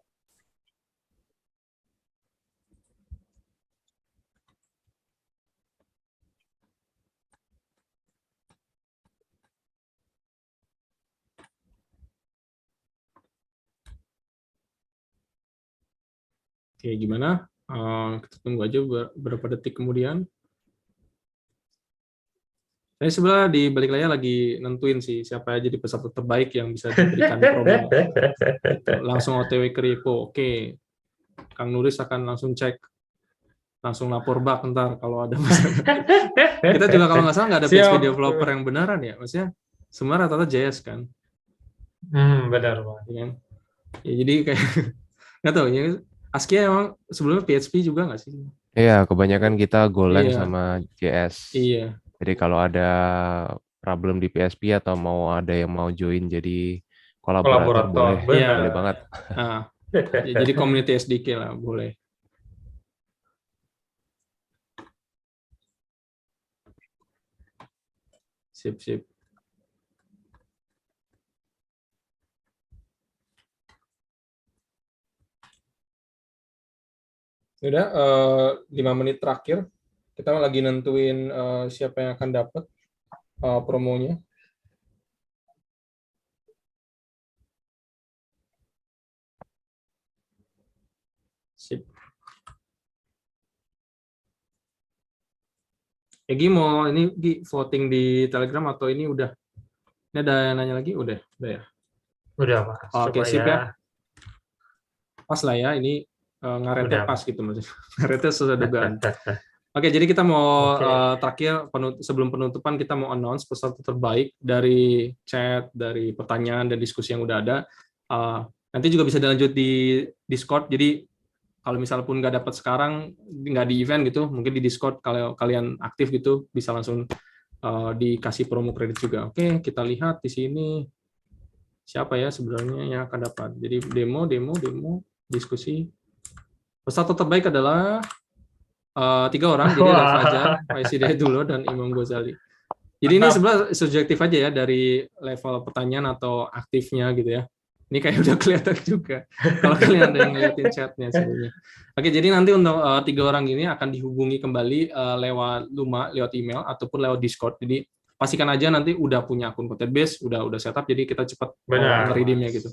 Oke, gimana? Kita tunggu aja beberapa detik kemudian. Saya sebenarnya di balik layar lagi nentuin sih siapa jadi peserta terbaik yang bisa diberikan promo. Gitu. Langsung OTW ke repo. Oke. Kang Nuris akan langsung cek, langsung lapor bak ntar kalau ada masalah. Kita juga kalau nggak salah nggak ada PHP Siap. developer yang beneran ya, maksudnya semua rata-rata JS kan. Benar Pak. Ya, kan? Ya, jadi kayak nggak tahu ya, Askia emang sebelumnya PHP juga nggak sih? Iya, kebanyakan kita Golang Iya. sama JS. Iya. Jadi kalau ada problem di PHP atau mau ada yang mau join jadi kolaborator boleh, Iya. boleh banget. Nah, ya, jadi community SDK lah boleh. Sip. Udah 5 menit terakhir kita lagi nentuin siapa yang akan dapat promonya. Sip. Egi mau ini Gi, voting di Telegram atau ini udah? Ini ada yang nanya lagi? Udah ya. Udah Pak. Oke, sip ya. Pas lah ya, ini ngaretnya Udah. pas gitu maksudnya. Ngaretnya sesuai dugaan. Oke, jadi kita mau terakhir sebelum penutupan kita mau announce peserta terbaik dari chat, dari pertanyaan dan diskusi yang udah ada. Nanti juga bisa dilanjut di Discord. Jadi kalau misal pun nggak dapat sekarang, nggak di event gitu, mungkin di Discord kalau kalian aktif gitu bisa langsung dikasih promo kredit juga. Oke, kita lihat di sini siapa ya sebenarnya yang akan dapat. Jadi demo diskusi. Peserta terbaik adalah 3 orang, jadi ada Fajar, Faiside dulu dan Imam Ghazali. Jadi ini sebenarnya subjektif aja ya dari level pertanyaan atau aktifnya gitu ya. Ini kayak udah kelihatan juga kalau kalian ada yang ngeliatin chatnya sebenarnya. Oke, jadi nanti untuk 3 orang ini akan dihubungi kembali lewat Luma, lewat email ataupun lewat Discord. Jadi pastikan aja nanti udah punya akun Content Base, udah setup, jadi kita cepat nge-redeemnya gitu.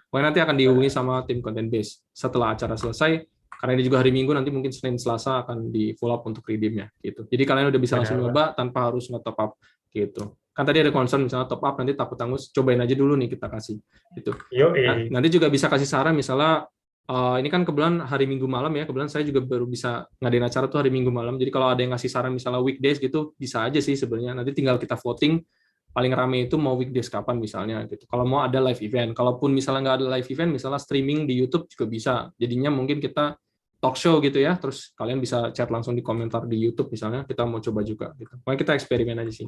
Pokoknya nanti akan dihubungi sama tim Content Base setelah acara selesai. Karena ini juga hari Minggu, nanti mungkin Senin Selasa akan di follow up untuk redeemnya gitu. Jadi kalian udah bisa langsung nyoba tanpa harus nge-top up gitu. Kan tadi ada concern misalnya top up nanti takut tanggus, cobain aja dulu nih kita kasih gitu. Nah, nanti juga bisa kasih saran misalnya ini kan kebetulan hari Minggu malam ya, kebetulan saya juga baru bisa ngadain acara tuh hari Minggu malam. Jadi kalau ada yang ngasih saran misalnya weekdays gitu bisa aja sih sebenarnya. Nanti tinggal kita voting paling rame itu mau weekdays kapan misalnya gitu. Kalau mau ada live event, kalaupun misalnya nggak ada live event, misalnya streaming di YouTube juga bisa. Jadinya mungkin kita talk show gitu ya, terus kalian bisa chat langsung di komentar di YouTube misalnya, kita mau coba juga gitu. Pokoknya kita eksperimen aja sih.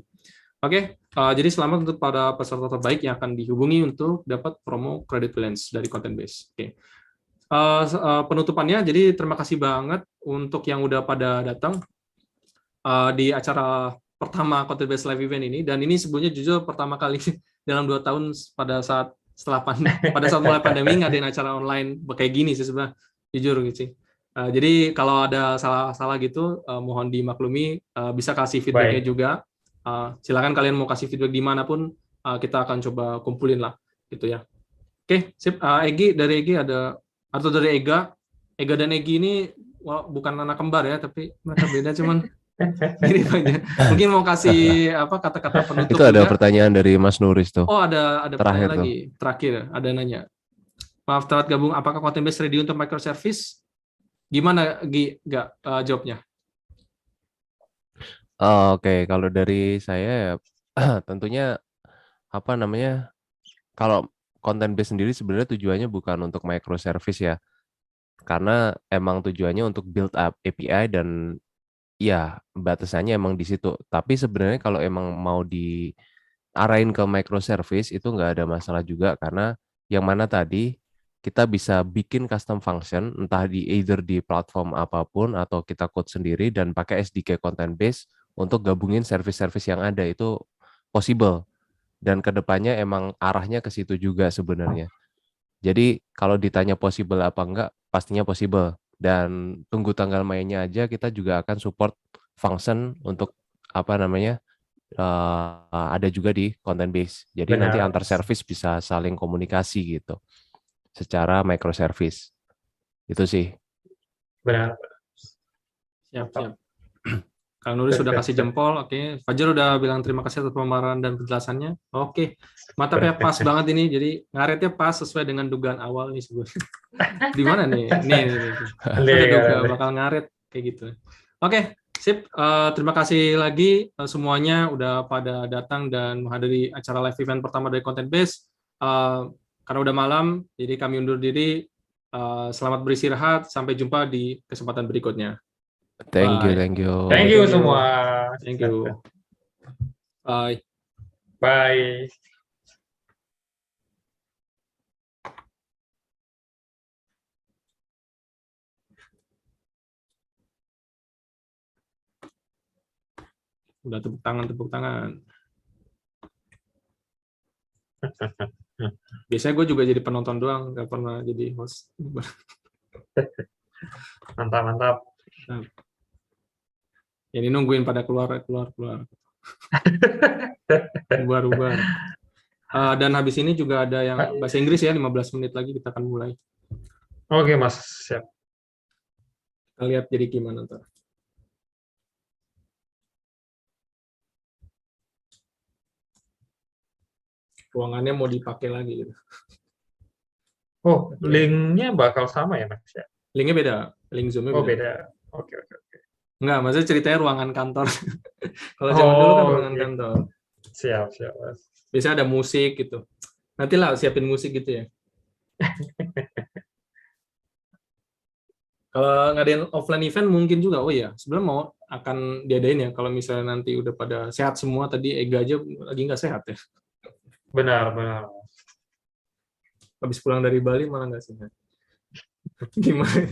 Oke, jadi selamat untuk para peserta terbaik yang akan dihubungi untuk dapat promo credit balance dari Content Base. Oke. Penutupannya, jadi terima kasih banget untuk yang udah pada datang di acara pertama Content Base Live Event ini, dan ini sebelumnya jujur pertama kali dalam 2 tahun pada saat mulai pandemi ngadain acara online kayak gini sih sebenarnya, jujur gitu sih. Jadi kalau ada salah gitu, mohon dimaklumi, bisa kasih feedback-nya juga. Silakan kalian mau kasih feedback dimanapun, kita akan coba kumpulin lah, gitu ya. Oke, sip. Egi, dari Egi ada, atau dari Ega dan Egi ini bukan anak kembar ya, tapi mereka beda, cuman mirip aja. Mungkin mau kasih kata-kata penutup. Itu ada juga. Pertanyaan dari Mas Nuris tuh. Oh, ada pertanyaan tuh. lagi. Terakhir, ada nanya. Maaf telat gabung, apakah Content Base ready untuk microservice? Gimana Gi jawabnya? Oke, kalau dari saya ya tentunya kalau Content Base sendiri sebenarnya tujuannya bukan untuk microservice ya. Karena emang tujuannya untuk build up API dan ya batasannya emang di situ. Tapi sebenarnya kalau emang mau diarahin ke microservice itu nggak ada masalah juga, karena yang mana tadi kita bisa bikin custom function entah either di platform apapun atau kita code sendiri dan pakai SDK Content Base untuk gabungin service-service yang ada, itu possible. Dan kedepannya emang arahnya ke situ juga sebenarnya. Jadi kalau ditanya possible apa enggak, pastinya possible. Dan tunggu tanggal mainnya aja, kita juga akan support function untuk ada juga di Content Base. Jadi nanti antar service bisa saling komunikasi gitu secara microservice. Itu sih. Benar. Siap. Kang Nuri sudah kasih jempol, oke. Fajar udah bilang terima kasih atas pemaparan dan penjelasannya. Oke, mantap ya, pas banget ini. Jadi ngaretnya pas sesuai dengan dugaan awal nih sebenarnya. Di mana nih? Nih. Udah duga bakal ngaret kayak gitu. Oke, sip. Terima kasih lagi semuanya udah pada datang dan menghadiri acara live event pertama dari Content Base. Karena udah malam, jadi kami undur diri. Selamat beristirahat. Sampai jumpa di kesempatan berikutnya. Thank you, Bye. thank you. Thank you semua. Thank you. Bye. Bye. Udah tepuk tangan, tepuk tangan. Biasanya gue juga jadi penonton doang, nggak pernah jadi host. Mantap, mantap. Ini nungguin pada keluar. Ubar. Dan habis ini juga ada yang bahasa Inggris ya, 15 menit lagi kita akan mulai. Oke, Mas. Siap. Kita lihat jadi gimana ntar. Ruangannya mau dipakai lagi gitu. Oh, linknya bakal sama ya, Mas? Linknya beda, link Zoom-nya Oh, beda. beda. Oke. Enggak, maksudnya ceritanya ruangan kantor. Kalau zaman dulu kan ruangan kantor. Siap, Mas. Biasanya ada musik gitu. Nanti lah siapin musik gitu ya. Kalau ngadain offline event mungkin juga, oh iya, sebenarnya mau akan diadain ya, kalau misalnya nanti udah pada sehat semua, tadi Ega aja lagi nggak sehat ya. Benar. Habis pulang dari Bali malah nggak sehat. Gimana?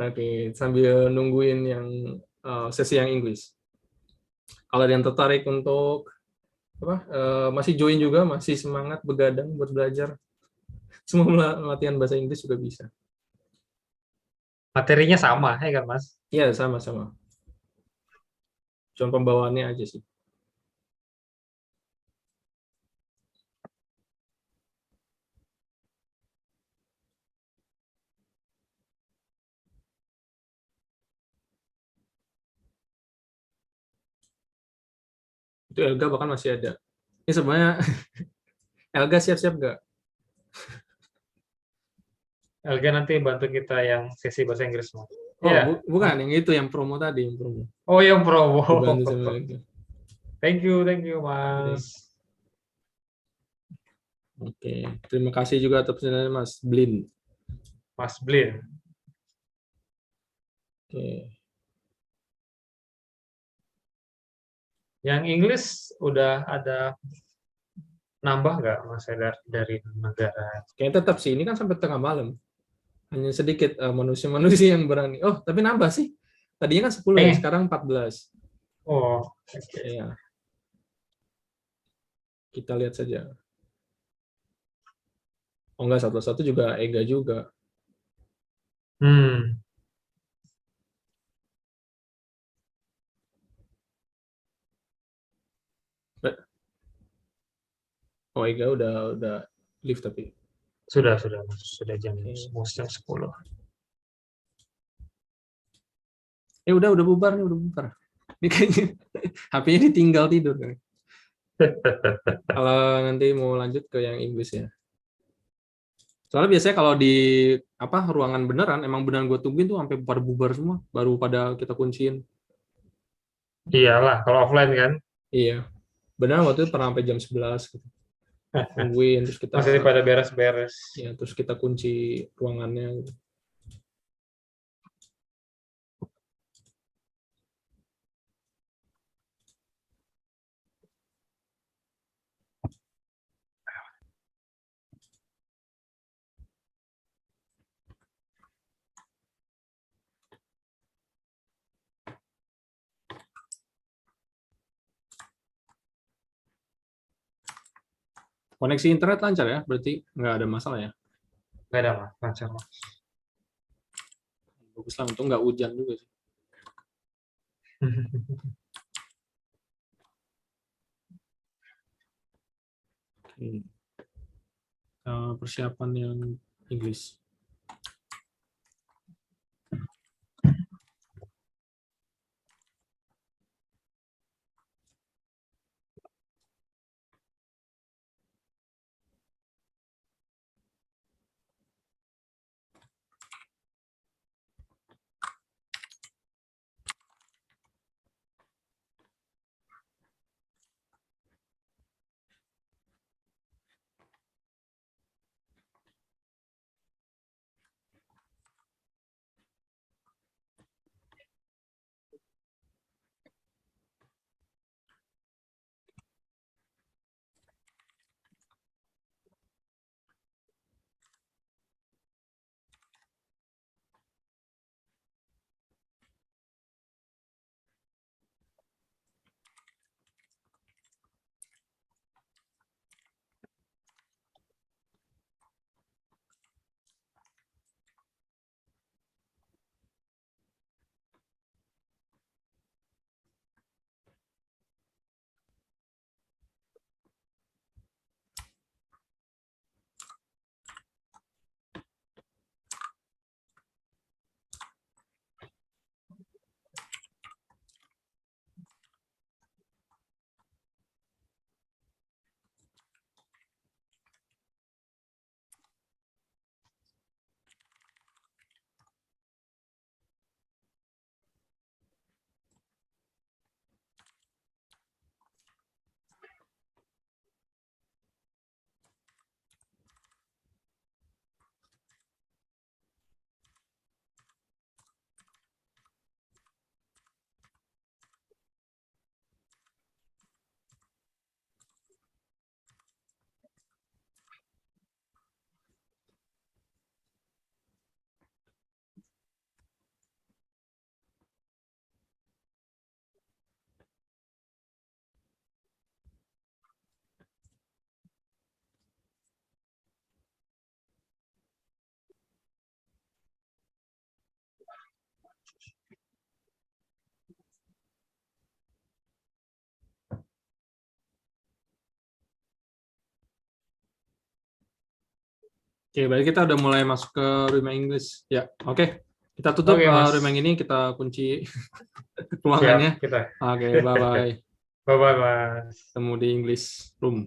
Oke, sambil nungguin yang sesi yang Inggris. Kalau ada yang tertarik untuk masih join juga, masih semangat begadang buat belajar, semua latihan bahasa Inggris juga bisa. Materinya sama, ya kan, Mas? Iya, sama-sama. Cuma pembawaannya aja sih. Itu Elga bahkan masih ada. Ini sebenarnya Elga siap-siap nggak? Elga nanti bantu kita yang sesi bahasa Inggris, Mas. Oh, Ya. bukan, yang itu, yang promo tadi, yang promo. Oh, yang promo. Dibantu sama Elga. Thank you, Mas. Oke, terima kasih juga atas persenjataan Mas Blin. Mas Blin. Oke. Yang Inggris udah ada nambah nggak, Mas, dari negara? Kayaknya tetap sih, ini kan sampai tengah malam. Hanya sedikit manusia-manusia yang berani. Oh, tapi nambah sih. Tadinya kan 10 ya, sekarang 14. Oh, oke. Ya. Kita lihat saja. Oh enggak, satu-satu juga Ega juga. Oh, Ega udah live tapi. Sudah jam 10. Udah bubar nih, udah bubar. Ini kayaknya HP-nya ditinggal tidur. Kalau nanti mau lanjut ke yang Inggris ya. Soalnya biasanya kalau di ruangan beneran, emang beneran gue tungguin tuh sampai pada bubar semua, baru pada kita kunciin. Iyalah, kalau offline kan. Iya. Beneran waktu itu pernah sampai jam 11 gitu. Tungguin terus kita masih pada beres-beres. Ya, terus kita kunci ruangannya gitu. Koneksi internet lancar ya, berarti nggak ada masalah ya? Nggak ada, Mas. Lancar, Mas. Bagus lah, untung nggak hujan juga sih. Persiapan yang Inggris. Oke, berarti kita udah mulai masuk ke room yang English. Ya, oke. Kita tutup Oke, Mas. room yang ini, kita kunci Siap, ruangannya. kita. Oke, bye-bye. Bye-bye, Mas. Ketemu di English room.